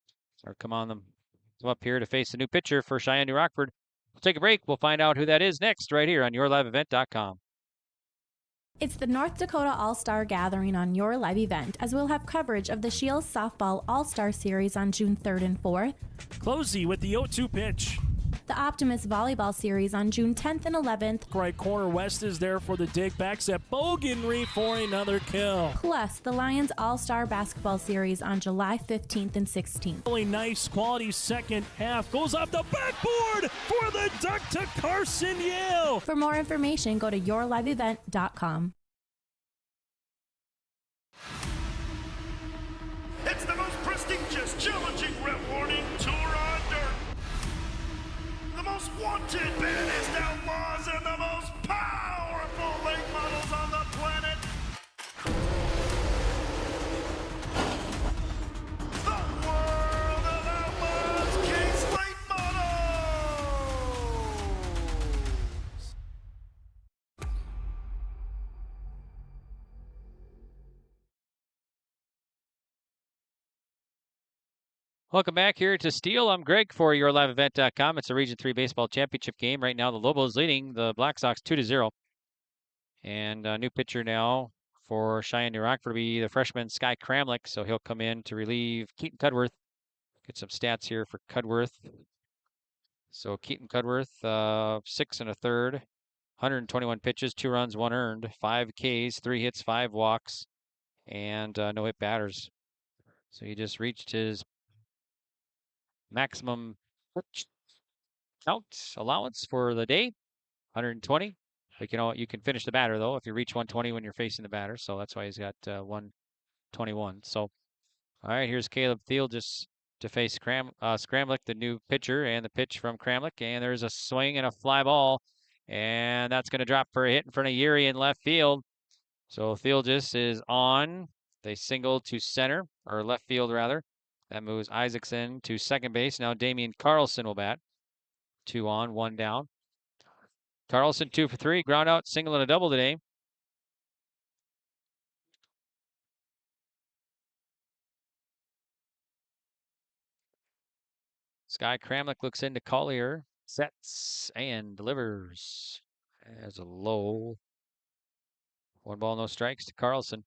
Speaker 6: or come up here to face the new pitcher for Cheyenne New Rockford. We'll take a break. We'll find out who that is next right here on yourliveevent.com.
Speaker 17: It's the North Dakota All-Star Gathering on Your Live Event, as we'll have coverage of the Shields Softball All-Star Series on June 3rd and 4th.
Speaker 3: Closey with the 0-2 pitch.
Speaker 17: The Optimist Volleyball Series on June 10th and 11th.
Speaker 3: Right corner West is there for the dig. Backs at Boganry for another kill.
Speaker 17: Plus, the Lions All-Star Basketball Series on July 15th and 16th.
Speaker 3: Really nice quality second half. Goes off the backboard for the duck to Carson Yale.
Speaker 17: For more information, go to yourliveevent.com.
Speaker 10: It's the most prestigious, challenging rep warning tour on dirt. The most wanted, baddest outlaws, and the most powerful late models on the planet. The world of outlaws, King's Late Models.
Speaker 6: Welcome back here to Steele. I'm Greg for yourliveevent.com. It's a Region 3 baseball championship game. Right now, the Lobos leading the Black Sox 2-0. And a new pitcher now for Cheyenne New Rockford will be the freshman Sky Kramlich. So he'll come in to relieve Keaton Cudworth. Get some stats here for Cudworth. So Keaton Cudworth, 6 1/3, 121 pitches, 2 runs, 1 earned, 5 Ks, 3 hits, 5 walks, and no hit batters. So he just reached his maximum count allowance for the day, 120. But you can finish the batter though if you reach 120 when you're facing the batter. So that's why he's got 121. So all right, here's Caleb Thiel just to face Kramlich, the new pitcher, and the pitch from Kramlich. And there's a swing and a fly ball, and that's going to drop for a hit in front of Yuri in left field. So Thiel just is on. They single to center, or left field rather. That moves Isaacson to second base. Now Damian Carlson will bat. 2 on, 1 down. Carlson 2 for 3. Ground out, single and a double today. Sky Kramlich looks into Collier, sets and delivers. As a low. 1 ball, no strikes to Carlson.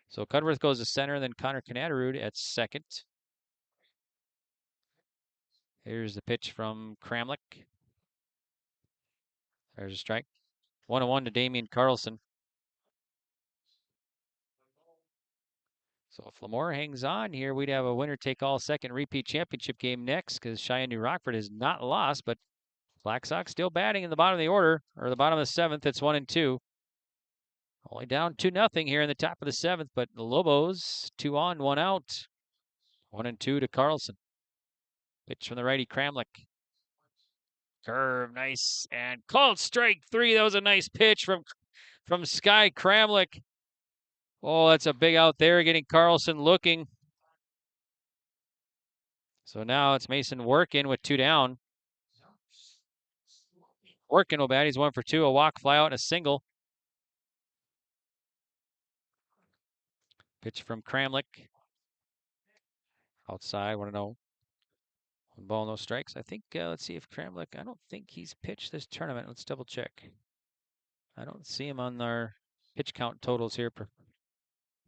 Speaker 6: So Cudworth goes to center, and then Connor Kanaterud at second. Here's the pitch from Kramlich. There's a strike. 1-1 to Damian Carlson. So if LaMoure hangs on here, we'd have a winner-take-all second repeat championship game next, because Cheyenne New Rockford has not lost, but Black Sox still batting in the bottom of the order, or the bottom of the 7th. It's 1-2. Only down 2-0 here in the top of the 7th, but the Lobos 2 on, 1 out. 1-2 to Carlson. Pitch from the righty, Kramlich. Curve, nice, and called strike 3. That was a nice pitch from Sky Kramlich. Oh, that's a big out there, getting Carlson looking. So now it's Mason Workin with 2 down. Workin will bat. He's 1 for 2. A walk, fly out, and a single. Pitch from Kramlich. Outside, 1-0. 1 ball, no strikes. I think, let's see if Kramlich, I don't think he's pitched this tournament. Let's double check. I don't see him on our pitch count totals here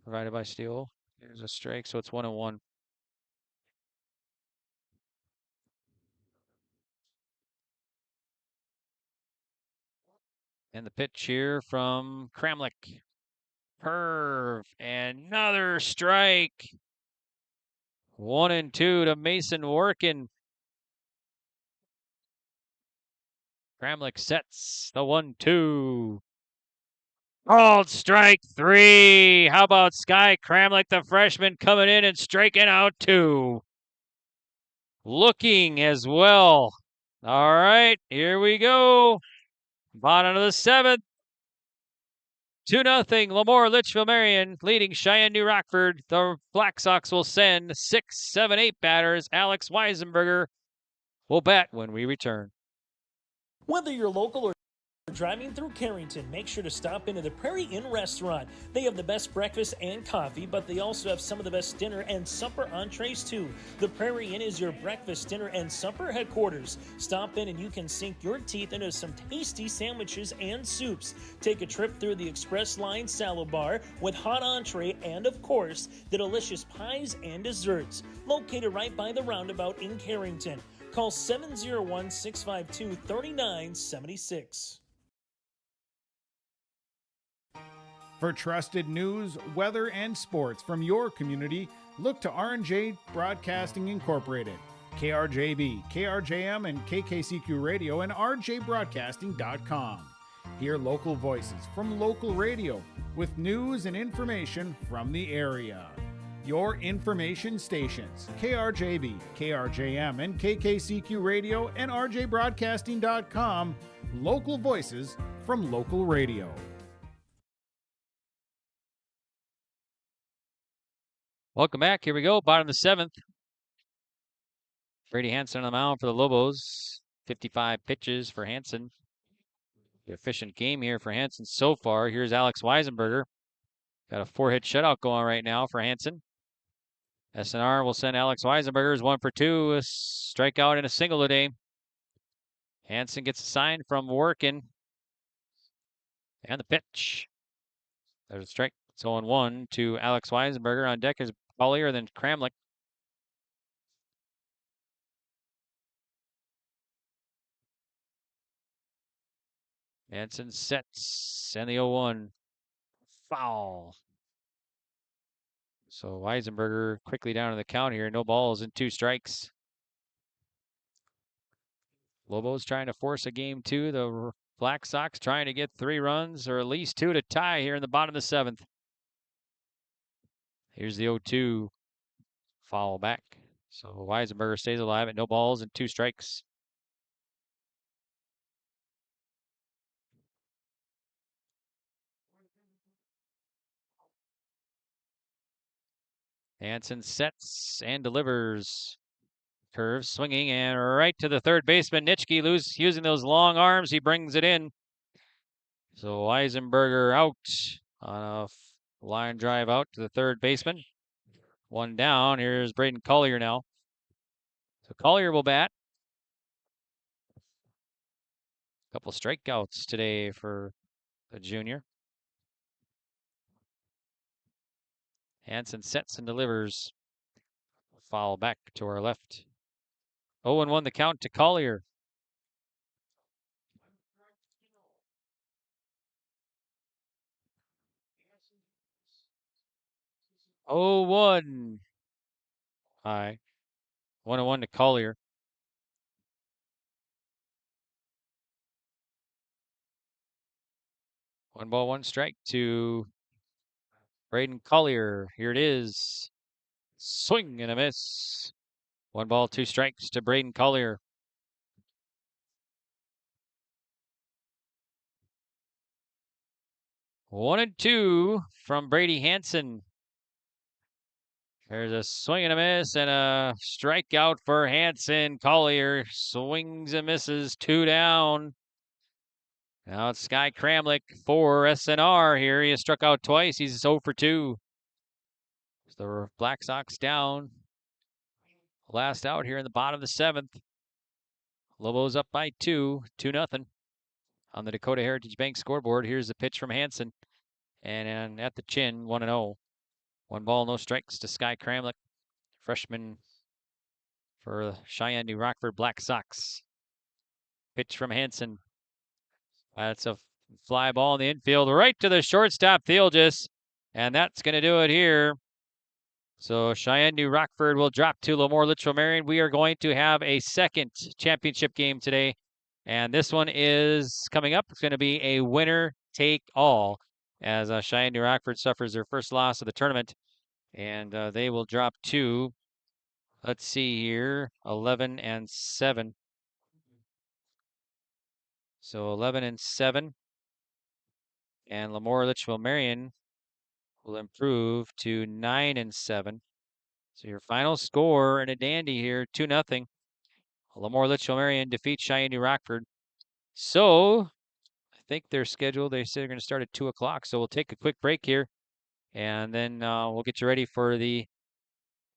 Speaker 6: provided by Steele. There's a strike, so it's 1-1. And the pitch here from Kramlich. Curve, another strike. 1-2 to Mason Workin. Kramlich sets the 1-2. Called strike 3. How about Sky Kramlich, the freshman, coming in and striking out 2? Looking as well. All right, here we go. Bottom of the 7th. 2-0, LaMoure Litchville-Marion leading Cheyenne New Rockford. The Black Sox will send 6, 7, 8 batters. Alex Weisenberger will bat when we return.
Speaker 3: Whether you're local or driving through Carrington, make sure to stop into the Prairie Inn restaurant. They have the best breakfast and coffee, but they also have some of the best dinner and supper entrees too. The Prairie Inn is your breakfast, dinner, and supper headquarters. Stop in and you can sink your teeth into some tasty sandwiches and soups. Take a trip through the Express Line salad bar with hot entree and, of course, the delicious pies and desserts. Located right by the roundabout in Carrington. Call 701-652-3976.
Speaker 18: For trusted news, weather, and sports from your community, look to R&J Broadcasting Incorporated, KRJB, KRJM, and KKCQ Radio, and rjbroadcasting.com. Hear local voices from local radio with news and information from the area. Your information stations, KRJB, KRJM, and KKCQ Radio, and rjbroadcasting.com. Local voices from local radio.
Speaker 6: Welcome back. Here we go. Bottom of the 7th. Brady Hansen on the mound for the Lobos. 55 pitches for Hansen. The efficient game here for Hansen so far. Here's Alex Weisenberger. Got a 4-hit shutout going right now for Hansen. SNR will send Alex Weisenberger 1 for 2. A strikeout and a single today. Hansen gets a sign from Workin. And the pitch. There's a strike. It's 0-1 to Alex Weisenberger. On deck is Collier, then Kramlich. Hansen sets, and the 0-1. Foul. So Weisenberger quickly down to the count here. No balls and 2 strikes. Lobos trying to force a game 2. The Black Sox trying to get 3 runs, or at least 2 to tie here in the bottom of the 7th. Here's the 0-2. Foul back. So Weisenberger stays alive at no balls and 2 strikes. Hansen sets and delivers. Curve swinging and right to the third baseman. Nitschke using those long arms. He brings it in. So Weisenberger out on a line drive out to the third baseman. 1 down. Here's Braden Collier now. So Collier will bat. A couple strikeouts today for the junior. Hansen sets and delivers. Foul back to our left. 0-1 the count to Collier. Oh, 1. High. 1-1 to Collier. One ball, one strike to Braden Collier. Here it is. Swing and a miss. 1 ball, 2 strikes to Braden Collier. One and 2 from Brady Hansen. There's a swing and a miss and a strikeout for Hansen. Collier swings and misses, 2 down. Now it's Sky Kramlich for SNR here. He has struck out twice. He's 0 for 2. The Black Sox down. Last out here in the bottom of the 7th. Lobos up by 2-0 on the Dakota Heritage Bank scoreboard. Here's the pitch from Hansen. And at the chin, 1-0. 1 ball, no strikes to Sky Kramlich, freshman for Cheyenne New Rockford Black Sox. Pitch from Hansen. That's a fly ball in the infield, right to the shortstop, Theelgis. And that's going to do it here. So Cheyenne New Rockford will drop to LaMoure Litchville-Marion. We are going to have a second championship game today. And this one is coming up. It's going to be a winner take all as Cheyenne New Rockford suffers their first loss of the tournament. And they will drop to, let's see here, 11-7. So 11-7. And LaMoure Litchville-Marion will improve to 9-7. So your final score in a dandy here, 2-0. LaMoure Litchville-Marion defeats Cheyenne New Rockford. So I think their schedule, they say they're going to start at 2 o'clock. So we'll take a quick break here. And then we'll get you ready for the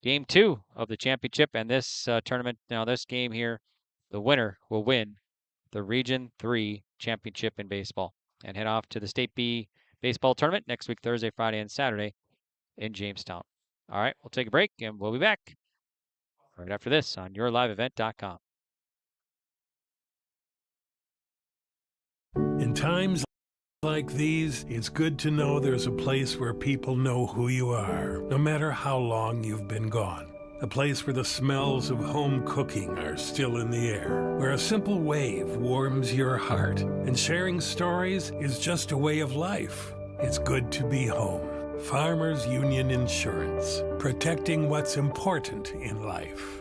Speaker 6: Game 2 of the championship and this tournament. Now this game here, the winner will win the Region 3 championship in baseball and head off to the State B baseball tournament next week, Thursday, Friday, and Saturday in Jamestown. All right, we'll take a break and we'll be back right after this on yourliveevent.com.
Speaker 19: In times like these, it's good to know there's a place where people know who you are, no matter how long you've been gone. A place where the smells of home cooking are still in the air, where a simple wave warms your heart, and sharing stories is just a way of life. It's good to be home. Farmers Union Insurance, protecting what's important in life.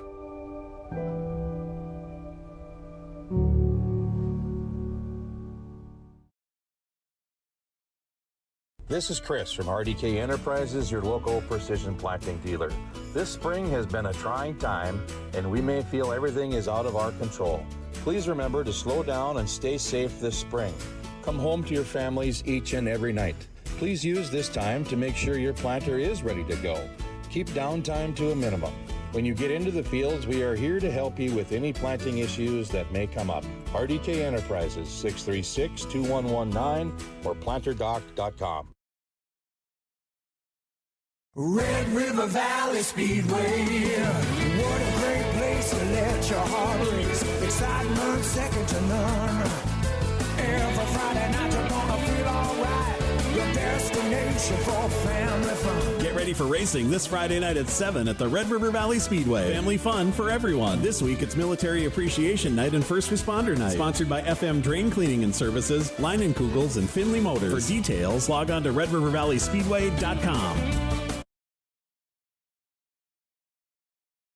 Speaker 20: This is Chris from RDK Enterprises, your local precision planting dealer. This spring has been a trying time, and we may feel everything is out of our control. Please remember to slow down and stay safe this spring. Come home to your families each and every night. Please use this time to make sure your planter is ready to go. Keep downtime to a minimum. When you get into the fields, we are here to help you with any planting issues that may come up. RDK Enterprises, 636-2119 or planterdoc.com.
Speaker 21: Red River Valley Speedway, what a great place to let your heart race. Excitement second to none. Every Friday night you're gonna feel alright. Your destination for family fun.
Speaker 22: Get ready for racing this Friday night at 7 at the Red River Valley Speedway. Family fun for everyone. This week it's Military Appreciation Night and First Responder Night. Sponsored by FM Drain Cleaning and Services, Line & Kugels, and Finley Motors. For details, log on to redrivervalleyspeedway.com.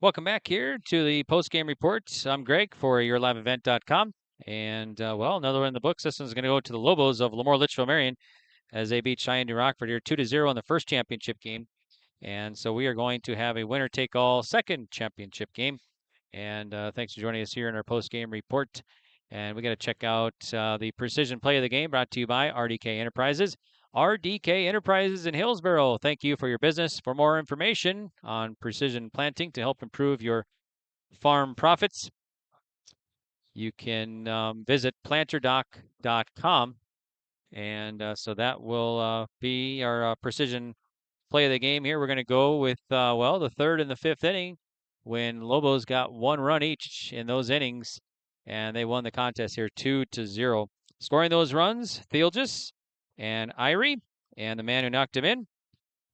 Speaker 6: Welcome back here to the post-game report. I'm Greg for yourliveevent.com. And, well, another one in the books. This one's going to go to the Lobos of LaMoure Litchville-Marion as they beat Cheyenne New Rockford here 2-0 in the first championship game. And so we are going to have a winner-take-all second championship game. And thanks for joining us here in our post-game report. And we got to check out the precision play of the game brought to you by RDK Enterprises. RDK Enterprises in Hillsboro. Thank you for your business. For more information on precision planting to help improve your farm profits, you can visit planterdoc.com. And so that will be our precision play of the game here. We're going to go with, the third and the fifth inning when Lobos got 1 run each in those innings, and they won the contest here 2-0. Scoring those runs, Theelgis and Irie, and the man who knocked him in,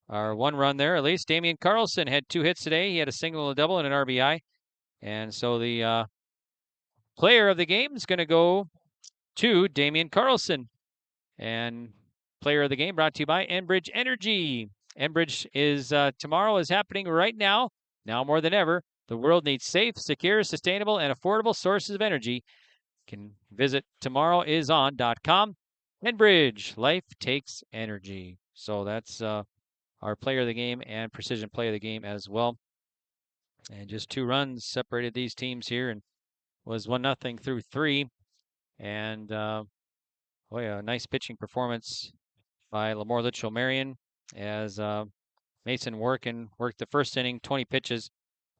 Speaker 6: our 1 run there at least. Damian Carlson had 2 hits today. He had a single, a double, and an RBI. And so the player of the game is going to go to Damian Carlson. And player of the game brought to you by Enbridge Energy. Enbridge is tomorrow is happening right now more than ever. The world needs safe, secure, sustainable, and affordable sources of energy. You can visit tomorrowison.com. Enbridge, life takes energy. So that's our player of the game and precision play of the game as well. And just 2 runs separated these teams here, and was 1-0 through 3. And a nice pitching performance by LaMoure Litchville-Marion as Mason worked the first inning, 20 pitches.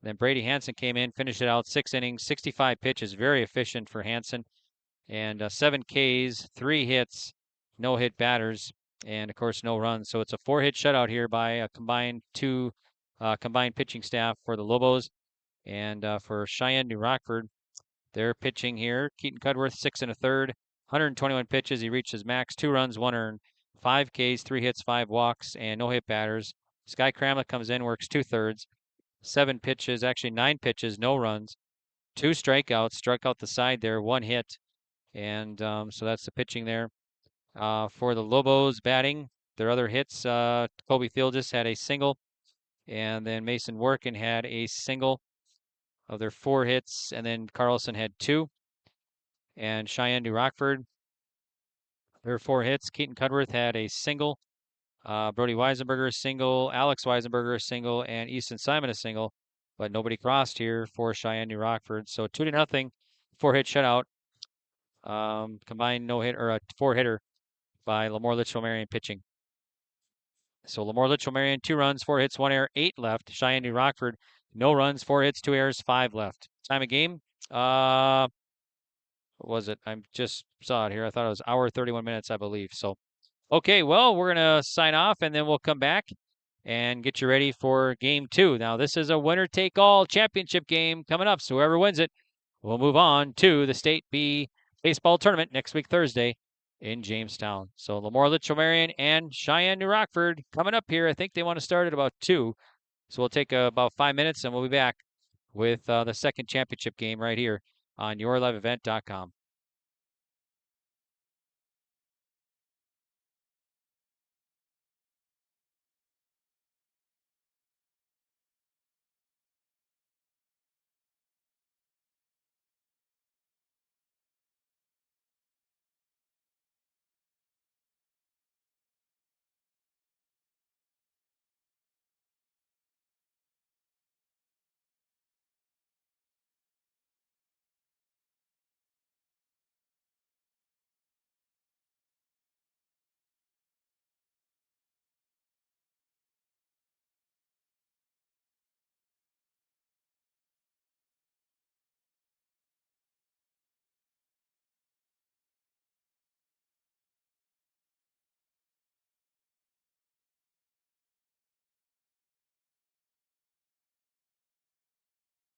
Speaker 6: Then Brady Hansen came in, finished it out 6 innings, 65 pitches, very efficient for Hansen. And 7 Ks, 3 hits, no hit batters, and of course no runs. So it's a 4-hit shutout here by a combined pitching staff for the Lobos. And for Sheyenne New Rockford, they're pitching here. Keaton Cudworth, 6 1/3, 121 pitches. He reached his max, 2 runs, 1 earned, 5 Ks, 3 hits, 5 walks, and no hit batters. Sky Cramlett comes in, works 2/3, 7 pitches, actually 9 pitches, no runs, 2 strikeouts, struck out the side there, 1 hit. And so that's the pitching there. For the Lobos batting, their other hits, Kobe Theelgis had a single, and then Mason Workin had a single of their 4 hits, and then Carlson had 2. And Cheyenne New Rockford, their 4 hits, Keaton Cudworth had a single, Brody Weisenberger a single, Alex Weisenberger a single, and Easton Simon a single, but nobody crossed here for Cheyenne New Rockford. So 2-0, 4-hit shutout, combined no-hit or a 4-hitter by LaMoure Litchville-Marion pitching. So LaMoure Litchville-Marion, 2 runs, 4 hits, 1 error, 8 left. Cheyenne New Rockford, no runs, 4 hits, 2 errors, 5 left. Time of game, what was it? I just saw it here. I thought it was hour 31 minutes, I believe. So, okay, well, we're going to sign off, and then we'll come back and get you ready for game 2. Now, this is a winner-take-all championship game coming up, so whoever wins it will move on to the State B baseball tournament next week, Thursday, in Jamestown. So LaMoure Litchville-Marion and Cheyenne New Rockford coming up here. I think they want to start at about 2. So we'll take about 5 minutes, and we'll be back with the second championship game right here on yourliveevent.com.